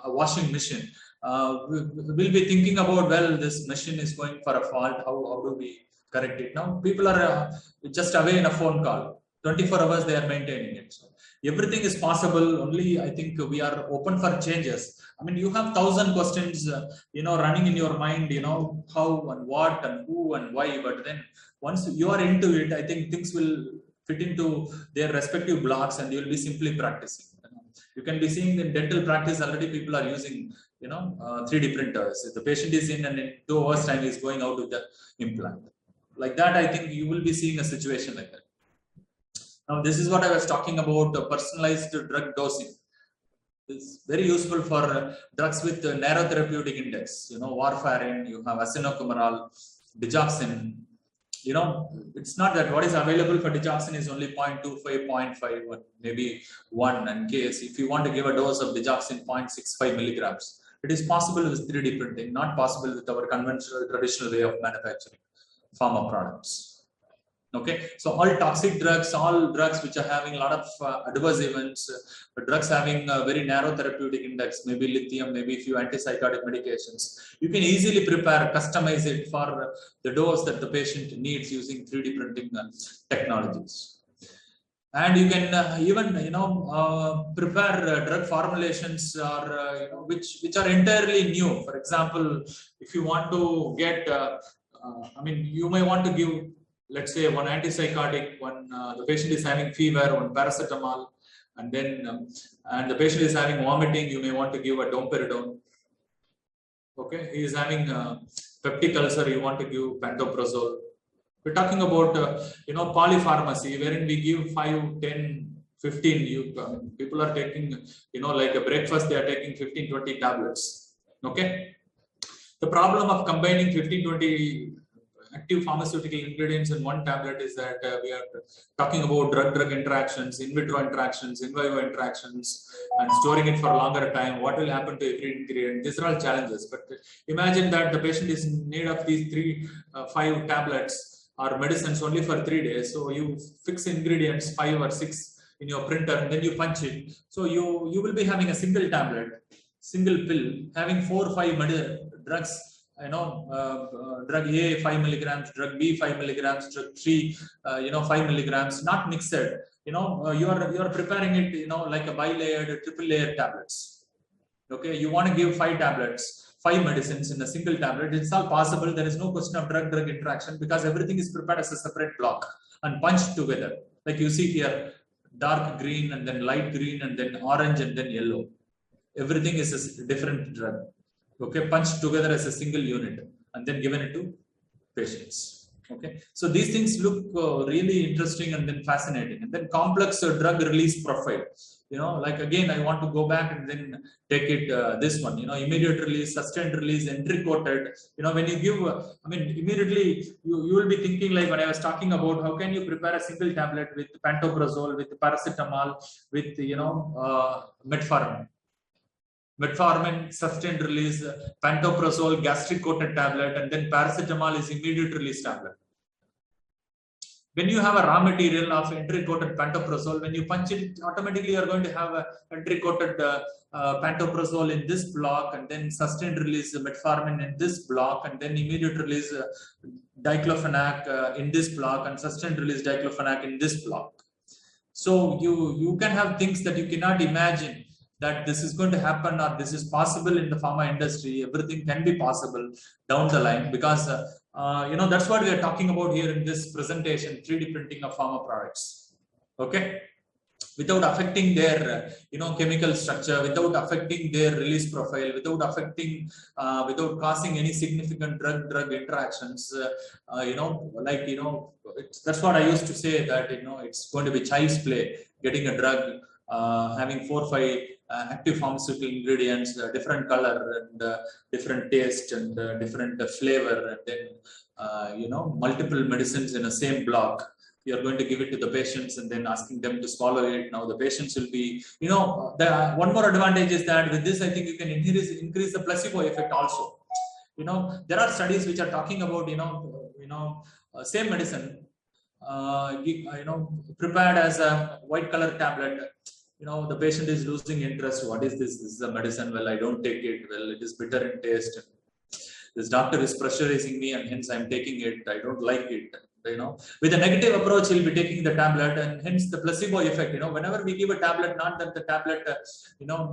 washing machine, we'll be thinking about, well, this machine is going for a fault. How do we correct it? Now people are just away in a phone call. 24 hours they are maintaining it. So everything is possible. Only I think we are open for changes. I mean, you have 1,000 questions, running in your mind, how and what and who and why. But then once you are into it, I think things will fit into their respective blocks, and you will be simply practicing. You can be seeing in dental practice already people are using 3D printers. If the patient is in, and in 2 hours time is going out with the implant. Like that, I think you will be seeing a situation like that. Now, this is what I was talking about, personalized drug dosing. It's very useful for drugs with narrow therapeutic index. Warfarin, you have acinocumaril, digoxin. It's not that what is available for digoxin is only 0.25, 0.5, or maybe 1. In case if you want to give a dose of digoxin 0.65 milligrams, it is possible with 3D printing, not possible with our conventional traditional way of manufacturing pharma products. Okay, so all toxic drugs, all drugs which are having a lot of adverse events, drugs having a very narrow therapeutic index, maybe lithium, maybe a few antipsychotic medications, you can easily prepare, customize it for the dose that the patient needs using 3D printing technologies. And you can even prepare drug formulations or which are entirely new. For example, if you want to get you may want to give, let's say, one antipsychotic, one the patient is having fever, one paracetamol, and then and the patient is having vomiting, you may want to give a domperidone. Okay, he is having peptic ulcer, you want to give pantoprazole. We're talking about polypharmacy, wherein we give 5, 10, 15. People are taking, like a breakfast, they are taking 15, 20 tablets. Okay, the problem of combining 15, 20 active pharmaceutical ingredients in one tablet is that we are talking about drug-drug interactions, in vitro interactions, in vivo interactions, and storing it for a longer time. What will happen to every ingredient? These are all challenges. But imagine that the patient is in need of these 5 tablets or medicines only for 3 days. So you fix ingredients 5 or 6 in your printer, and then you punch it. So you will be having a single tablet, single pill, having 4 or 5 drugs. Drug A 5 milligrams, drug B 5 milligrams, drug 3 5 milligrams, not mixed. You are preparing it like a bilayered, triple layered tablets. Okay, you want to give 5 tablets, 5 medicines in a single tablet. It's all possible. There is no question of drug-drug interaction because everything is prepared as a separate block and punched together. Like you see here, dark green and then light green and then orange and then yellow. Everything is a different drug. Okay, punched together as a single unit and then given it to patients. Okay, so these things look really interesting and then fascinating. And then complex drug release profile. Like again, I want to go back and then take it this one. Immediate release, sustained release, entry coated. When you give, immediately you will be thinking like when I was talking about how can you prepare a single tablet with pantoprazole, with paracetamol, with metformin. Metformin, sustained release, pantoprazole, gastric coated tablet, and then paracetamol is immediate release tablet. When you have a raw material of entry coated pantoprazole, when you punch it, automatically you are going to have a entry coated pantoprazole in this block, and then sustained release metformin in this block, and then immediate release diclofenac in this block, and sustained release diclofenac in this block. So you can have things that you cannot imagine that this is going to happen or this is possible in the pharma industry. Everything can be possible down the line because that's what we are talking about here in this presentation, 3D printing of pharma products. Okay, without affecting their chemical structure, without affecting their release profile, without affecting, without causing any significant drug interactions. That's what I used to say, that it's going to be child's play getting a drug, having 4 or 5 active pharmaceutical ingredients, different color and different taste and different flavor, and then multiple medicines in the same block. You are going to give it to the patients and then asking them to swallow it. Now the patients will be, one more advantage is that with this, I think you can increase the placebo effect also. There are studies which are talking about, same medicine, prepared as a white color tablet. The patient is losing interest. What is this? This is a medicine. Well, I don't take it. Well, it is bitter in taste. This doctor is pressurizing me and hence I'm taking it. I don't like it. With a negative approach, he'll be taking the tablet, and hence the placebo effect. Whenever we give a tablet, not that the tablet,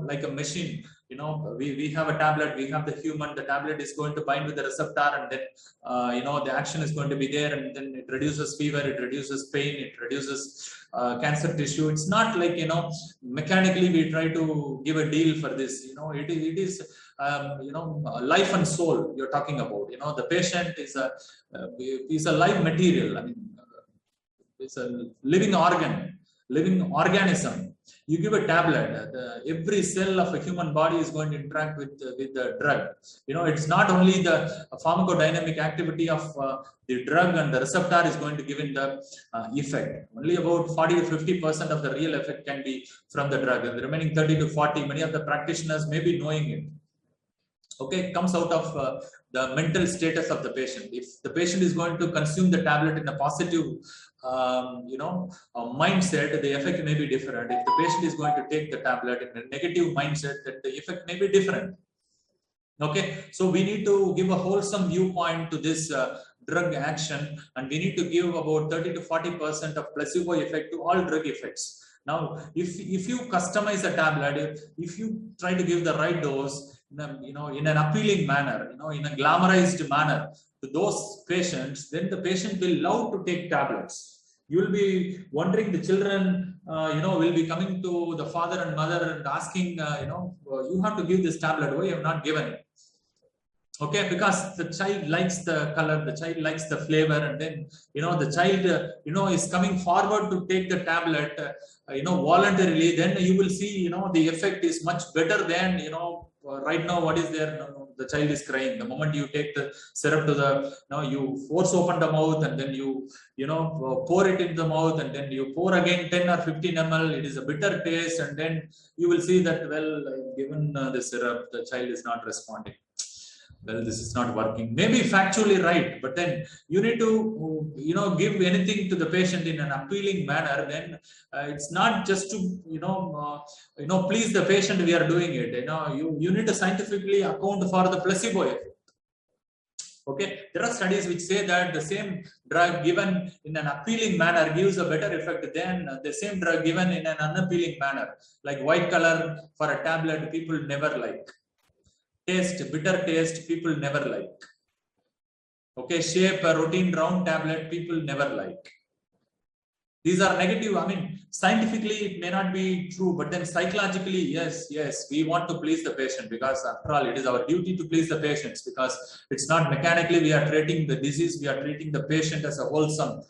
like a machine, we have a tablet, we have the human, the tablet is going to bind with the receptor, and then, the action is going to be there, and then it reduces fever, it reduces pain, it reduces cancer tissue. It's not like, mechanically we try to give a deal for this. It is life and soul you're talking about. The patient is a live material. I mean, it's a living organism. You give a tablet, every cell of a human body is going to interact with the drug. It's not only the pharmacodynamic activity of the drug and the receptor is going to give in the effect. Only about 40 to 50% of the real effect can be from the drug, and the remaining 30 to 40, many of the practitioners may be knowing it. Okay, comes out of the mental status of the patient. If the patient is going to consume the tablet in a positive, mindset, the effect may be different. If the patient is going to take the tablet in a negative mindset, then the effect may be different. Okay, so we need to give a wholesome viewpoint to this drug action, and we need to give about 30 to 40% of placebo effect to all drug effects. Now, if you customize a tablet, if you try to give the right dose, in an appealing manner, in a glamorized manner to those patients, then the patient will love to take tablets. You will be wondering, the children, will be coming to the father and mother and asking, you have to give this tablet, why you have not given it? Okay, because the child likes the color, the child likes the flavor, and then, the child, is coming forward to take the tablet, voluntarily, then you will see, the effect is much better than, right now, what is there? The child is crying. The moment you take the syrup to the, you force open the mouth, and then you, pour it in the mouth, and then you pour again 10 or 15 ml. It is a bitter taste, and then you will see that, well, given the syrup, the child is not responding. Well, this is not working. Maybe factually right, but then you need to, give anything to the patient in an appealing manner. Then it's not just to, please the patient. We are doing it. You need to scientifically account for the placebo effect. Okay, there are studies which say that the same drug given in an appealing manner gives a better effect than the same drug given in an unappealing manner. Like white color for a tablet, people never like. Taste, bitter taste, people never like. Okay, shape, a routine round tablet, people never like. These are negative. I mean, scientifically it may not be true, but then psychologically, yes, we want to please the patient, because after all, it is our duty to please the patients, because it's not mechanically we are treating the disease, we are treating the patient as a wholesome,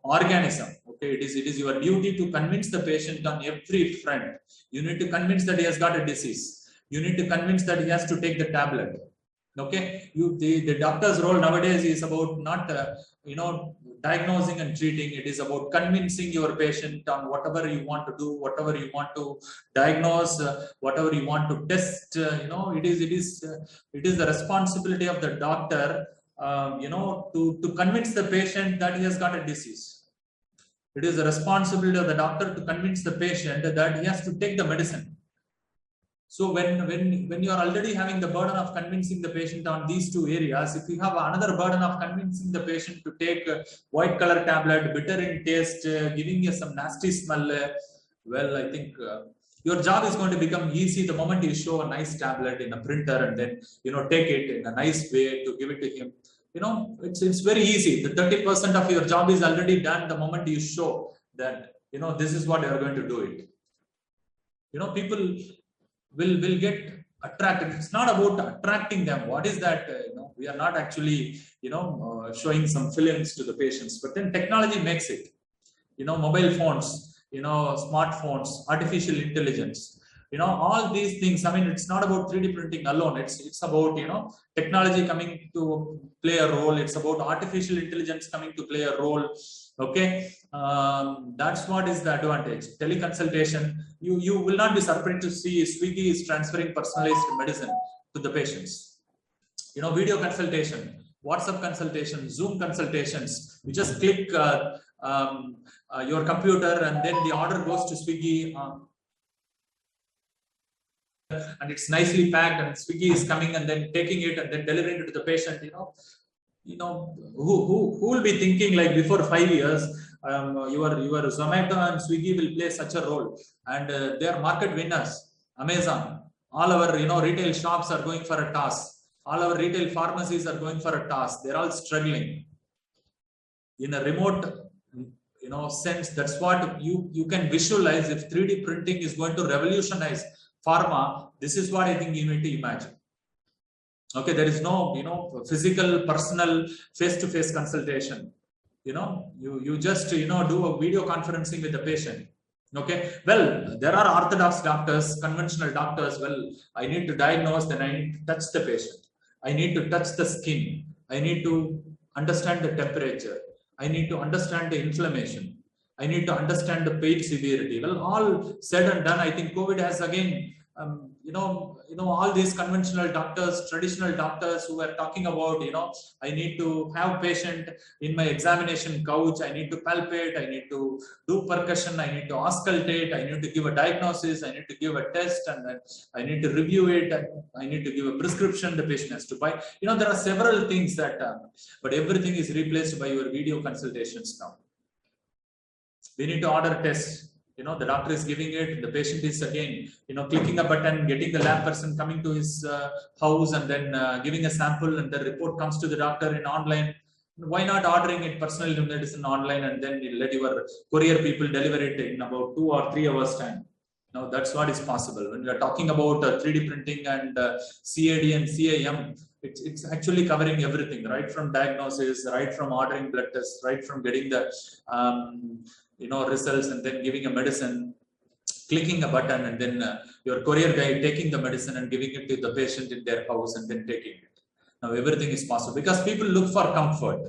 organism. Okay, it is your duty to convince the patient on every front. You need to convince that he has got a disease. You need to convince that he has to take the tablet. Okay, the doctor's role nowadays is about not diagnosing and treating. It is about convincing your patient on whatever you want to do, whatever you want to diagnose, whatever you want to test. It is the responsibility of the doctor, to convince the patient that he has got a disease. It is the responsibility of the doctor to convince the patient that he has to take the medicine. So when you are already having the burden of convincing the patient on these two areas, if you have another burden of convincing the patient to take a white color tablet, bitter in taste, giving you some nasty smell, well, I think your job is going to become easy the moment you show a nice tablet in a printer, and then take it in a nice way to give it to him. It's very easy. The 30% of your job is already done the moment you show that this is what they are going to do it. People will get attracted. It's not about attracting them. What is that? We are not actually showing some films to the patients, but then technology makes it. Mobile phones, smartphones, artificial intelligence, all these things. I mean, it's not about 3D printing alone. It's about technology coming to play a role. It's about artificial intelligence coming to play a role. Okay, that's what is the advantage. Teleconsultation. You will not be surprised to see Swiggy is transferring personalized medicine to the patients. Video consultation, WhatsApp consultation, Zoom consultations. You just click your computer and then the order goes to Swiggy. And it's nicely packed, and Swiggy is coming and then taking it and then delivering it to the patient. Who will be thinking like before 5 years, your Zomato and Swiggy will play such a role, and they are market winners. Amazon, all our retail shops are going for a toss. All our retail pharmacies are going for a toss. They're all struggling in a remote sense. That's what you can visualize. If 3D printing is going to revolutionize pharma, this is what I think you need to imagine. Okay, there is no physical, personal, face-to-face consultation. You just do a video conferencing with the patient. Okay, well, there are orthodox doctors, conventional doctors. Well, I need to diagnose, then I need to touch the patient. I need to touch the skin. I need to understand the temperature. I need to understand the inflammation. I need to understand the pain severity. Well, all said and done, I think COVID has again, all these conventional doctors, traditional doctors who are talking about, I need to have patient in my examination couch. I need to palpate. I need to do percussion. I need to auscultate. I need to give a diagnosis. I need to give a test, and then I need to review it. I need to give a prescription the patient has to buy. There are several things that, but everything is replaced by your video consultations now. We need to order tests. The doctor is giving it, the patient is again, clicking a button, getting the lab person coming to his house and then giving a sample, and the report comes to the doctor in online. Why not ordering it personal medicine online and then you let your courier people deliver it in about 2 or 3 hours time? Now that's what is possible. When we are talking about 3D printing and CAD and CAM, it's actually covering everything, right from diagnosis, right from ordering blood tests, right from getting the results and then giving a medicine, clicking a button, and then your courier guy taking the medicine and giving it to the patient in their house and then taking it. Now everything is possible because people look for comfort.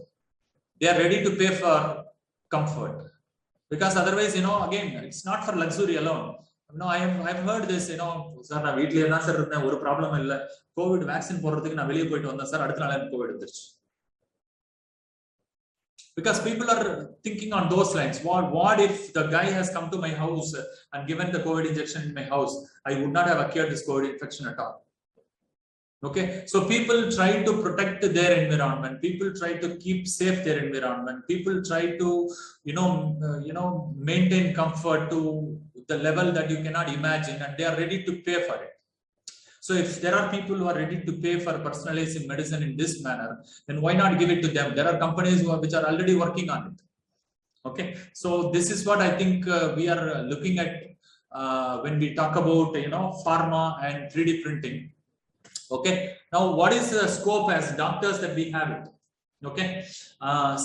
They are ready to pay for comfort, because otherwise, again, it's not for luxury alone. I've heard this, sir, na veetla na sir irundha oru problem illa, COVID vaccine போடுறதுக்கு நான் வெளிய போயிட்டு வந்தேன் sir, அடுத்த நாள் எனக்கு Covid வந்துருச்சு. Because people are thinking on those lines. What if the guy has come to my house and given the COVID injection in my house? I would not have acquired this COVID infection at all. Okay, so people try to protect their environment. People try to keep safe their environment. People try to, maintain comfort to the level that you cannot imagine, and they are ready to pay for it. So if there are people who are ready to pay for personalizing medicine in this manner, then why not give it to them? There are companies which are already working on it. Okay, so this is what I think we are looking at when we talk about pharma and 3D printing. Okay, now what is the scope as doctors that we have it? Okay,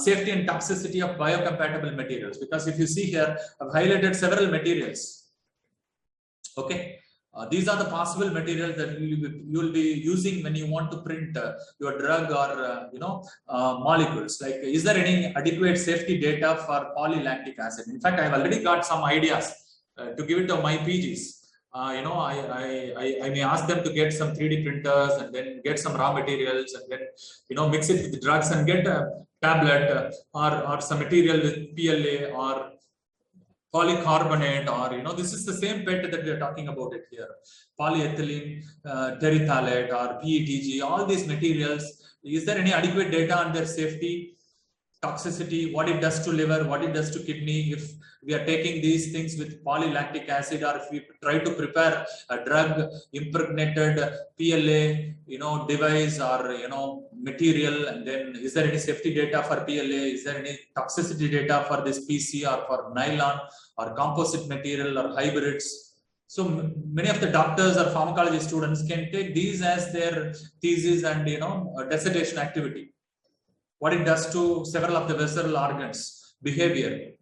safety and toxicity of biocompatible materials, because if you see here, I've highlighted several materials. Okay, these are the possible materials that you will be using when you want to print your drug or molecules. Like, is there any adequate safety data for polylactic acid? In fact, I have already got some ideas to give it to my PGs. I may ask them to get some 3D printers and then get some raw materials and then mix it with the drugs and get a tablet or some material with PLA or polycarbonate, or this is the same PET that we are talking about it here, polyethylene terephthalate or PETG. All these materials, is there any adequate data on their safety? toxicity, what it does to liver, what it does to kidney. If we are taking these things with polylactic acid, or if we try to prepare a drug impregnated PLA, device or, material, and then is there any safety data for PLA? Is there any toxicity data for this PC or for nylon or composite material or hybrids? So many of the doctors or pharmacology students can take these as their thesis and, dissertation activity. What it does to several of the visceral organs, behavior.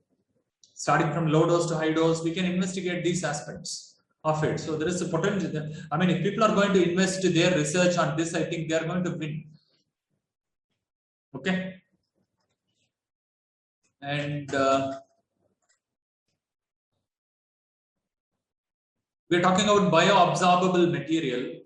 Starting from low dose to high dose, we can investigate these aspects of it. So there is a potential. I mean, if people are going to invest their research on this, I think they are going to win. Okay. And we're talking about bioabsorbable material.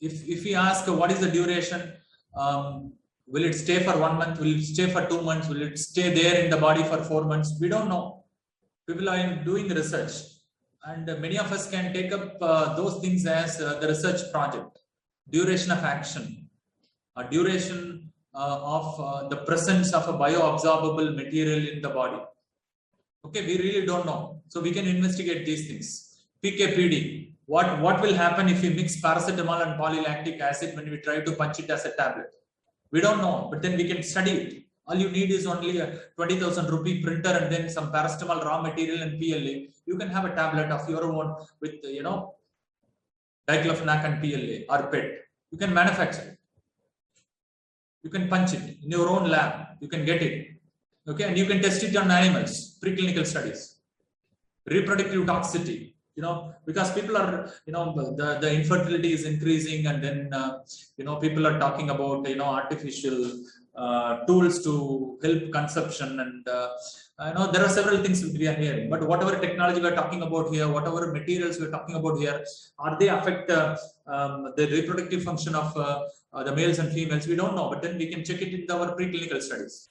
If we ask what is the duration, will it stay for 1 month? Will it stay for 2 months? Will it stay there in the body for 4 months? We don't know. People are doing research, and many of us can take up those things as the research project. Duration of action, duration of the presence of a bioabsorbable material in the body. Okay, we really don't know. So we can investigate these things. PKPD, what will happen if we mix paracetamol and polylactic acid when we try to punch it as a tablet? We don't know, but then we can study it. All you need is only a 20,000 rupee printer and then some paracetamol raw material and PLA. You can have a tablet of your own with, diclofenac and PLA or PET. You can manufacture it. You can punch it in your own lab. You can get it. Okay, and you can test it on animals, preclinical studies. Reproductive toxicity. Because people are, the infertility is increasing, and then, people are talking about, artificial tools to help conception, and, there are several things that we are hearing. But whatever technology we are talking about here, whatever materials we are talking about here, are they affect the reproductive function of the males and females? We don't know, but then we can check it in our preclinical studies.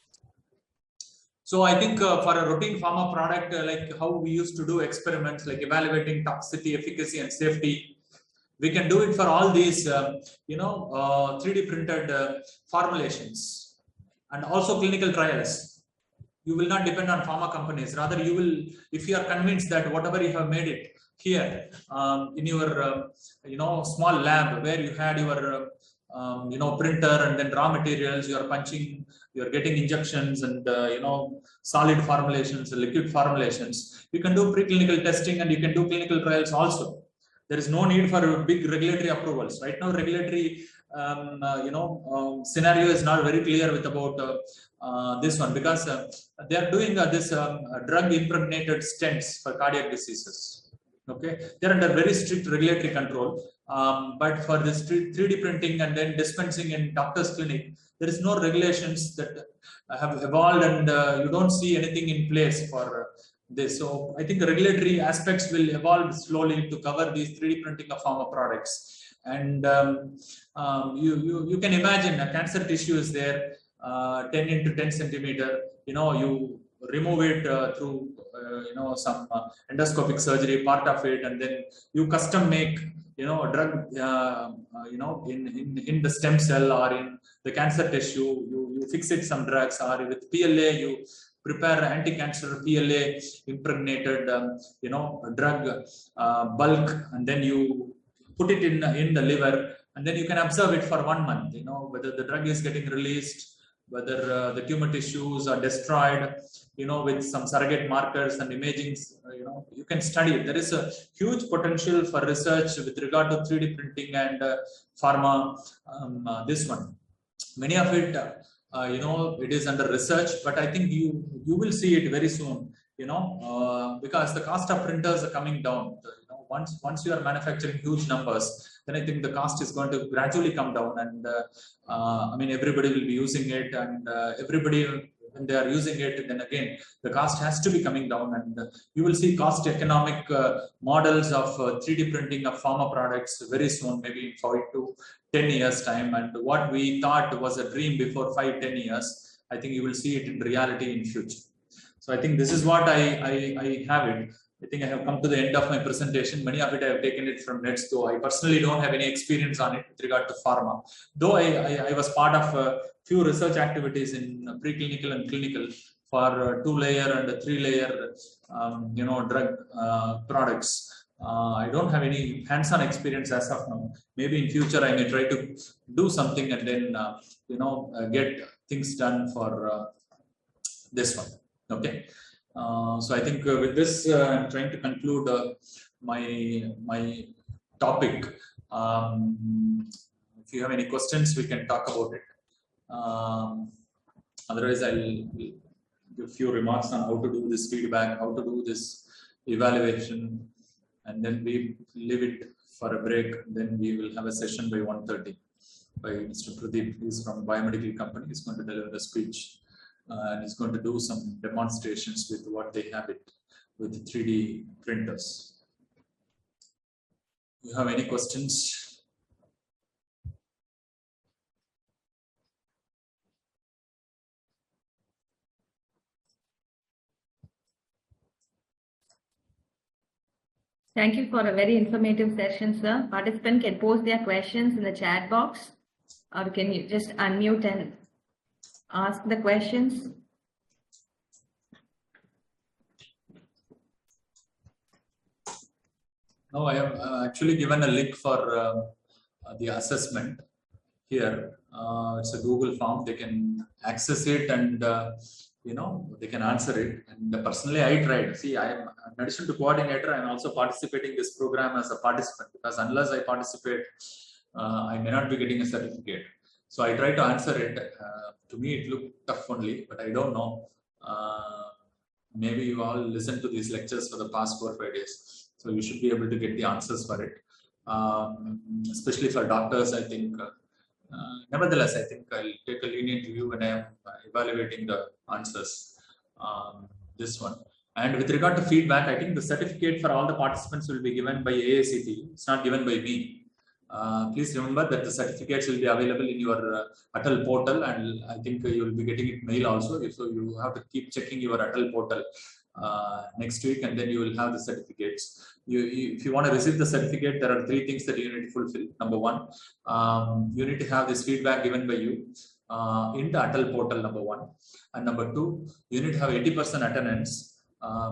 So I think for a routine pharma product, like how we used to do experiments, like evaluating toxicity, efficacy, and safety, we can do it for all these, 3D printed formulations, and also clinical trials. You will not depend on pharma companies. Rather, you will, if you are convinced that whatever you have made it here in your, small lab where you had your printer and then raw materials, you are punching, you are getting injections and, solid formulations, liquid formulations. You can do preclinical testing and you can do clinical trials also. There is no need for big regulatory approvals. Right now, regulatory, scenario is not very clear with about this one, because they are doing this drug impregnated stents for cardiac diseases. Okay, they're under very strict regulatory control. But for this 3D printing and then dispensing in doctor's clinic, there is no regulations that have evolved, and you don't see anything in place for this. So I think the regulatory aspects will evolve slowly to cover these 3D printing of pharma products. And you can imagine a cancer tissue is there, 10 into 10 centimeter. You remove it through some endoscopic surgery, part of it, and then you custom make a drug in the stem cell or in the cancer tissue. You fix it some drugs, or with PLA you prepare anti-cancer PLA impregnated drug bulk, and then you put it in the liver, and then you can observe it for 1 month, whether the drug is getting released, whether the tumor tissues are destroyed, with some surrogate markers and imaging, you can study it. There is a huge potential for research with regard to 3D printing and pharma. This one, many of it, it is under research, but I think you will see it very soon, because the cost of printers are coming down. Once you are manufacturing huge numbers, then I think the cost is going to gradually come down, and everybody will be using it, and everybody, when they are using it, then again the cost has to be coming down, and you will see cost economic models of 3D printing of pharma products very soon, maybe in 5 to 10 years time. And what we thought was a dream before 5-10 years, I think you will see it in reality in future. So I think this is what I have it. I think I have come to the end of my presentation. Many of it I have taken it from nets, though I personally don't have any experience on it with regard to pharma. Though I was part of a few research activities in preclinical and clinical for 2-layer and 3-layer, drug products. I don't have any hands-on experience as of now. Maybe in future I may try to do something and then get things done for this one. Okay. So I think with this, I'm trying to conclude my topic. If you have any questions, we can talk about it. Otherwise, I'll give a few remarks on how to do this feedback, how to do this evaluation, and then we leave it for a break. Then we will have a session by 1:30 by Mr. Pradeep, who is from biomedical company. He's going to deliver a speech. And he's going to do some demonstrations with what they have it with 3D printers. Do you have any questions? Thank you for a very informative session, sir. Participants can post their questions in the chat box, or can you just unmute and ask the questions? No, I have actually given a link for the assessment here. It's a Google form. They can access it and they can answer it. And personally, I tried. See, I am, in addition to coordinator, I am also participating in this program as a participant, because unless I participate, I may not be getting a certificate. So I tried to answer it. To me, it looked tough only, but I don't know. Maybe you all listened to these lectures for the past 4 or 5 days. So you should be able to get the answers for it. Especially for doctors, I think. Nevertheless, I think I'll take a lenient view when I am evaluating the answers. This one. And with regard to feedback, I think the certificate for all the participants will be given by AACT. It's not given by me. Please remember that the certificates will be available in your Atal portal, and I think you will be getting it mail also. So you have to keep checking your Atal portal next week, and then you will have the certificates. If you want to receive the certificate, there are 3 things that you need to fulfill. Number 1, you need to have this feedback given by you in the Atal portal, number 1. And number 2, you need to have 80% attendance,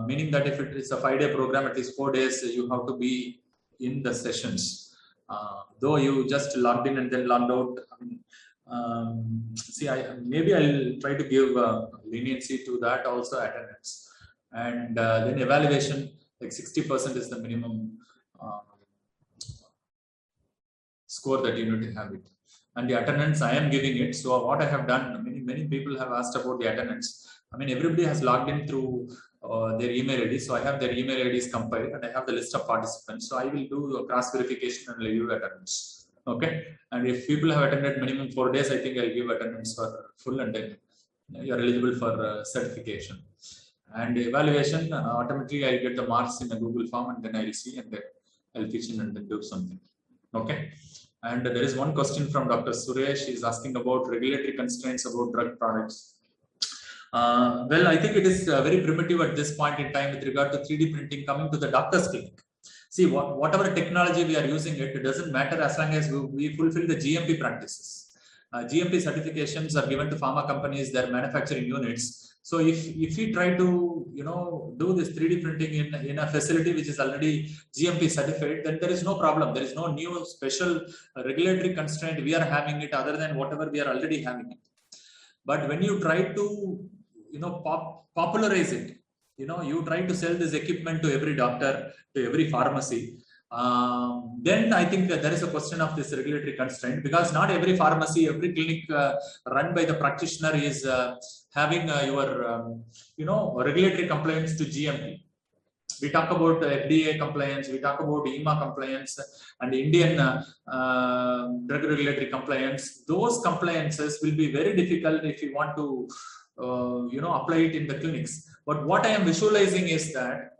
meaning that if it is a 5-day program, at least 4 days, you have to be in the sessions. Though you just logged in and then logged out. See, maybe I'll try to give leniency to that also, attendance. And then evaluation, like 60% is the minimum score that you need to have it. And the attendance, I am giving it. So what I have done, many people have asked about the attendance. Everybody has logged in through their email ID. So I have their email IDs compiled, and I have the list of participants. So I will do a cross verification and review attendance. Okay. And if people have attended minimum 4 days, I think I'll give attendance for full, and then you're eligible for certification. And evaluation, automatically I'll get the marks in a Google form, and then I'll see, and then I'll pitch in and then do something. Okay. And there is one question from Dr. Suresh. He's asking about regulatory constraints about drug products. Well, I think it is very primitive at this point in time with regard to 3D printing coming to the doctor's clinic. See, whatever technology we are using, it doesn't matter as long as we fulfill the GMP practices. GMP certifications are given to pharma companies, their manufacturing units. So if we try to do this 3D printing in a facility which is already GMP certified, then there is no problem. There is no new special regulatory constraint we are having it other than whatever we are already having it. But when you try to popularize it, you try to sell this equipment to every doctor, to every pharmacy, then I think that there is a question of this regulatory constraint, because not every pharmacy, every clinic run by the practitioner is having your regulatory compliance to GMP. We talk about FDA compliance, we talk about EMA compliance, and Indian drug regulatory compliance. Those compliances will be very difficult if you want to apply it in the clinics. But what I am visualizing is that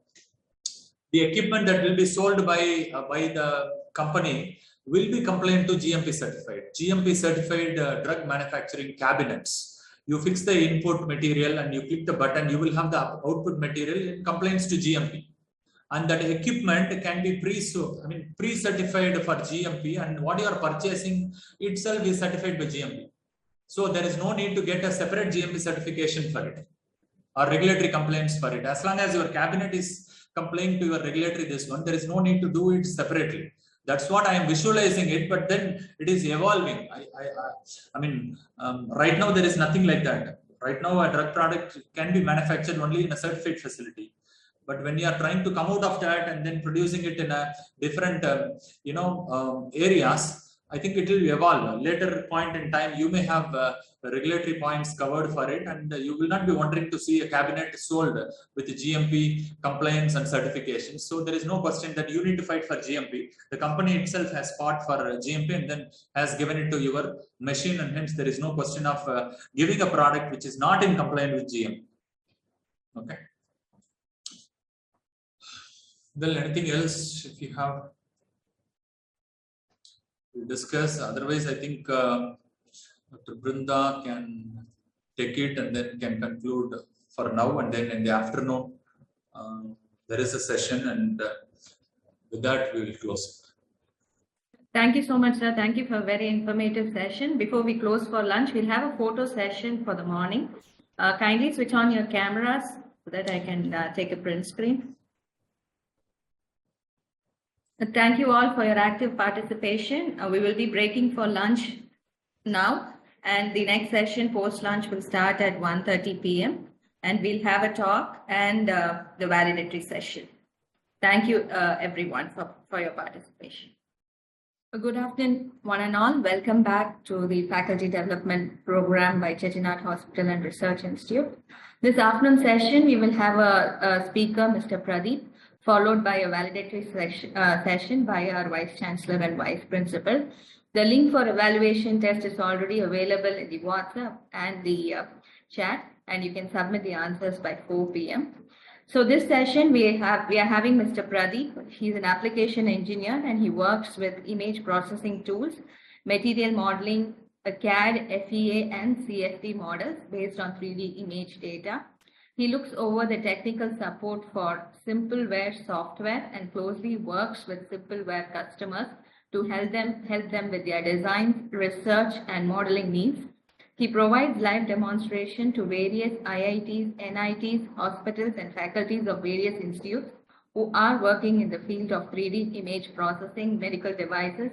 the equipment that will be sold by the company will be compliant to GMP certified. GMP certified drug manufacturing cabinets. You fix the input material and you click the button, you will have the output material in compliance to GMP. and that equipment can be pre-certified for GMP, and what you are purchasing itself is certified by GMP. So there is no need to get a separate GMP certification for it or regulatory complaints for it. As long as your cabinet is complying to your regulatory there is no need to do it separately. That's what I am visualizing it, but then it is evolving. Right now there is nothing like that. Right now a drug product can be manufactured only in a certified facility. But when you are trying to come out of that and then producing it in a different, areas, I think it will evolve. Later point in time, you may have regulatory points covered for it, and you will not be wondering to see a cabinet sold with GMP compliance and certifications. So there is no question that you need to fight for GMP. The company itself has fought for GMP and then has given it to your machine, and hence there is no question of giving a product which is not in compliance with GMP. Okay. Well, anything else if you have? We'll discuss. Otherwise, I think Dr. Brinda can take it and then can conclude for now. And then in the afternoon, there is a session, and with that, we will close. Thank you so much, sir. Thank you for a very informative session. Before we close for lunch, we'll have a photo session for the morning. Kindly switch on your cameras so that I can take a print screen. Thank you all for your active participation. We will be breaking for lunch now, and the next session post-lunch will start at 1:30 p.m. and we'll have a talk and the validatory session. Thank you, everyone, for your participation. Good afternoon, one and all. Welcome back to the Faculty Development Program by Chettinad Hospital and Research Institute. This afternoon session, we will have a speaker, Mr. Pradeep, followed by a validatory session by our Vice Chancellor and Vice Principal. The link for evaluation test is already available in the WhatsApp and the chat, and you can submit the answers by 4 p.m. So this session, we are having Mr. Pradeep. He's an application engineer and he works with image processing tools, material modeling, CAD, FEA, and CFD models based on 3D image data. He looks over the technical support for Simpleware software and closely works with Simpleware customers to help them with their design, research, and modeling needs. He provides live demonstration to various IITs, NITs, hospitals, and faculties of various institutes who are working in the field of 3D image processing, medical devices,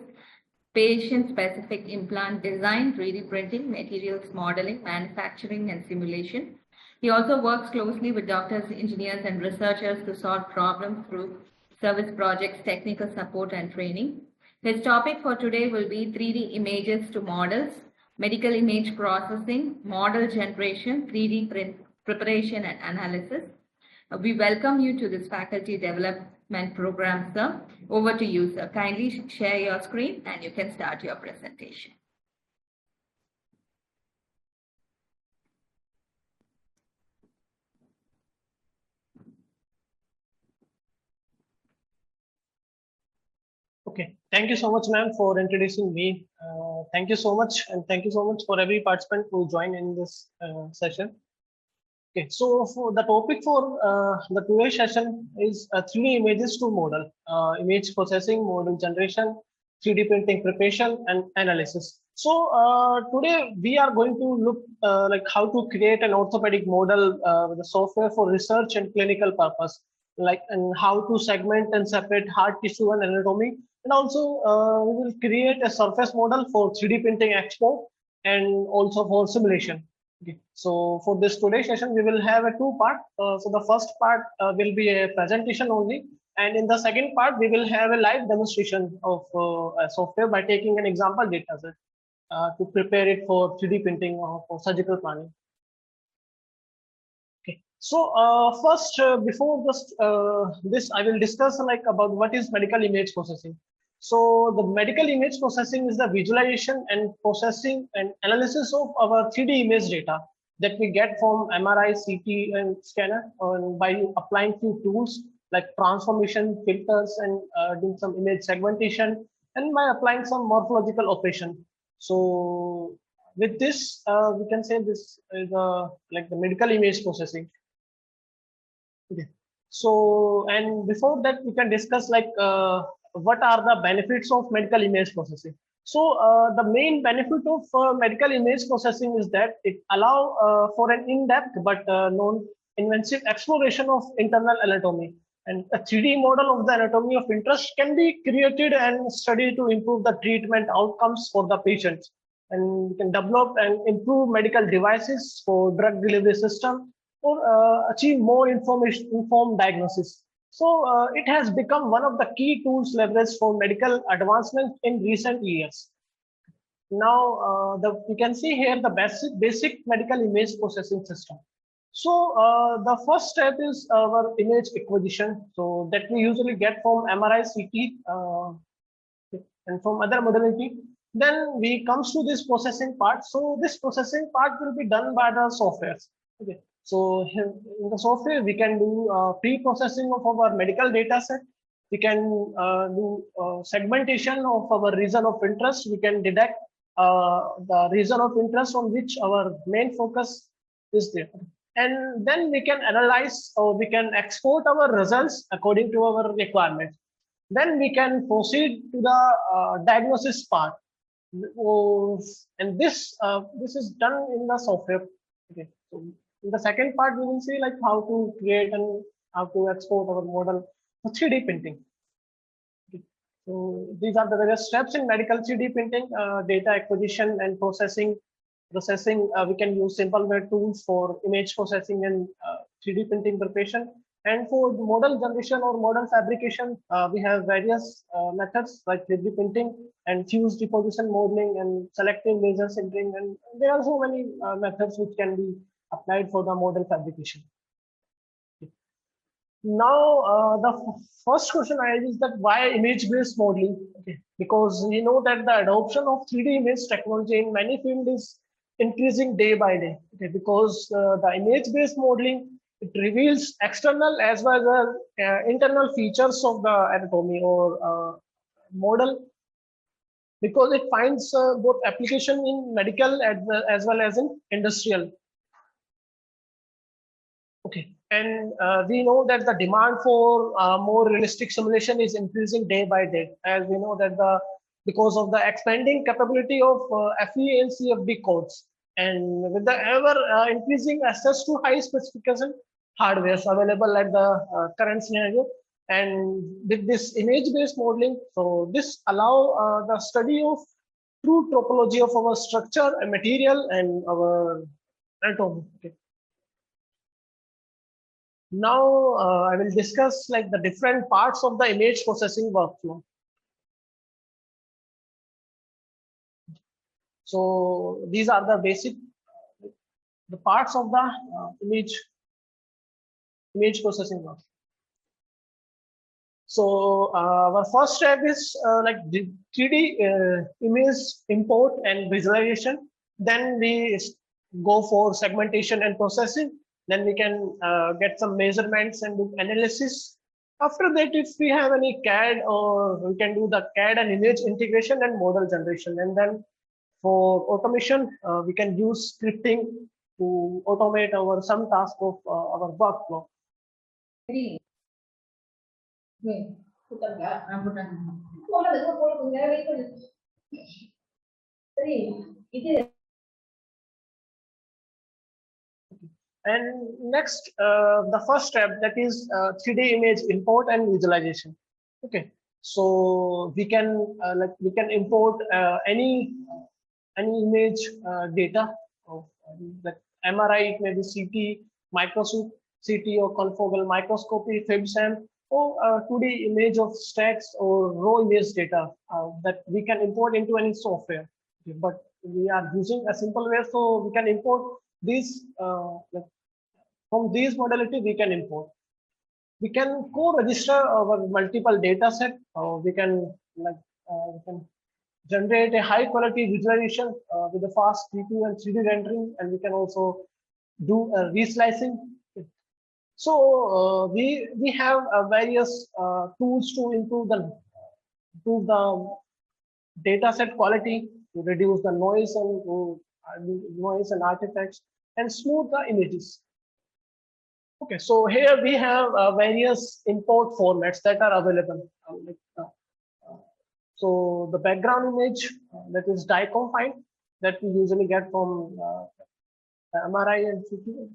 patient-specific implant design, 3D printing, materials modeling, manufacturing, and simulation. He also works closely with doctors, engineers, and researchers to solve problems through service projects, technical support, and training. His topic for today will be 3D images to models, medical image processing, model generation, 3D print preparation, and analysis. We welcome you to this faculty development program, sir. Over to you, sir. Kindly share your screen and you can start your presentation. Okay, thank you so much, ma'am, for introducing me. Thank you so much, and thank you so much for every participant who joined in this session. Okay, so for the topic for the today's session is 3D images to model, image processing, model generation, 3D printing preparation, and analysis. So today we are going to look like how to create an orthopedic model with the software for research and clinical purpose, like and how to segment and separate heart tissue and anatomy. And also we will create a surface model for 3D printing export and also for simulation. Okay. So for this today's session, we will have a two-part. So the first part will be a presentation only. And in the second part, we will have a live demonstration of software by taking an example data set to prepare it for 3D printing or for surgical planning. Okay. So first, before just this, I will discuss like about what is medical image processing. So the medical image processing is the visualization and processing and analysis of our 3D image data that we get from MRI, CT, and scanner, and by applying few tools like transformation, filters, and doing some image segmentation, and by applying some morphological operation. So with this, we can say this is like the medical image processing. Okay. So, and before that, we can discuss like what are the benefits of medical image processing. So, the main benefit of medical image processing is that it allow for an in-depth but non-invasive exploration of internal anatomy. And a 3D model of the anatomy of interest can be created and studied to improve the treatment outcomes for the patients. And we can develop and improve medical devices for drug delivery system or achieve more informed diagnosis. So it has become one of the key tools leveraged for medical advancement in recent years. Now, we can see here the basic medical image processing system. So the first step is our image acquisition. So that we usually get from MRI, CT, and from other modality. Then we comes to this processing part. So this processing part will be done by the softwares. Okay. So here in the software, we can do pre-processing of our medical data set. We can do segmentation of our region of interest. We can detect the region of interest on which our main focus is there. And then we can analyze or we can export our results according to our requirements. Then we can proceed to the diagnosis part. And this is done in the software. Okay. So in the second part, we will see like how to create and how to export our model for 3D printing. Okay. So these are the various steps in medical 3D printing, data acquisition and processing. We can use simpleware tools for image processing and 3D printing preparation. And for model generation or model fabrication, we have various methods like 3D printing and fused deposition modeling and selective laser sintering. And there are so many methods which can be applied for the model fabrication. Now, the first question I have is that why image-based modeling? Okay. Because we know that the adoption of 3D image technology in many fields is increasing day by day. Okay. Because the image-based modeling, it reveals external as well as internal features of the anatomy or model, because it finds both application in medical as well as in industrial. Okay, and we know that the demand for more realistic simulation is increasing day by day, as we know that because of the expanding capability of FE and CFD codes, and with the ever increasing access to high specification hardware available at the current scenario, and with this image-based modeling, so this allow the study of true topology of our structure and material and our anatomy. Okay. Now I will discuss like the different parts of the image processing workflow. So these are the basic the parts of the image processing workflow. So our first step is like the 3D image import and visualization. Then we go for segmentation and processing. Then we can get some measurements and do analysis. After that, if we have any CAD, or we can do the CAD and image integration and model generation. And then for automation, we can use scripting to automate some task of our workflow. And next, the first step, that is 3D image import and visualization. Okay, so we can import any image data of like MRI, it may be CT, microscope, CT or confocal microscopy, FibSam, or 2D image of stacks or raw image data that we can import into any software. Okay, but we are using a simple way, so we can import these from these modality we can import. We can co-register our multiple data set. We can generate a high quality visualization with a fast GPU and 3D rendering, and we can also do reslicing. So we have various tools to improve the data set quality, to reduce the noise and artifacts, and smooth the images. Okay, so here we have various import formats that are available. So the background image that is DICOM file that we usually get from MRI and CT.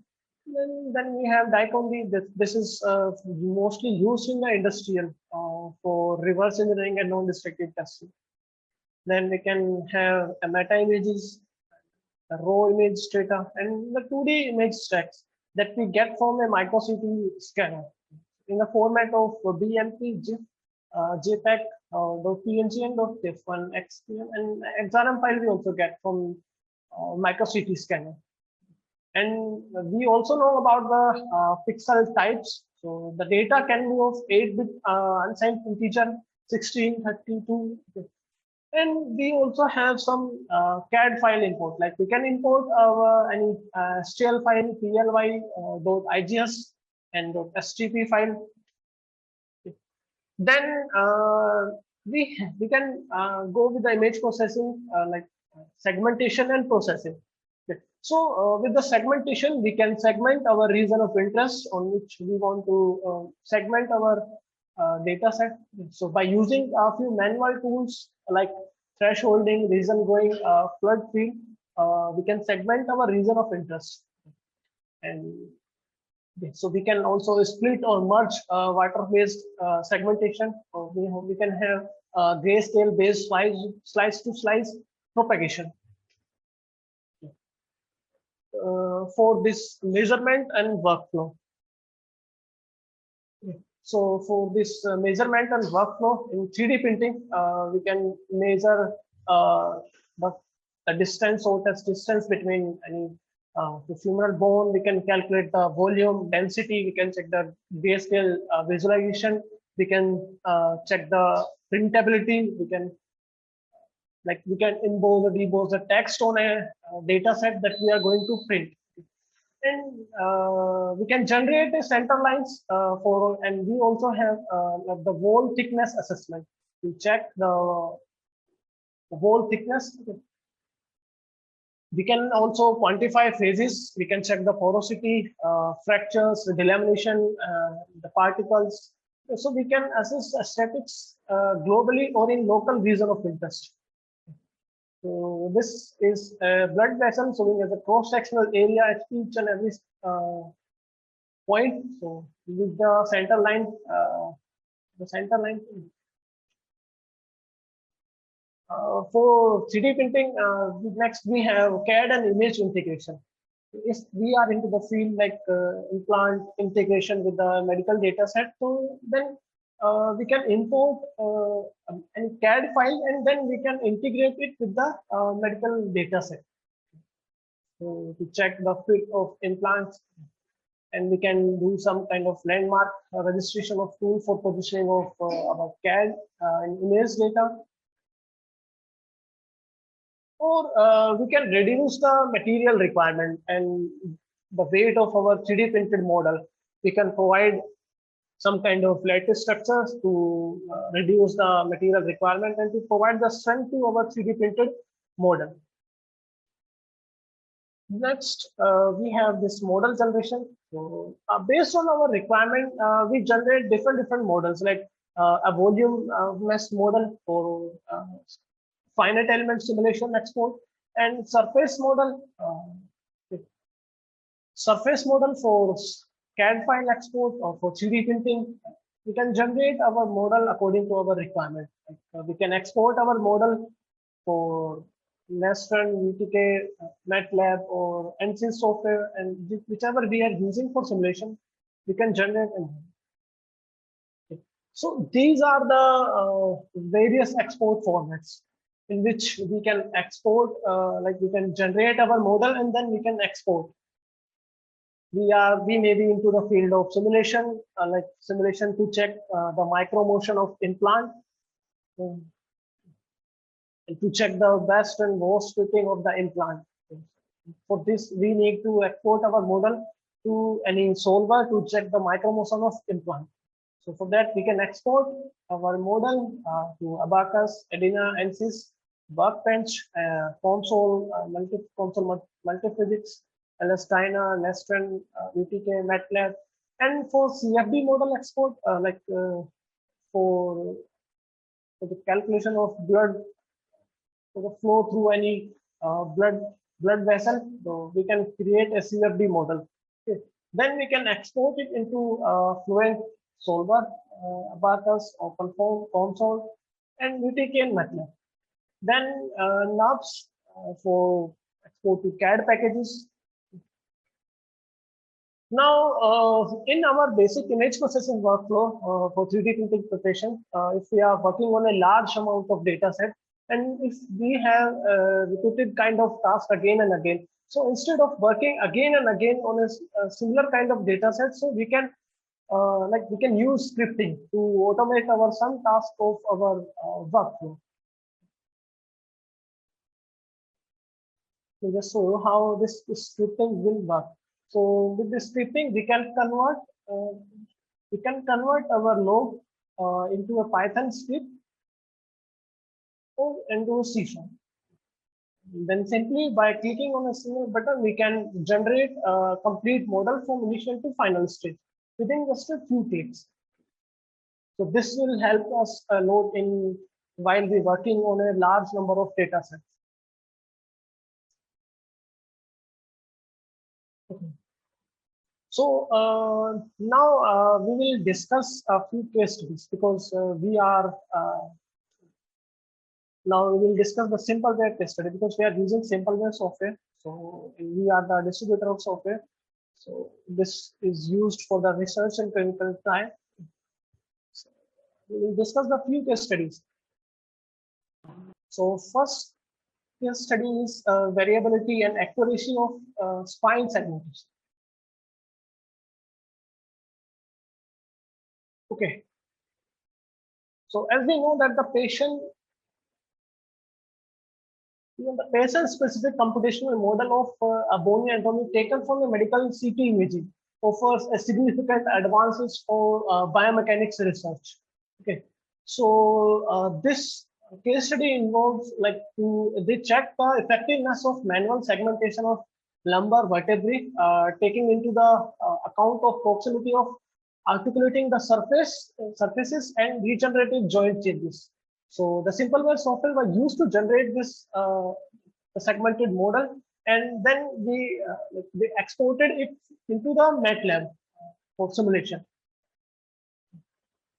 Then we have DICOM. This is mostly used in the industrial for reverse engineering and non-destructive testing. Then we can have a meta images, the raw image data, and the 2D image stacks that we get from a micro CT scanner in the format of BMP, GIF, JPEG, .png, and .tiff, and XPM, and XRM file we also get from micro CT scanner. And we also know about the pixel types. So the data can be of 8-bit unsigned integer, 16, 32. And we also have some CAD file import. Like we can import our any STL file, ply.igs and .stp file. Then we can go with the image processing like segmentation and processing. Okay. So with the segmentation, we can segment our region of interest on which we want to segment our data set. So by using a few manual tools like thresholding, region going, flood field, we can segment our region of interest. And so we can also split or merge water-based segmentation. We can have grayscale-based slice-to-slice propagation. For this measurement and workflow. So for this measurement and workflow in 3D printing, we can measure the distance or test distance between any the humeral bone. We can calculate the volume, density. We can check the grayscale visualization. We can check the printability. We can emboss or deboss the text on a data set that we are going to print. And we can generate a center lines and we also have the wall thickness assessment to check the wall thickness. We can also quantify phases. We can check the porosity, fractures, the delamination, the particles. So we can assess aesthetics globally or in local region of interest. So this is a blood vessel showing as a cross-sectional area at each and every point. So with the center line, for 3D printing, next we have CAD and image integration. If we are into the field like implant integration with the medical data set, so then we can import any CAD file and then we can integrate it with the medical data set. So to check the fit of implants, and we can do some kind of landmark registration of tool for positioning of our CAD and image data. Or we can reduce the material requirement and the weight of our 3D printed model. We can provide some kind of lattice structures to reduce the material requirement and to provide the strength to our 3D printed model. Next, we have this model generation. So based on our requirement, we generate different models like a volume mesh model for finite element simulation export and surface model for CAD file export or for 3D printing. We can generate our model according to our requirement. We can export our model for Nestran, UTK, MATLAB, or ANSYS software, and whichever we are using for simulation, we can generate. So these are the various export formats in which we can export, like we can generate our model and then we can export. We may be into the field of simulation, like simulation to check the micro motion of implant, and to check the best and worst fitting of the implant. For this, we need to export our model to any solver to check the micro motion of implant. So for that, we can export our model to Abacus, Edina, ANSYS, Workbench, console, multiphysics, Elestina, Nestran, UTK, MATLAB, And for CFD model export, for the calculation of blood, for the flow through any blood vessel, so we can create a CFD model. Okay. Then we can export it into Fluent Solver, Abacus, OpenFOAM, COMSOL, and UTK and MATLAB. Then knobs for export to CAD packages. Now, in our basic image processing workflow for 3D printing preparation, if we are working on a large amount of data set, and if we have repeated kind of task again and again, so instead of working again and again on a similar kind of data set, so we can we can use scripting to automate our some task of our workflow. To just show how this scripting will work. So with this scripting, we can convert our log into a Python script or into a C#. Then simply by clicking on a single button, we can generate a complete model from initial to final stage within just a few clicks. So this will help us a lot in while we're working on a large number of data sets. Okay. So now we will discuss a few case studies because now we will discuss the simpleware case study because we are using simpleware software. So we are the distributor of software. So this is used for the research and clinical trial. So we will discuss the few case studies. So first case study is variability and accuracy of spine segmentation. Okay. So as we know that the patient-specific computational model of a bony anatomy taken from a medical CT imaging offers a significant advances for biomechanics research. Okay. So this case study involves they check the effectiveness of manual segmentation of lumbar vertebrae, taking into the account of proximity of articulating the surfaces and regenerative joint changes. So the simpleware software was used to generate this segmented model, and then we exported it into the MATLAB for simulation.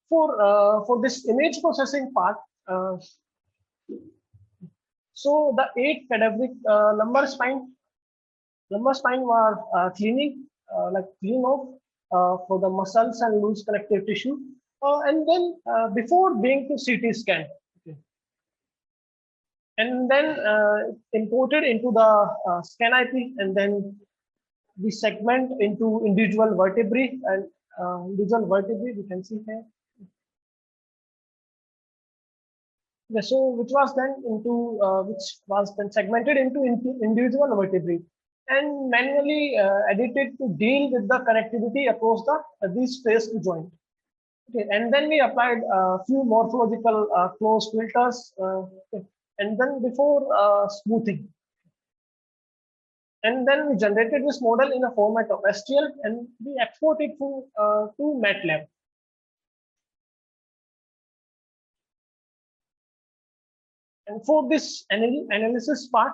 For this image processing part, so the 8 cadaveric lumbar spine were clean off for the muscles and loose connective tissue, and then before being to CT scan, okay. And then imported into the scan IP, and then we segment into individual vertebrae, and we can see here. Okay, so which was then segmented into individual vertebrae and manually edited to deal with the connectivity across these spaced joint. Okay, and then we applied a few morphological closed filters, okay, and then before smoothing. And then we generated this model in a format of STL, and we export it to MATLAB. And for this analysis part,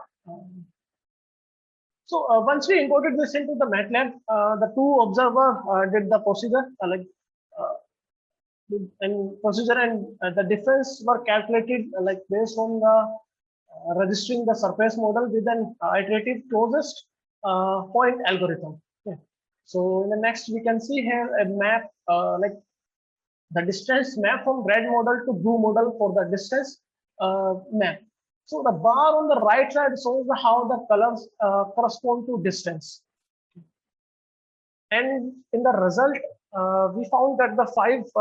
so once we imported this into the MATLAB, the two observer did the procedure, and the difference were calculated based on the registering the surface model with an iterative closest point algorithm. Okay. So in the next, we can see here a map, the distance map from red model to blue model for the distance map. So the bar on the right side shows how the colors correspond to distance. And in the result, we found that the 5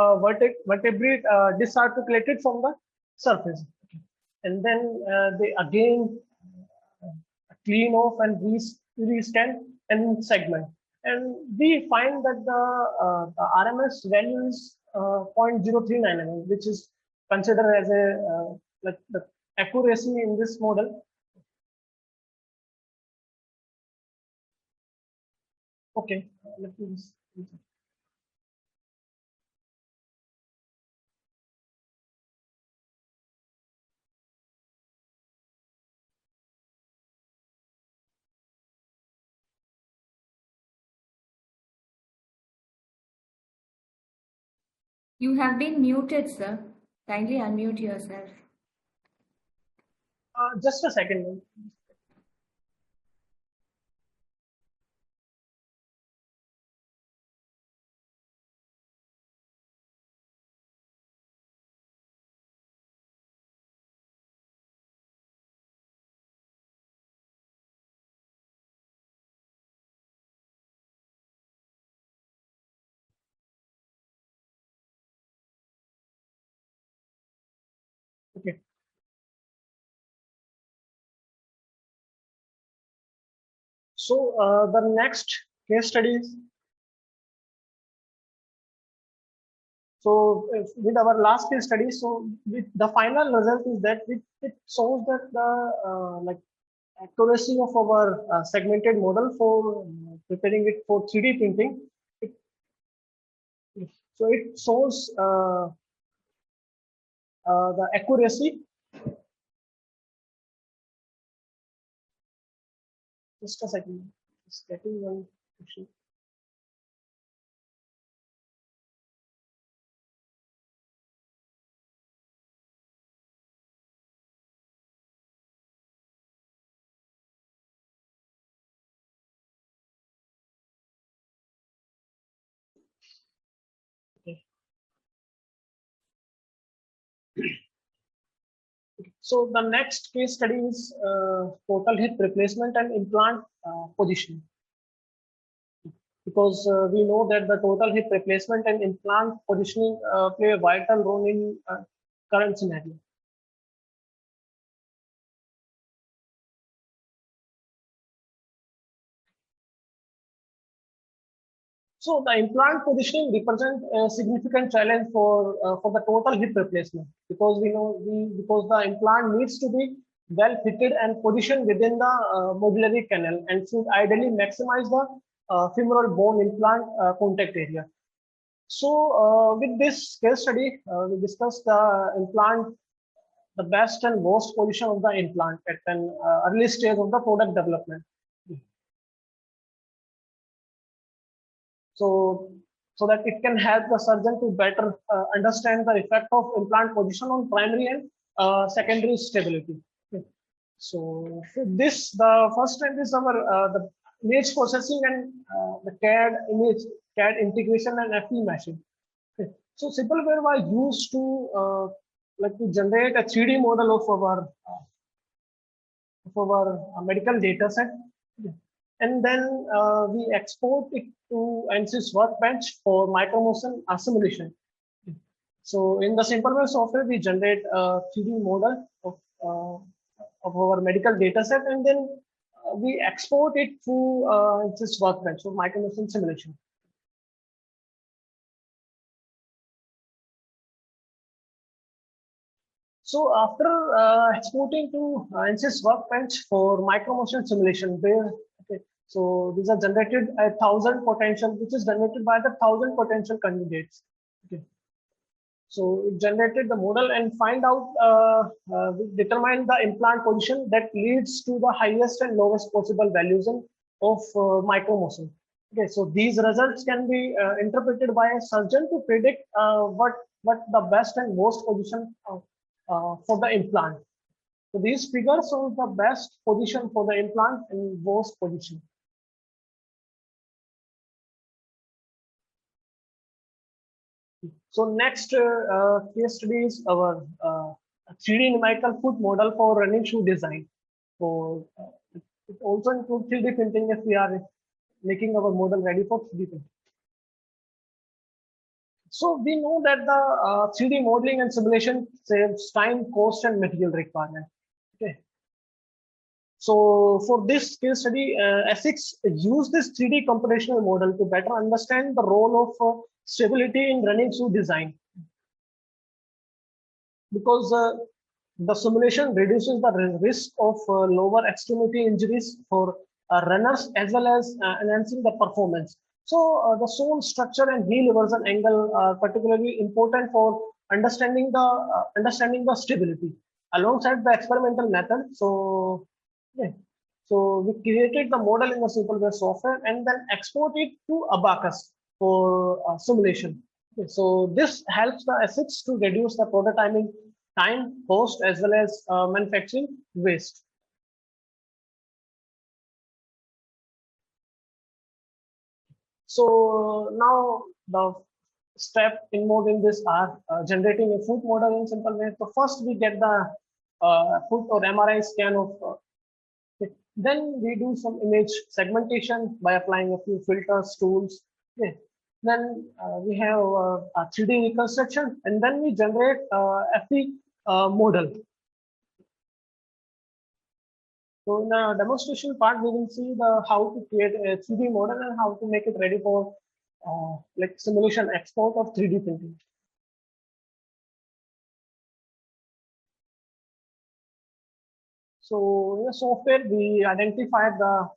vertebrae disarticulated from the surface. Okay. And then they again clean off and rescan and segment. And we find that the RMS value is 0.0399, which is considered as a the accuracy in this model. Okay, let me just. You have been muted, sir. Kindly unmute yourself. Just a second. Okay. So the next case studies. So with our last case study, so with the final result is that it shows that the like accuracy of our segmented model for preparing it for 3D printing. It, so it shows the accuracy. Just a second. Just getting one question. Okay. So the next case study is total hip replacement and implant positioning. Because we know that the total hip replacement and implant positioning play a vital role in current scenario. So the implant positioning represents a significant challenge for the total hip replacement, because we know because the implant needs to be well fitted and positioned within the medullary canal and should ideally maximize the femoral bone implant contact area. So with this case study, we discussed the implant, the best and worst position of the implant at an early stage of the product development. So that it can help the surgeon to better understand the effect of implant position on primary and secondary stability. Okay. So for this, the first trend is our the image processing and the CAD integration and FE meshing. Okay. So simpleware was used to like to generate a 3D model of our medical data set. Okay. And then we export it to ANSYS Workbench for micromotion assimilation. So in the simpleware software, we generate a 3D model of our medical data set, and then we export it to ANSYS Workbench, so micromotion simulation. So after exporting to ANSYS Workbench for micromotion simulation, okay, so these are generated 1,000 potential, which is generated by the 1,000 potential candidates. Okay. So it generated the model and find out, determine the implant position that leads to the highest and lowest possible values of micromotion. Okay, so these results can be interpreted by a surgeon to predict what the best and worst position for the implant. So these figures show the best position for the implant and worst position. So next case study is our 3D numerical foot model for running shoe design. So it also includes 3D printing if we are making our model ready for 3D printing. So we know that the 3D modeling and simulation saves time, cost, and material requirement. Okay. So for this case study, Essex used this 3D computational model to better understand the role of stability in running shoe design, because the simulation reduces the risk of lower extremity injuries for runners, as well as enhancing the performance. So the sole structure and heel reversion angle are particularly important for understanding the stability alongside the experimental method. So okay. So we created the model in the simpleware software and then export it to Abacus for simulation. Okay, so this helps the assets to reduce the prototyping time, cost, as well as manufacturing waste. So now the step involved in this are generating a food model in simple way. So first we get the food or MRI scan of okay. Then we do some image segmentation by applying a few filters, tools. Okay. Then we have a 3D reconstruction, and then we generate FD model. So in the demonstration part, we will see the how to create a 3D model and how to make it ready for like simulation export of 3D printing. So in the software, we identified the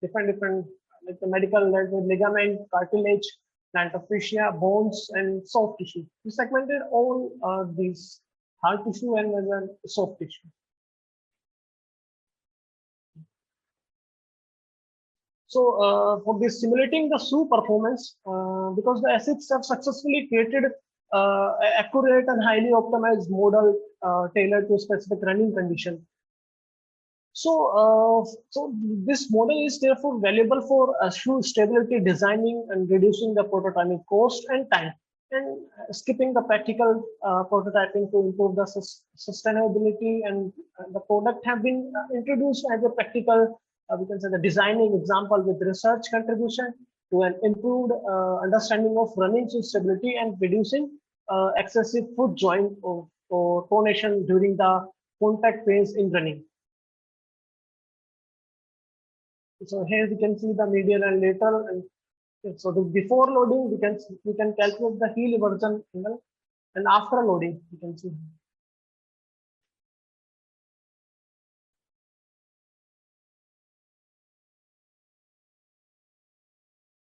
different like the medical ligament, cartilage, plantar fascia, bones, and soft tissue. We segmented all these hard tissue and then soft tissue. So for this simulating the zoo performance, because the assets have successfully created accurate and highly optimized model tailored to specific running condition. So this model is therefore valuable for stability designing and reducing the prototyping cost and time, and skipping the practical prototyping to improve the sustainability. And the product have been introduced as a practical, we can say the designing example with research contribution to an improved understanding of running stability and reducing excessive foot joint or pronation during the contact phase in running. So here we can see the medial and lateral, and so the before loading we can calculate the heel eversion angle, and after loading we can see.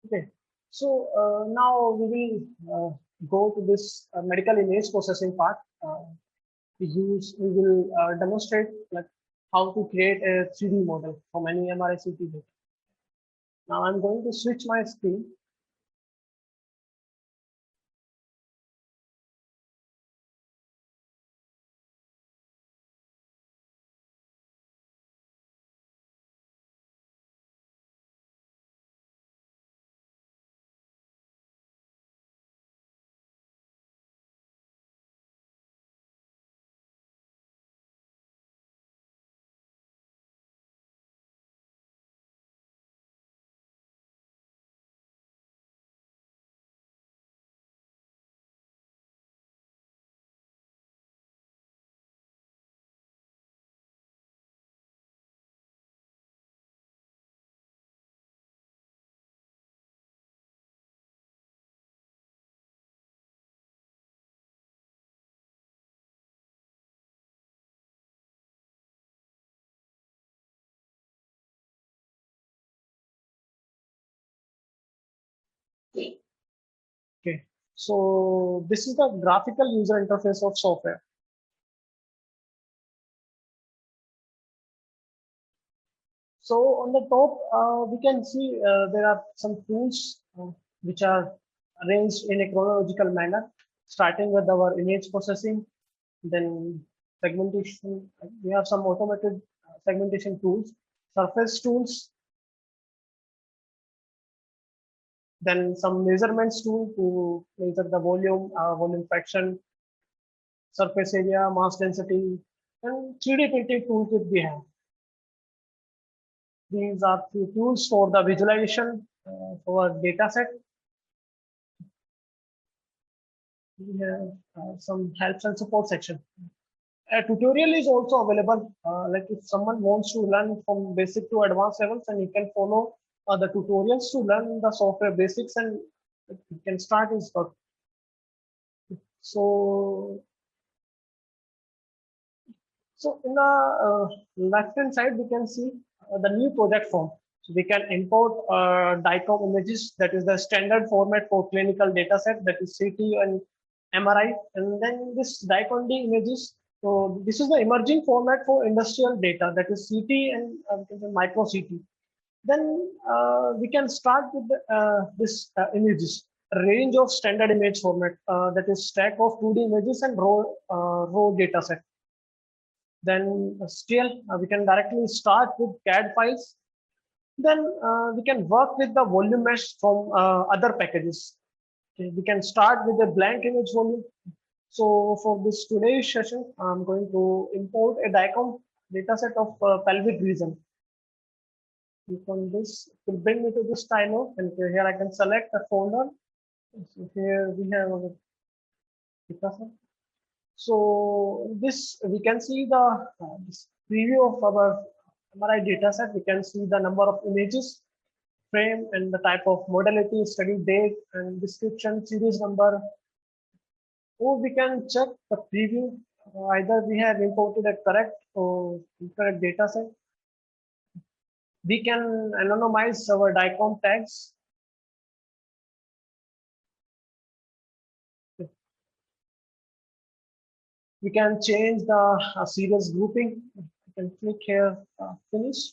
Okay, so now we will go to this medical image processing part. We will demonstrate like how to create a 3D model from any MRI CT data. Now I'm going to switch my screen. Okay, so this is the graphical user interface of software. So on the top, we can see there are some tools which are arranged in a chronological manner, starting with our image processing, then segmentation. We have some automated segmentation tools, surface tools, then some measurements tool to measure the volume, volume fraction, surface area, mass density, and 3D printing tools that we have. These are few tools for the visualization for our data set. We have some helps and support section. A tutorial is also available. Like if someone wants to learn from basic to advanced levels, and you can follow the tutorials to learn the software basics, and you can start his work. So in the left hand side, we can see the new project form. So we can import DICOM images, that is the standard format for clinical data set, that is CT and MRI. And then this DICOM images, so this is the emerging format for industrial data, that is CT and micro CT. Then we can start with this images. range of standard image format, that is stack of 2D images and raw data set. Then still we can directly start with CAD files. Then we can work with the volume mesh from other packages. Okay, we can start with a blank image volume. So for this today's session, I'm going to import a DICOM dataset of pelvic region. From this, it will bring me to this timer, and here I can select a folder. So here we have our dataset. So this we can see the this preview of our MRI dataset. We can see the number of images, frame, and the type of modality, study date, and description, series number. Or we can check the preview. Either we have imported a correct or incorrect dataset. We can anonymize our DICOM tags. We can change the series grouping. You can click here, finish.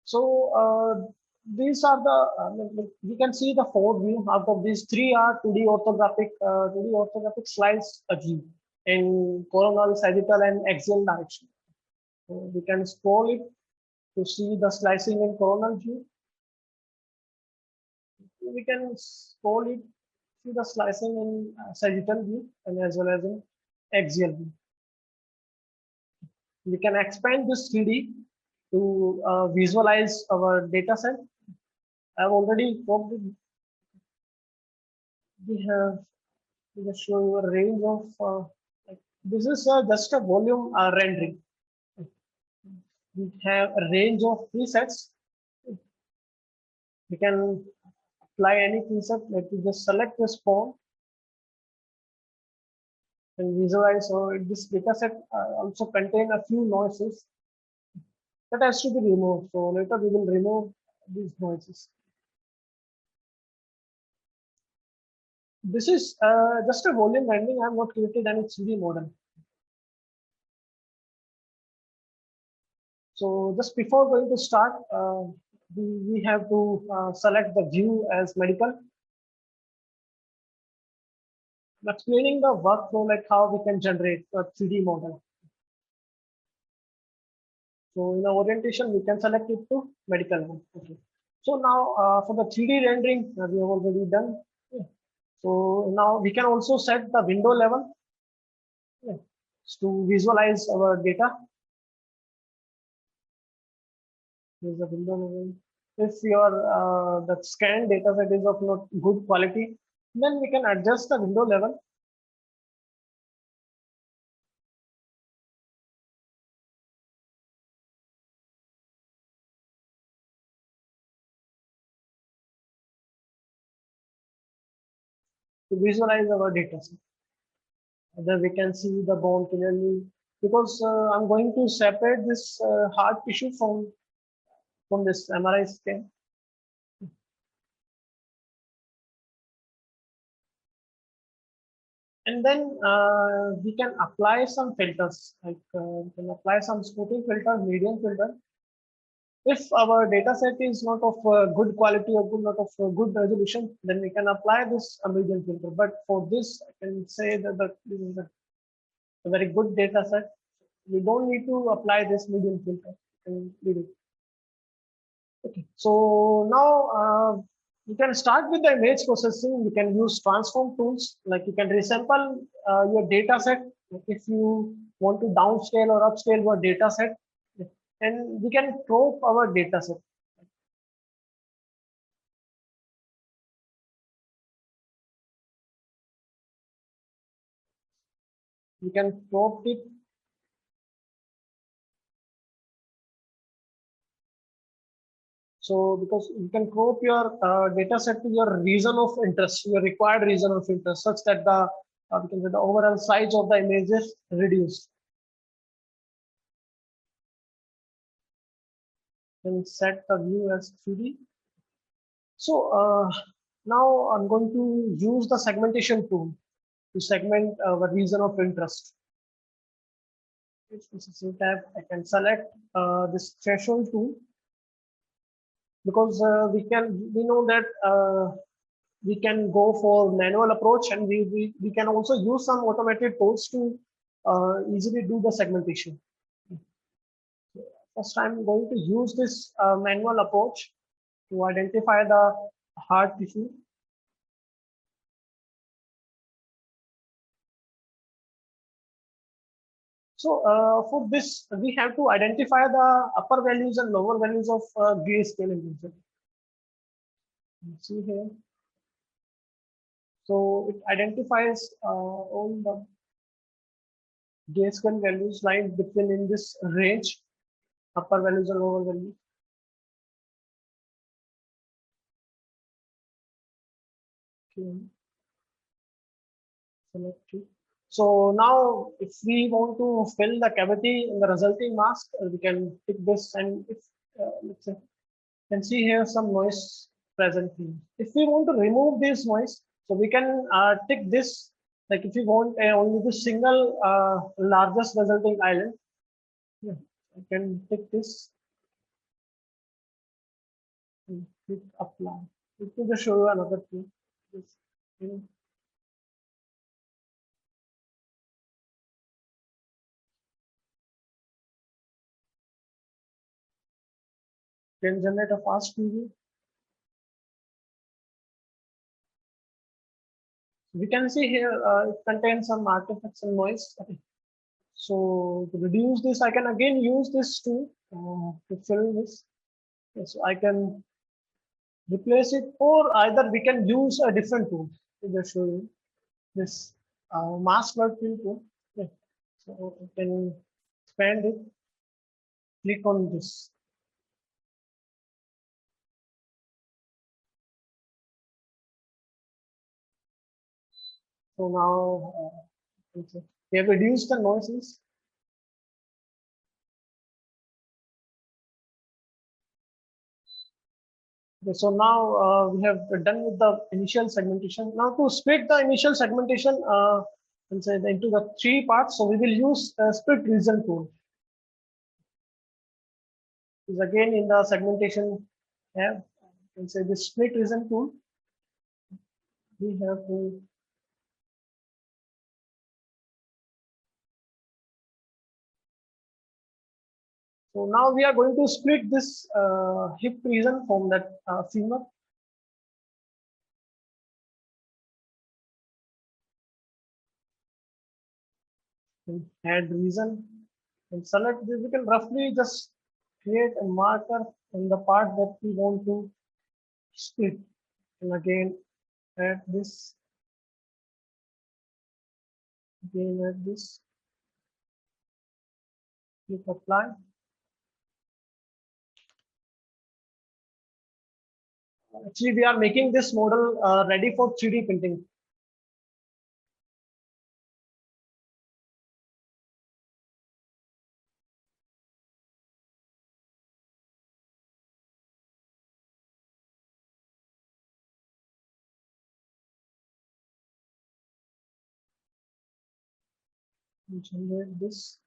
So these are the, we can see the 4 view. Out of these 3 are 2D orthographic slice view in coronal, sagittal, and axial direction. So we can scroll it to see the slicing in coronal view. We can scroll it, see the slicing in sagittal view and as well as in axial view. We can expand this 3D to visualize our data set. I've already worked with, we have, we will show you a range of, like, this is just a volume rendering. We have a range of presets. We can apply any preset, like we just select this font and visualize. So this data set also contain a few noises that has to be removed. So later we will remove these noises. This is just a volume rendering. I have not created any 3D model. So just before going to start, we have to select the view as medical. I'm explaining the workflow, like how we can generate a 3D model. So in the orientation, we can select it to medical. Okay. So now for the 3D rendering, we have already done. Yeah. So now we can also set the window level, yeah, to visualize our data. Here's the window level. If your the scanned data set is of not good quality, then we can adjust the window level. To visualize our data set. Then we can see the bone clearly, because I'm going to separate this hard tissue from this MRI scan. And then we can apply some filters, like we can apply some smoothing filter, median filter. If our data set is not of good quality or not of good resolution, then we can apply this median filter. But for this, I can say that this is a very good data set. We don't need to apply this median filter. And leave it. Okay. So now you can start with the image processing. You can use transform tools, like you can resample your data set if you want to downscale or upscale your data set, and we can crop our data set. You can crop it. So because you can crop your data set to your region of interest, your required region of interest, such that the we can say the overall size of the image is reduced. And set the view as 3D. So Now I'm going to use the segmentation tool to segment our region of interest. This is a tab. I can select this threshold tool because we know that we can go for manual approach, and we can also use some automated tools to easily do the segmentation. First, I'm going to use this manual approach to identify the hard tissue. So for this, we have to identify the upper values and lower values of grayscale engine. See here. So it identifies all the grayscale values lying between in this range, upper values and lower values. Okay. Select it. So now, if we want to fill the cavity in the resulting mask, we can pick this, and if let's say, you can see here some noise present here. If we want to remove this noise, so we can tick this. Like if we want only the single largest resulting island, yeah, I can tick this and click apply. Let me just show you another thing. This, you know, can generate a fast preview. We can see here it contains some artifacts and noise. Okay. So to reduce this, I can again use this tool to fill this. Okay, so I can replace it, or either we can use a different tool. To just show you this mask work tool. Okay. So I can expand it. Click on this. So now we have reduced the noises. Okay, so now we have done with the initial segmentation. Now to split the initial segmentation into the 3 parts, so we will use split region tool. Is again in the segmentation tab. You can say the split region tool. We have to so now we are going to split this hip region from that femur. Add region and select this. We can roughly just create a marker in the part that we want to split, and again add this. Again add this. Click apply. Actually, we are making this model ready for 3D printing. Generate this.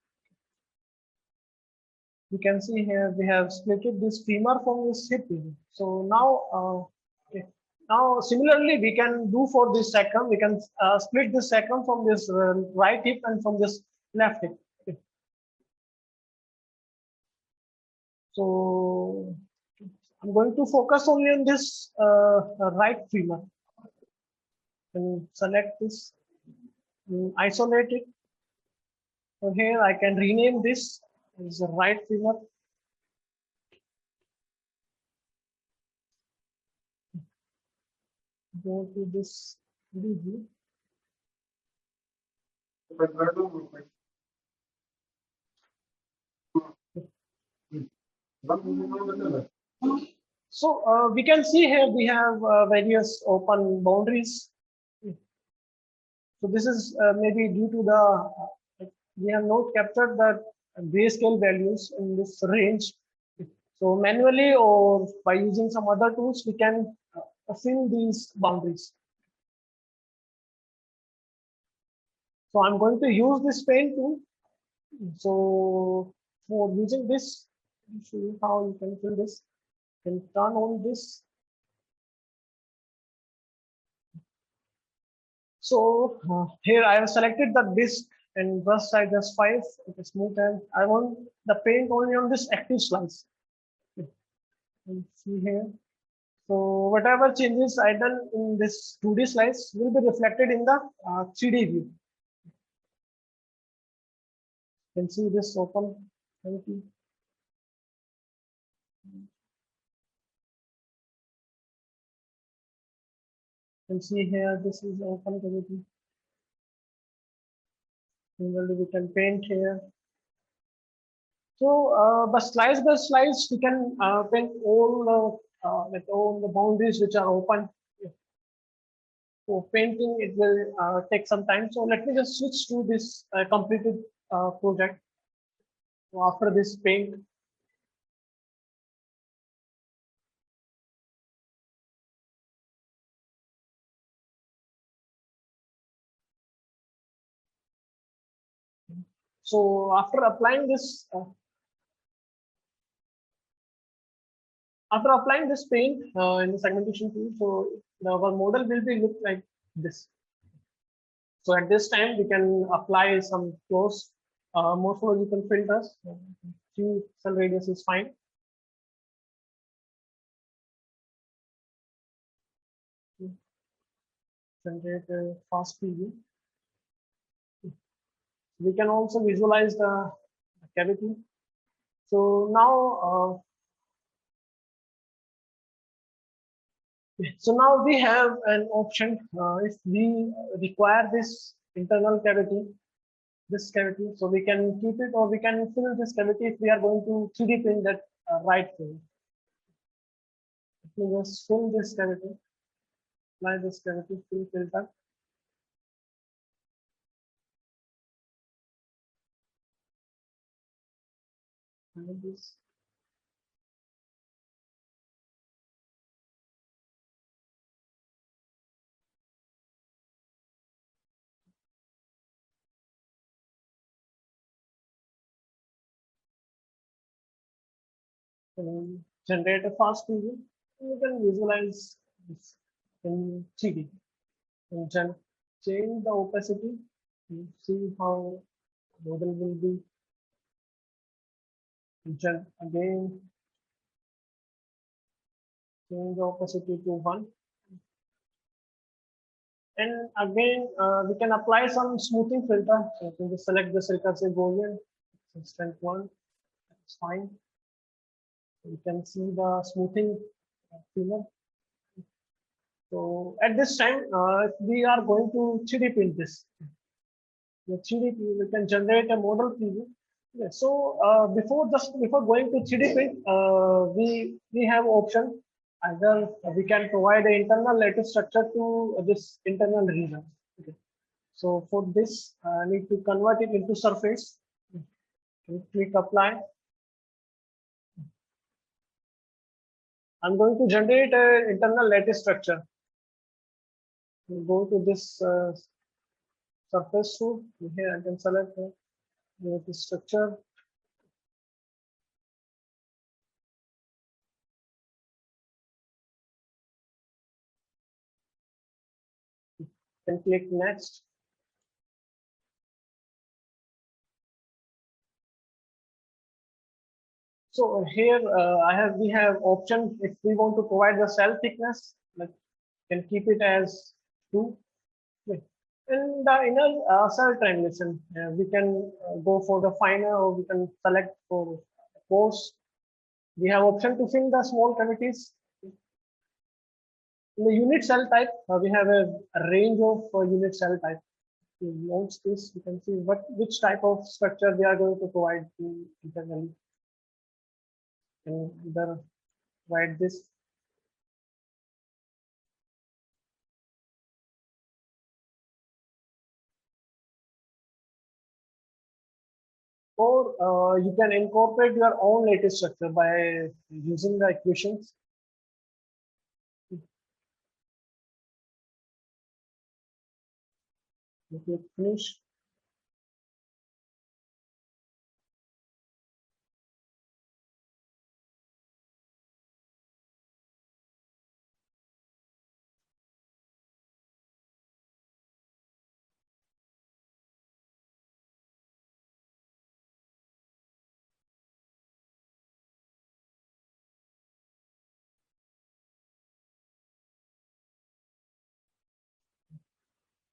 You can see here we have split this femur from this hip region. So now, okay. Now similarly we can do for this sacrum. We can split this sacrum from this right hip and from this left hip. Okay. So I'm going to focus only on this right femur and select this, isolate it. So here I can rename this as the right femur. Go to this DG. So we can see here we have various open boundaries. So this is maybe due to the we have not captured the grayscale values in this range. So manually or by using some other tools, we can fill these boundaries. So I'm going to use this paint tool. So for using this, I'll show you how you can fill this. You can turn on this. So here I have selected the disk and brush size as 5. It is smooth, and I want the paint only on this active slice. You can see here. So whatever changes I done in this 2D slice will be reflected in the 3D view. You can see this open. You can see here this is open cavity. Similarly, we can paint here. So, but slice by slice, we can paint all the boundaries which are open. So painting, it will take some time. So let me just switch to this completed project. So after this paint, so after applying this paint in the segmentation tool, so our model will be look like this. So at this time, we can apply some close morphological filters. 3 cell radius is fine. Generate a fast preview. We can also visualize the cavity. So now, we have an option. If we require this internal cavity, so we can keep it, or we can fill this cavity if we are going to 3D print that right thing. Let me just fill this cavity, apply this cavity, fill filter. And this. Generate a fast preview. You can visualize this in 3D. And change the opacity. You see how model will be. And again, change the opacity to 1. And again, we can apply some smoothing filter. So you can just select the recursive Gaussian, strength 1. That's fine. You can see the smoothing feeler. So at this time, we are going to 3D print this. The 3D print, we can generate a model preview. Yeah, so before going to 3D print, we have option. Either we can provide an internal lattice structure to this internal region. Okay. So for this, I need to convert it into surface. Click apply. I'm going to generate an internal lattice structure. We'll go to this surface tool. Here I can select the lattice structure. Then click next. So here we have option. If we want to provide the cell thickness, like can keep it as 2. Okay. In the inner cell triangulation, we can go for the finer, or we can select for coarse. We have option to fill the small cavities. In the unit cell type, we have a range of unit cell type. To launch this, you can see which type of structure we are going to provide internally. And either provide this. Or you can incorporate your own lattice structure by using the equations. Click finish.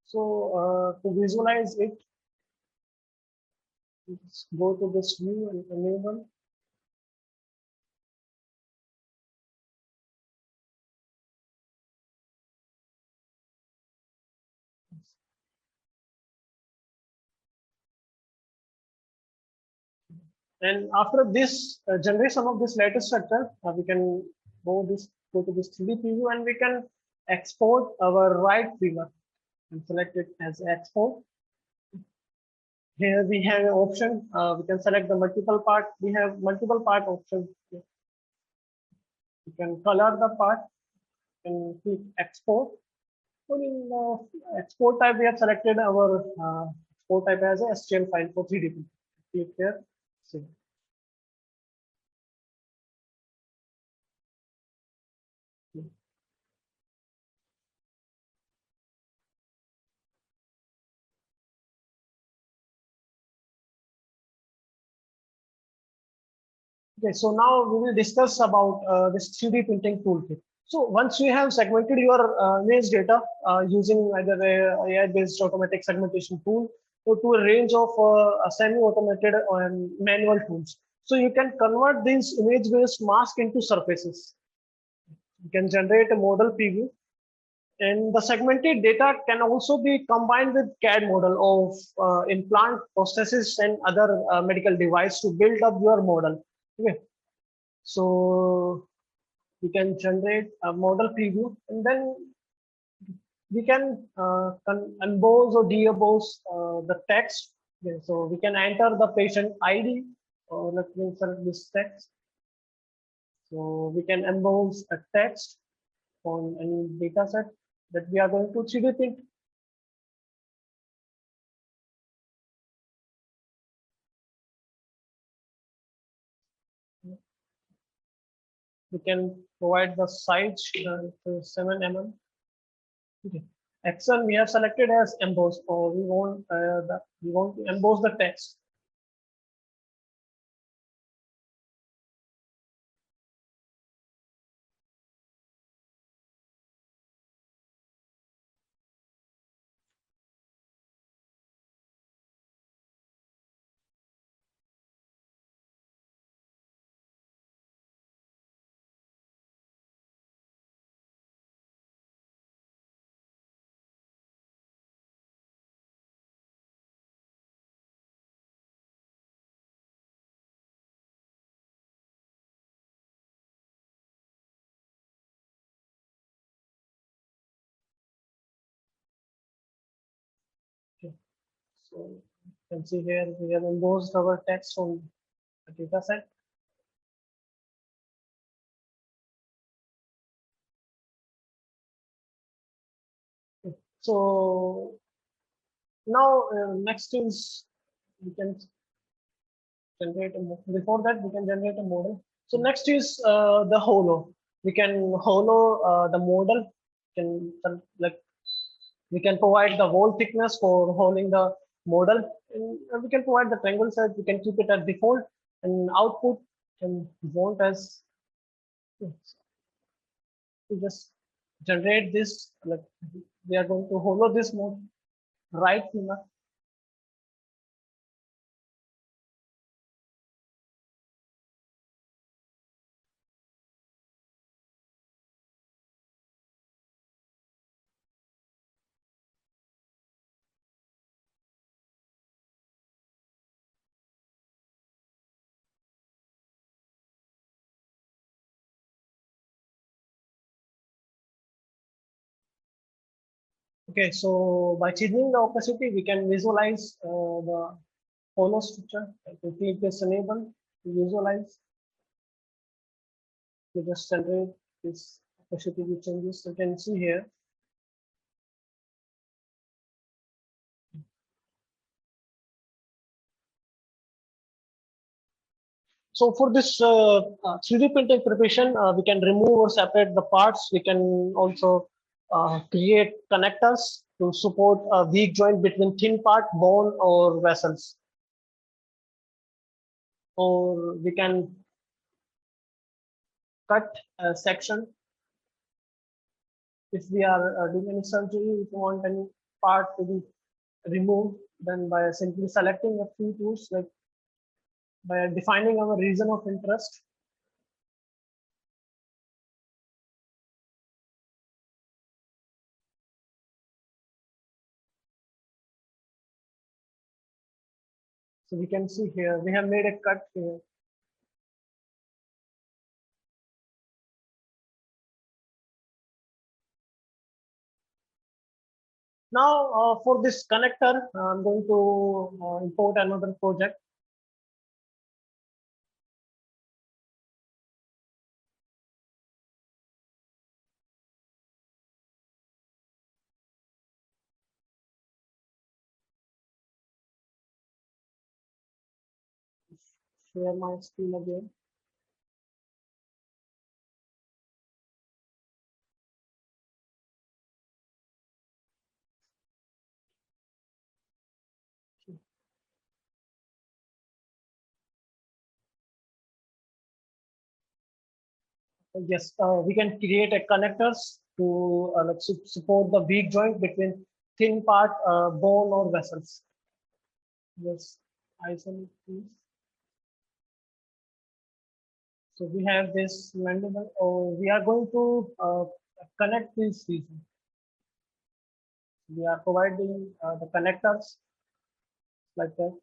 So to visualize it, let's go to this view and enable. And after this generation of this lattice structure, we can go to this 3D preview and we can export our right figure and select it as export. Here we have an option. We can select the multiple part. We have multiple part options. You can color the part and click export. So in export type, we have selected our export type as a STL file for 3D. Click here. See. Okay, so now we will discuss about this 3D printing toolkit. So once you have segmented your image data using either a AI-based automatic segmentation tool or to a range of semi-automated and manual tools, so you can convert these image-based mask into surfaces. You can generate a model preview, and the segmented data can also be combined with CAD model of implant prosthesis and other medical device to build up your model. Okay, so we can generate a model preview, and then we can emboss or de-emboss the text. Okay, so we can enter the patient ID, or let me insert this text. So we can emboss a text on any data set that we are going to 3D print. We can provide the size to 7 mm. Okay. Action we have selected as emboss, or we want to emboss the text. Okay. So you can see here we have embossed our text on the data set. Okay. So now next is we can generate a before that we can generate a model. So next is the holo. We can holo the model. Can like we can provide the wall thickness for holding the model, and we can provide the triangle size. We can keep it at default, and output can want as to just generate this. Like we are going to holo this mode right finger. Okay, so by changing the opacity, we can visualize the holo structure. To click this enable to visualize. We just generate this opacity with changes. You can see here. So for this 3D printing preparation, we can remove or separate the parts. We can also create connectors to support a weak joint between thin part, bone, or vessels. Or we can cut a section if we are doing any surgery. If you want any part to be removed, then by simply selecting a few tools, like by defining our region of interest. So we can see here, we have made a cut here. Now for this connector, I'm going to import another project. Share my screen again. Yes, we can create a connectors to like support the weak joint between thin part, bone or vessels. Yes, isolate please. So we have this mandible. Oh, we are going to connect these regions. We are providing the connectors like that.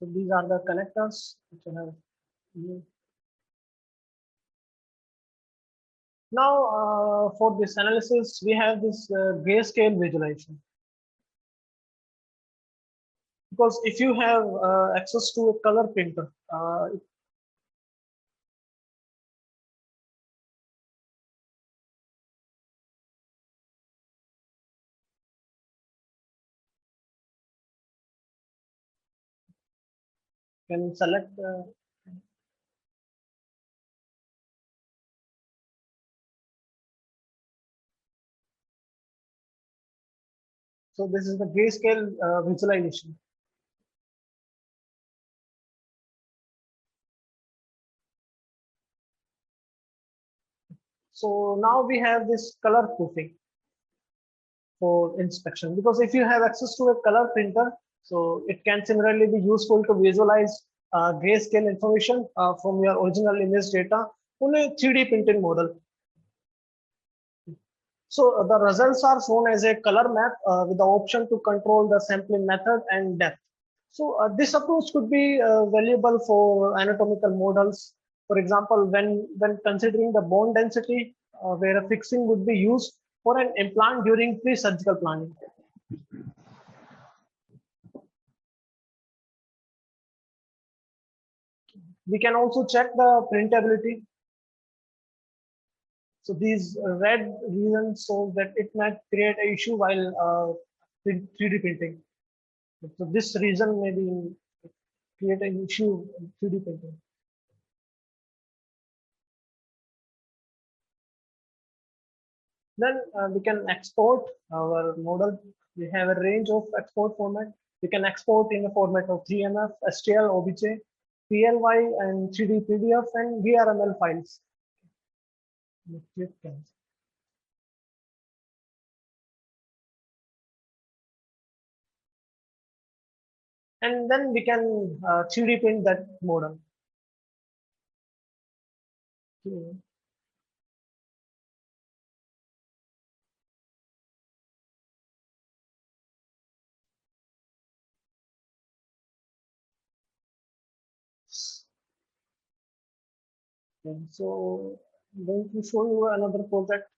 So these are the connectors which I have used. Now, for this analysis, we have this grayscale visualization. Because if you have access to a color printer, it can select. So this is the grayscale visualization. So now we have this color proofing for inspection, because if you have access to a color printer, so it can similarly be useful to visualize grayscale information from your original image data on a 3D printed model. So the results are shown as a color map with the option to control the sampling method and depth. So this approach could be valuable for anatomical models. For example, when considering the bone density, where a fixing would be used for an implant during pre-surgical planning. We can also check the printability. So these red regions show that it might create an issue while 3D printing. So this reason may be create an issue in 3D printing. Then we can export our model. We have a range of export format. We can export in the format of 3MF, STL, OBJ, PLY, and 3D PDF and VRML files. And then we can 3D print that model. Okay. And so I'm going to show you another project.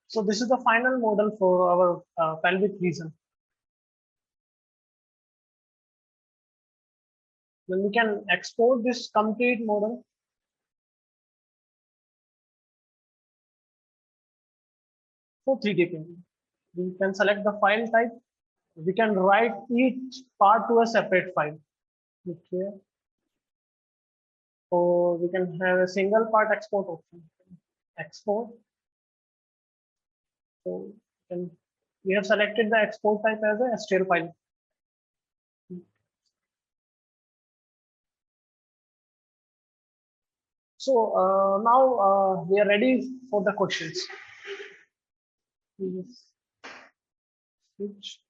So this is the final model for our pelvic region. Then we can export this complete model. For 3D printing. We can select the file type. We can write each part to a separate file. Okay. Or we can have a single part export option. Export. So then we have selected the export type as a STL file. So now we are ready for the questions. Please switch.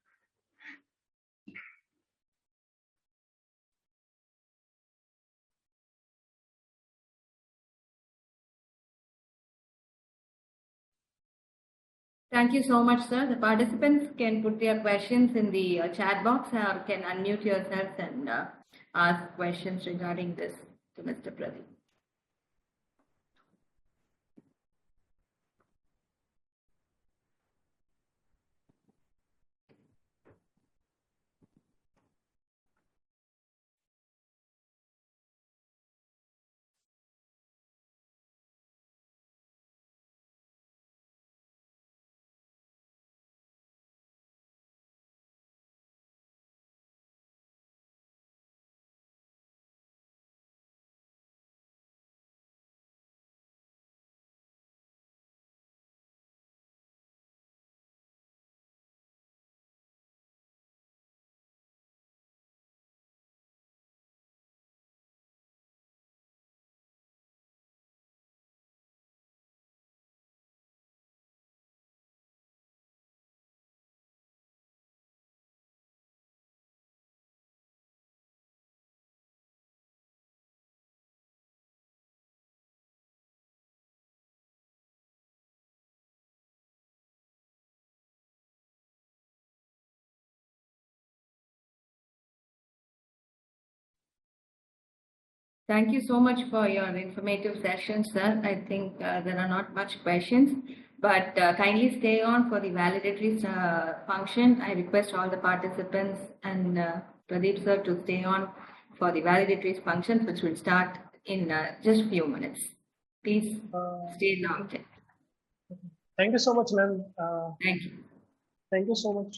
Thank you so much, sir. The participants can put their questions in the chat box or can unmute yourselves and ask questions regarding this to Mr. Pradeep. Thank you so much for your informative session, sir. I think there are not much questions, but kindly stay on for the validatory function. I request all the participants and Pradeep sir to stay on for the validatory function, which will start in just a few minutes. Please stay logged in. Thank you so much, ma'am. Thank you. Thank you so much.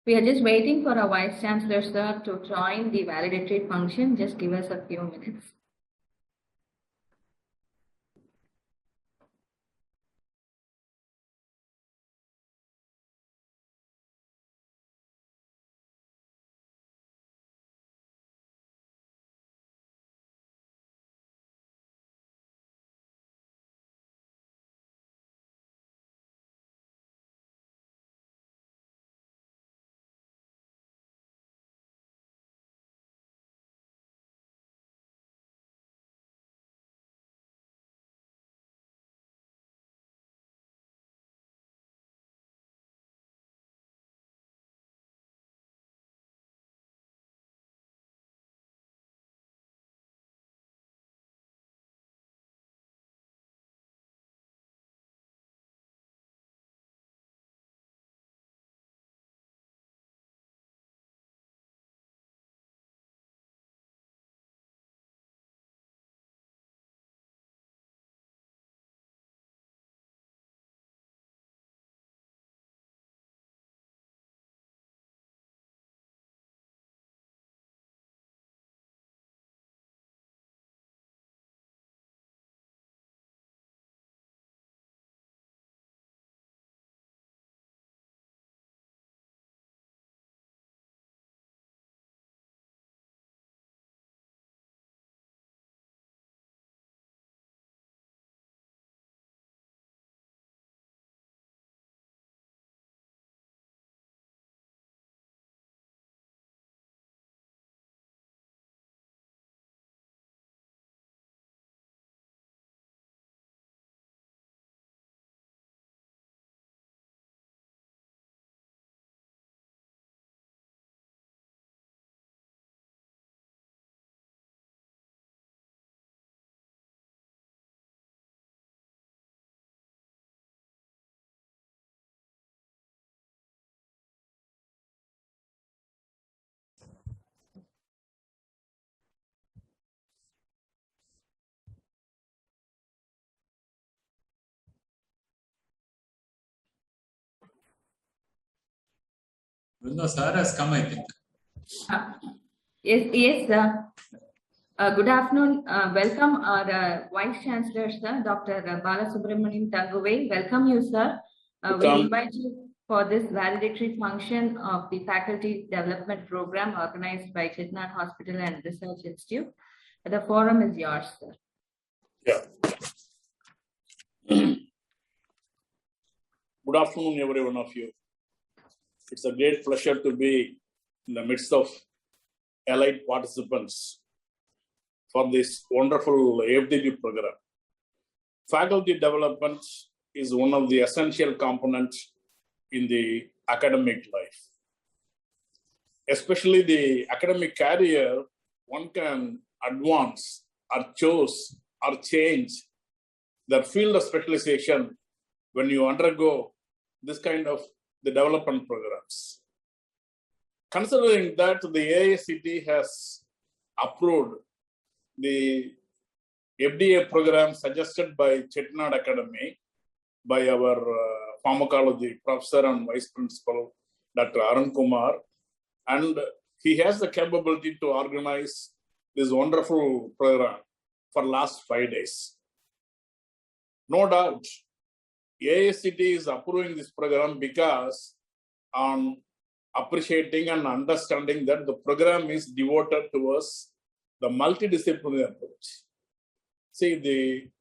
We are just waiting for our Vice Chancellor, sir, to join the validatory function. Just give us a few minutes. No, sir has come, I think. Yes, sir. Good afternoon. Welcome our Vice Chancellor, sir, Dr. Balasubramanian Tanguve. Welcome you, sir. We invite you for this validatory function of the Faculty Development Program organized by Chettinad Hospital and Research Institute. The forum is yours, sir. Yeah. Good afternoon, every one of you. It's a great pleasure to be in the midst of allied participants for this wonderful FDP program. Faculty development is one of the essential components in the academic life. Especially the academic career, one can advance or choose or change their field of specialization when you undergo this kind of the development programs. Considering that the AICT has approved the FDA program suggested by Chettinad Academy by our pharmacology professor and vice principal, Dr. Arun Kumar, and he has the capability to organize this wonderful program for last 5 days. No doubt, AICT is approving this program because on appreciating and understanding that the program is devoted towards the multidisciplinary approach. See, the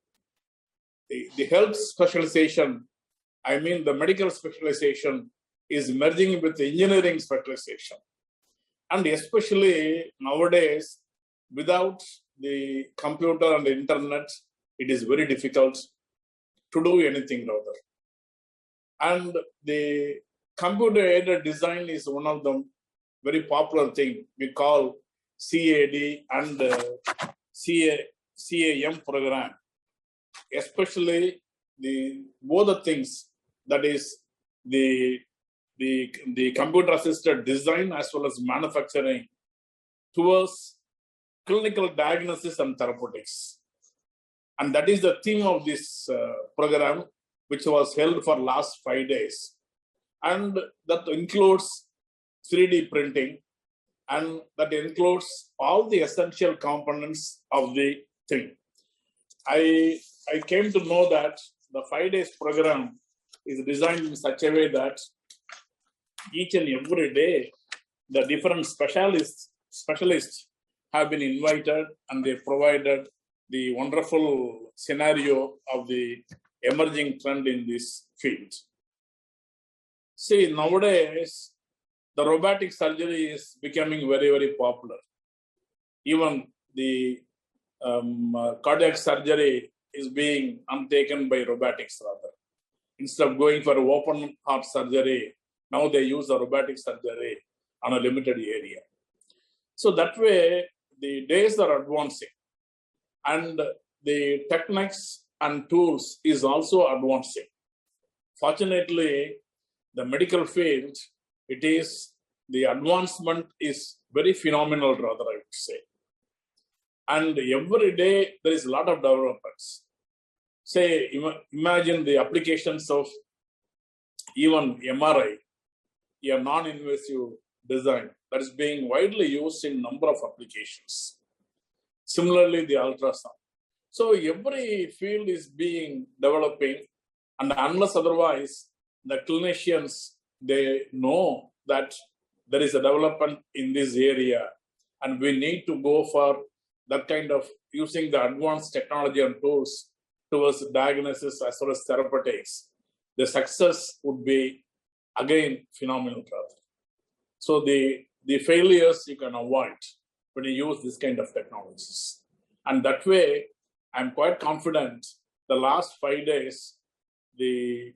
health specialization, I mean the medical specialization, is merging with the engineering specialization. And especially nowadays, without the computer and the internet, it is very difficult to do anything rather. And the computer-aided design is one of the very popular thing we call CAD and CAM program. Especially both the things, that is the computer-assisted design as well as manufacturing towards clinical diagnosis and therapeutics. And that is the theme of this program, which was held for last 5 days. And that includes 3D printing, and that includes all the essential components of the thing. I came to know that the 5 days program is designed in such a way that each and every day the different specialists have been invited, and they provided the wonderful scenario of the emerging trend in this field. See, nowadays the robotic surgery is becoming very, very popular. Even the cardiac surgery is being undertaken by robotics rather. Instead of going for open heart surgery, now they use the robotic surgery on a limited area. So that way, the days are advancing, and the techniques and tools is also advancing. Fortunately, the medical field, the advancement is very phenomenal rather, I would say. And every day there is a lot of developments. Say, imagine the applications of even MRI, a non-invasive design that is being widely used in number of applications. Similarly, the ultrasound. So every field is being developing, and unless otherwise, the clinicians, they know that there is a development in this area, and we need to go for that kind of using the advanced technology and tools towards diagnosis as well as therapeutics. The success would be again phenomenal. So the failures you can avoid when you use this kind of technologies. And that way, I'm quite confident the last 5 days, the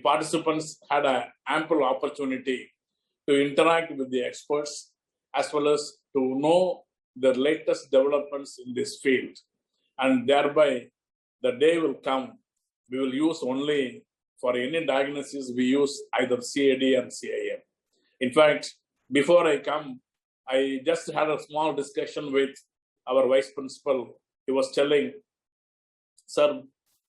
participants had an ample opportunity to interact with the experts as well as to know the latest developments in this field. And thereby, the day will come, we will use only for any diagnosis, we use either CAD and CIM. In fact, before I come, I just had a small discussion with our vice principal. He was telling, sir,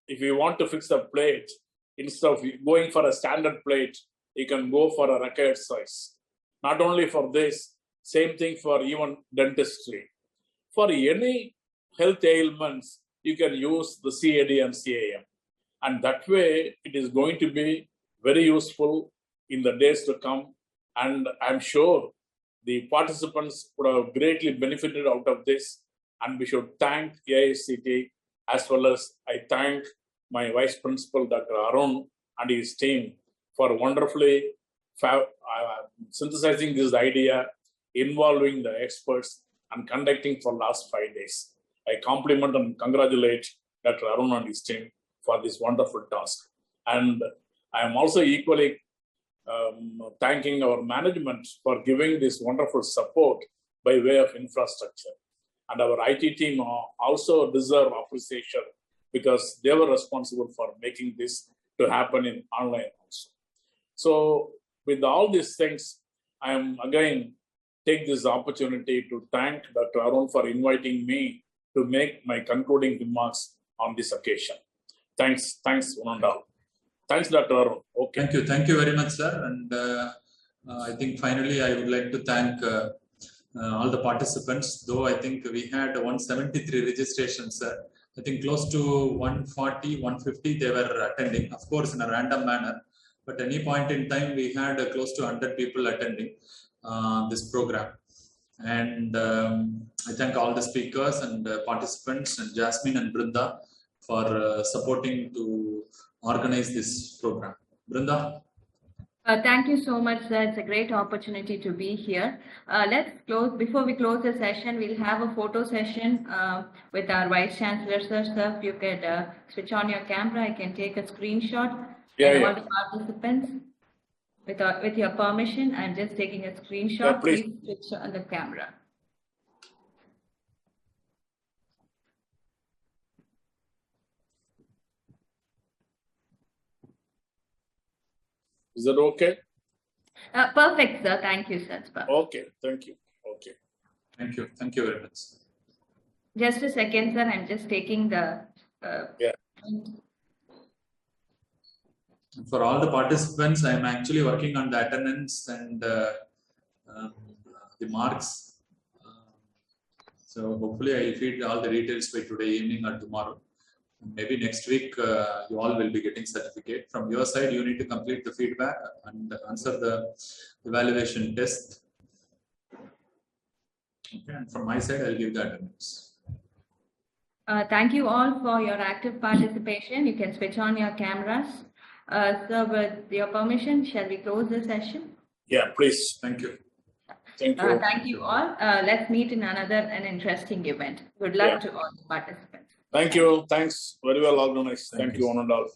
if you want to fix a plate, instead of going for a standard plate, you can go for a record size. Not only for this, same thing for even dentistry. For any health ailments, you can use the CAD and CIM. And that way, it is going to be very useful in the days to come. And I'm sure the participants would have greatly benefited out of this. And we should thank AICT, as well as I thank my vice principal, Dr. Arun, and his team for wonderfully synthesizing this idea, involving the experts, and conducting for last 5 days. I compliment and congratulate Dr. Arun and his team for this wonderful task. And I am also equally thanking our management for giving this wonderful support by way of infrastructure. And our IT team also deserve appreciation because they were responsible for making this to happen in online also. So with all these things, I am again take this opportunity to thank Dr. Arun for inviting me to make my concluding remarks on this occasion. Thanks, one and all. Thanks, Dr. Arun. Okay. Thank you very much, sir. And I think finally I would like to thank all the participants. Though I think we had 173 registrations, sir. I think close to 140, 150 they were attending, of course in a random manner. But at any point in time, we had close to 100 people attending this program. And I thank all the speakers and participants and Jasmine and Brinda for supporting to organize this program. Brinda? Thank you so much, sir. It's a great opportunity to be here. Let's close. Before we close the session, we'll have a photo session with our Vice Chancellor, sir. Sir, if you could switch on your camera, I can take a screenshot. All the participants, with your permission, I'm just taking a screenshot. Yeah, please switch on the camera. Is that okay? Perfect, sir. Thank you, sir. Okay, thank you. Okay. Thank you very much. Just a second, sir. I'm just taking the. For all the participants, I am actually working on the attendance and the marks. So hopefully I will feed all the details by today evening or tomorrow. Maybe next week you all will be getting certificate. From your side, you need to complete the feedback and answer the evaluation test. Okay, and from my side, I'll give the attendance. Thank you all for your active participation. You can switch on your cameras. So with your permission, shall we close the session? Yeah, please. Thank you. Thank you. Thank you all. Let's meet in an interesting event. Good luck to all the participants. Thank you. Thanks. Very well organized. Thank you, one and all.